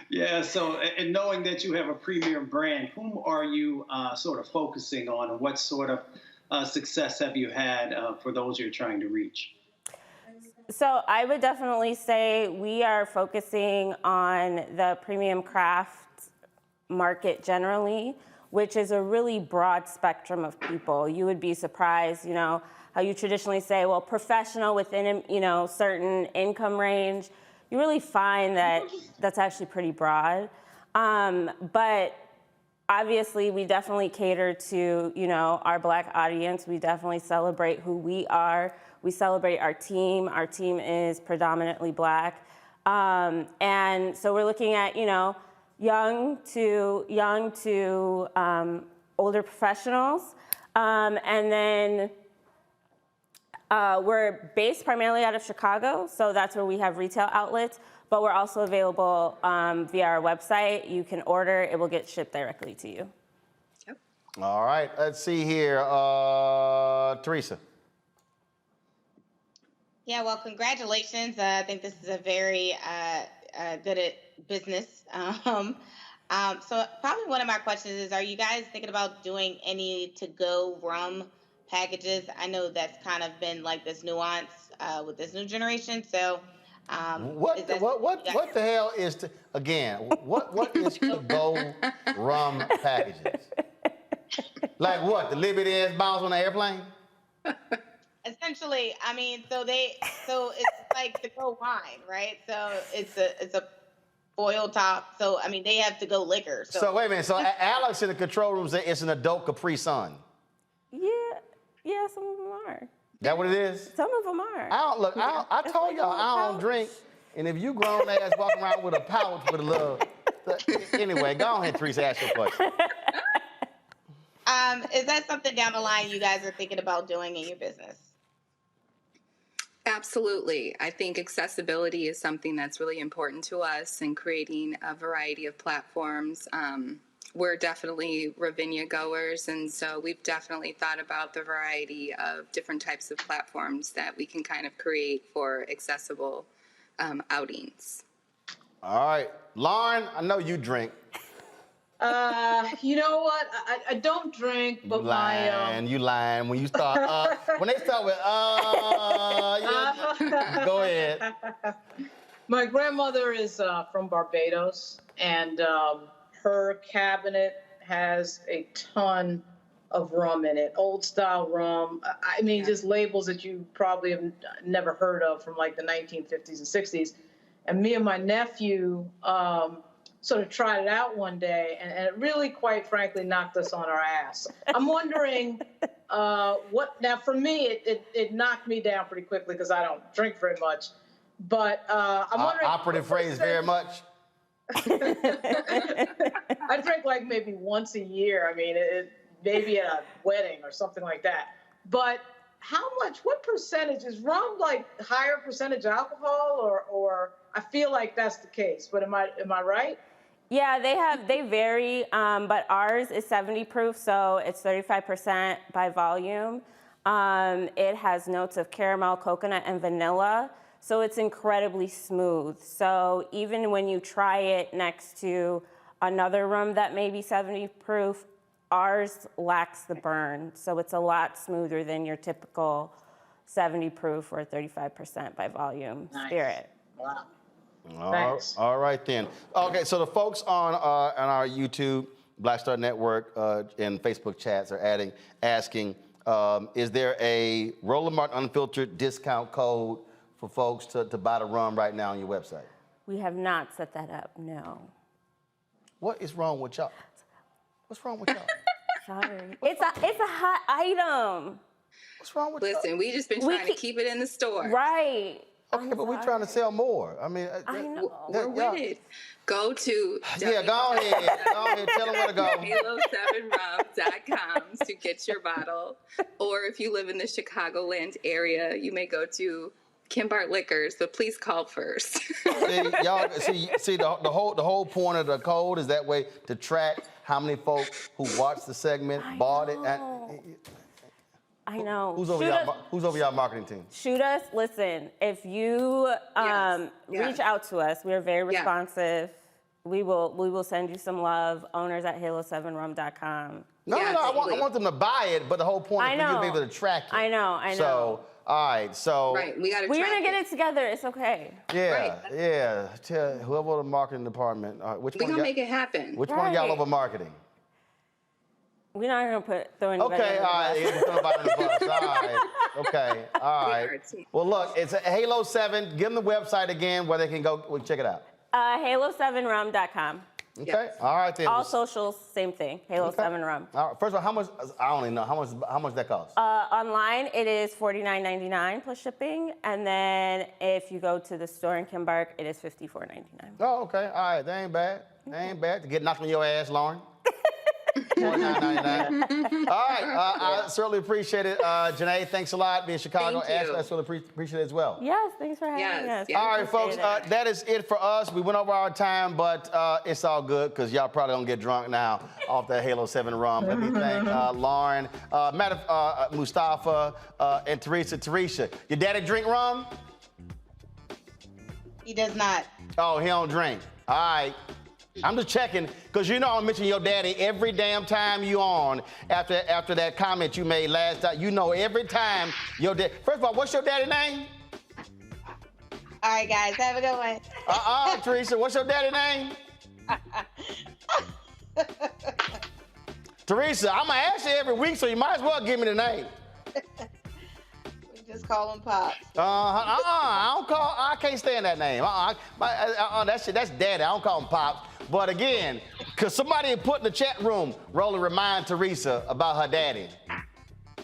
Speaker 12: Yeah, so and knowing that you have a premier brand, whom are you sort of focusing on, and what sort of success have you had for those you're trying to reach?
Speaker 2: So I would definitely say we are focusing on the premium craft market generally, which is a really broad spectrum of people. You would be surprised, you know, how you traditionally say, well, professional within, you know, certain income range. You really find that that's actually pretty broad. But obviously, we definitely cater to, you know, our Black audience. We definitely celebrate who we are. We celebrate our team. Our team is predominantly Black. And so we're looking at, you know, young to older professionals. And then we're based primarily out of Chicago, so that's where we have retail outlets, but we're also available via our website. You can order, it will get shipped directly to you.
Speaker 3: Yep.
Speaker 1: All right, let's see here. Teresa.
Speaker 10: Yeah, well, congratulations. I think this is a very good at business. So probably one of my questions is, are you guys thinking about doing any to-go rum packages? I know that's kind of been like this nuance with this new generation. So
Speaker 1: what the hell is what is to-go rum packages? Like what? The Liberty is bounce on the airplane?
Speaker 10: Essentially, I mean, so it's like to-go wine, right? So it's a foil top. So I mean, they have to-go liquor. So
Speaker 1: wait a minute. So Alex in the control room said it's an adult Capri Sun.
Speaker 2: Yeah, some of them are.
Speaker 1: That what it is?
Speaker 2: Some of them are.
Speaker 1: I told y'all I don't drink, and if you grown ass walking around with a pouch with a little, anyway, go ahead, Teresa, ask your question.
Speaker 10: Is that something down the line you guys are thinking about doing in your business?
Speaker 3: Absolutely. I think accessibility is something that's really important to us, and creating a variety of platforms. We're definitely Ravinia goers, and so we've definitely thought about the variety of different types of platforms that we can kind of create for accessible outings.
Speaker 1: All right. Lauren, I know you drink.
Speaker 8: You know what? I don't drink, but
Speaker 1: You lying. When you start, when they start with, go ahead.
Speaker 8: My grandmother is from Barbados, and her cabinet has a ton of rum in it, old style rum. I mean, just labels that you probably have never heard of from like the 1950s and 60s. And me and my nephew sort of tried it out one day, and it really, quite frankly, knocked us on our ass. I'm wondering now for me, it knocked me down pretty quickly because I don't drink very much. But I'm wondering.
Speaker 1: Operative phrase, very much.
Speaker 8: I drink like maybe once a year. I mean, maybe at a wedding or something like that. But what percentage is rum, like higher percentage alcohol, or I feel like that's the case, but am I right?
Speaker 2: Yeah, they vary, but ours is 70 proof, so it's 35% by volume. It has notes of caramel, coconut, and vanilla, so it's incredibly smooth. So even when you try it next to another rum that may be 70 proof, ours lacks the burn, so it's a lot smoother than your typical 70 proof or 35% by volume spirit.
Speaker 8: Wow.
Speaker 1: All right then. Okay, so the folks on our YouTube, Black Star Network, and Facebook chats are asking, is there a Roland Martin Unfiltered discount code for folks to buy the rum right now on your website?
Speaker 2: We have not set that up, no.
Speaker 1: What is wrong with y'all? What's wrong with y'all?
Speaker 2: Sorry. It's a hot item.
Speaker 1: What's wrong with
Speaker 3: Listen, we just been trying to keep it in the store.
Speaker 2: Right.
Speaker 1: Okay, but we're trying to sell more. I mean,
Speaker 2: I know.
Speaker 3: We're with it. Go to
Speaker 1: go ahead. Go ahead. Tell them where to go.
Speaker 3: Halo7rum.com to get your bottle. Or if you live in the Chicagoland area, you may go to Kimbart Liquors, but please call first.
Speaker 1: See, the whole point of the code is that way to track how many folks who watched the segment bought it.
Speaker 2: I know.
Speaker 1: Who's over y'all marketing team?
Speaker 2: Shoot us. Listen, if you reach out to us, we are very responsive. We will send you some love. Owners at halo7rum.com.
Speaker 1: No, I want them to buy it, but the whole point is for you to be able to track it.
Speaker 2: I know.
Speaker 1: So, all right, so.
Speaker 3: Right, we got to
Speaker 2: we're going to get it together. It's okay.
Speaker 1: Yeah. Tell whoever the marketing department.
Speaker 3: We're going to make it happen.
Speaker 1: Which one of y'all over marketing?
Speaker 2: We're not going to throw anybody
Speaker 1: under the bus. All right. Okay, all right. Well, look, it's Halo 7. Give them the website again where they can go check it out.
Speaker 2: Halo7rum.com.
Speaker 1: Okay. Yes. All right then.
Speaker 2: All socials, same thing. Halo7rum.
Speaker 1: All right. First of all, how much? I don't even know how much that costs.
Speaker 2: Online, it is $49.99 plus shipping, and then if you go to the store in Kimbark, it is $54.99.
Speaker 1: Oh, okay. All right. That ain't bad. That ain't bad to get knocked on your ass, Lauren. $49.99. All right. I certainly appreciate it. Janae, thanks a lot. Being in Chicago,
Speaker 3: Thank you.
Speaker 1: I certainly appreciate it as well.
Speaker 2: Yes, thanks for having us.
Speaker 1: All right, folks, that is it for us. We went over our time, but it's all good because y'all probably don't get drunk now off that Halo 7 rum. Let me thank Lauren, Mustafa, and Teresa. Teresa, your daddy drink rum?
Speaker 10: He does not.
Speaker 1: Oh, he don't drink. All right. I'm just checking, because you know I mention your daddy every damn time you on after that comment you made last time. You know every time your dad. First of all, what's your daddy name?
Speaker 10: All right, guys, have a good one.
Speaker 1: Teresa, what's your daddy name? Teresa, I'm going to ask you every week, so you might as well give me the name.
Speaker 10: We just call him Pops.
Speaker 1: I can't stand that name. That's daddy. I don't call him Pops. But again, because somebody had put in the chat room, Roland, remind Teresa about her daddy.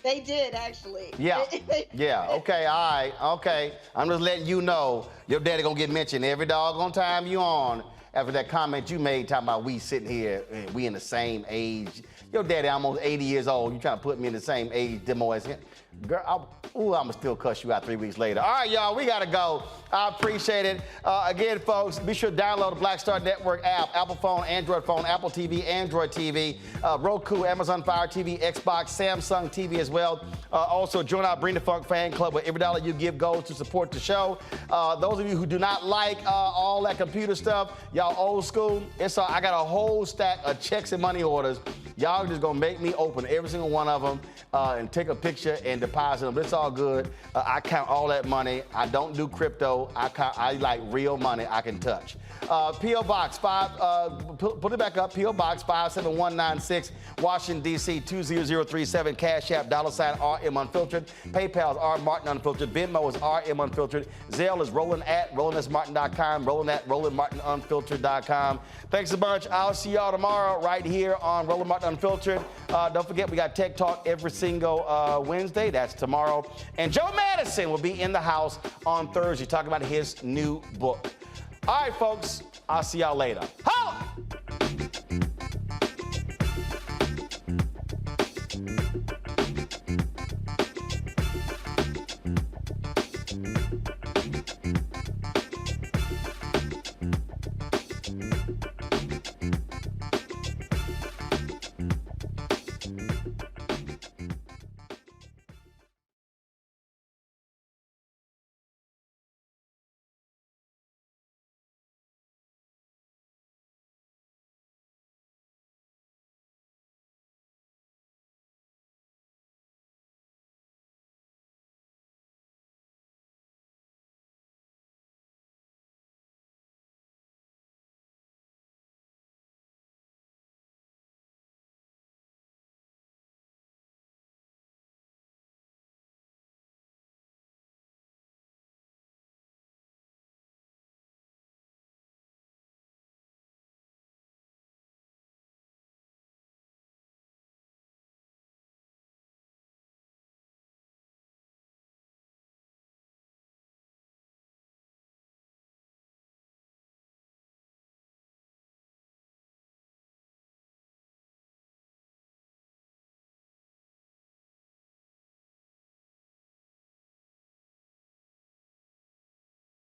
Speaker 10: They did, actually.
Speaker 1: Yeah. Yeah. Okay. All right. Okay. I'm just letting you know your daddy gonna get mentioned every doggone time you on after that comment you made talking about we sitting here and we in the same age. Your daddy almost 80 years old. You trying to put me in the same age demo as him. Girl, I'm going to still cuss you out 3 weeks later. All right, y'all, we got to go. I appreciate it. Again, folks, be sure to download the Black Star Network app, Apple phone, Android phone, Apple TV, Android TV, Roku, Amazon Fire TV, Xbox, Samsung TV as well. Also, join our Bring the Funk fan club where every dollar you give goes to support the show. Those of you who do not like all that computer stuff, y'all old school, I got a whole stack of checks and money orders. Y'all just going to make me open every single one of them and take a picture and deposit them. But it's all good. I count all that money. I don't do crypto. I like real money I can touch. P.O. Box 5, put it back up. P.O. Box 57196, Washington, D.C. 20037. Cash App, $RM Unfiltered. PayPal is R Martin Unfiltered. Venmo is RM Unfiltered. Zelle is Roland at RolandSMartin.com. Roland at RolandMartinUnfiltered.com. Thanks a bunch. I'll see y'all tomorrow right here on Roland Martin Unfiltered. Don't forget, we got Tech Talk every single Wednesday. That's tomorrow. And Joe Madison will be in the house on Thursday talking about his new book. All right, folks, I'll see y'all later.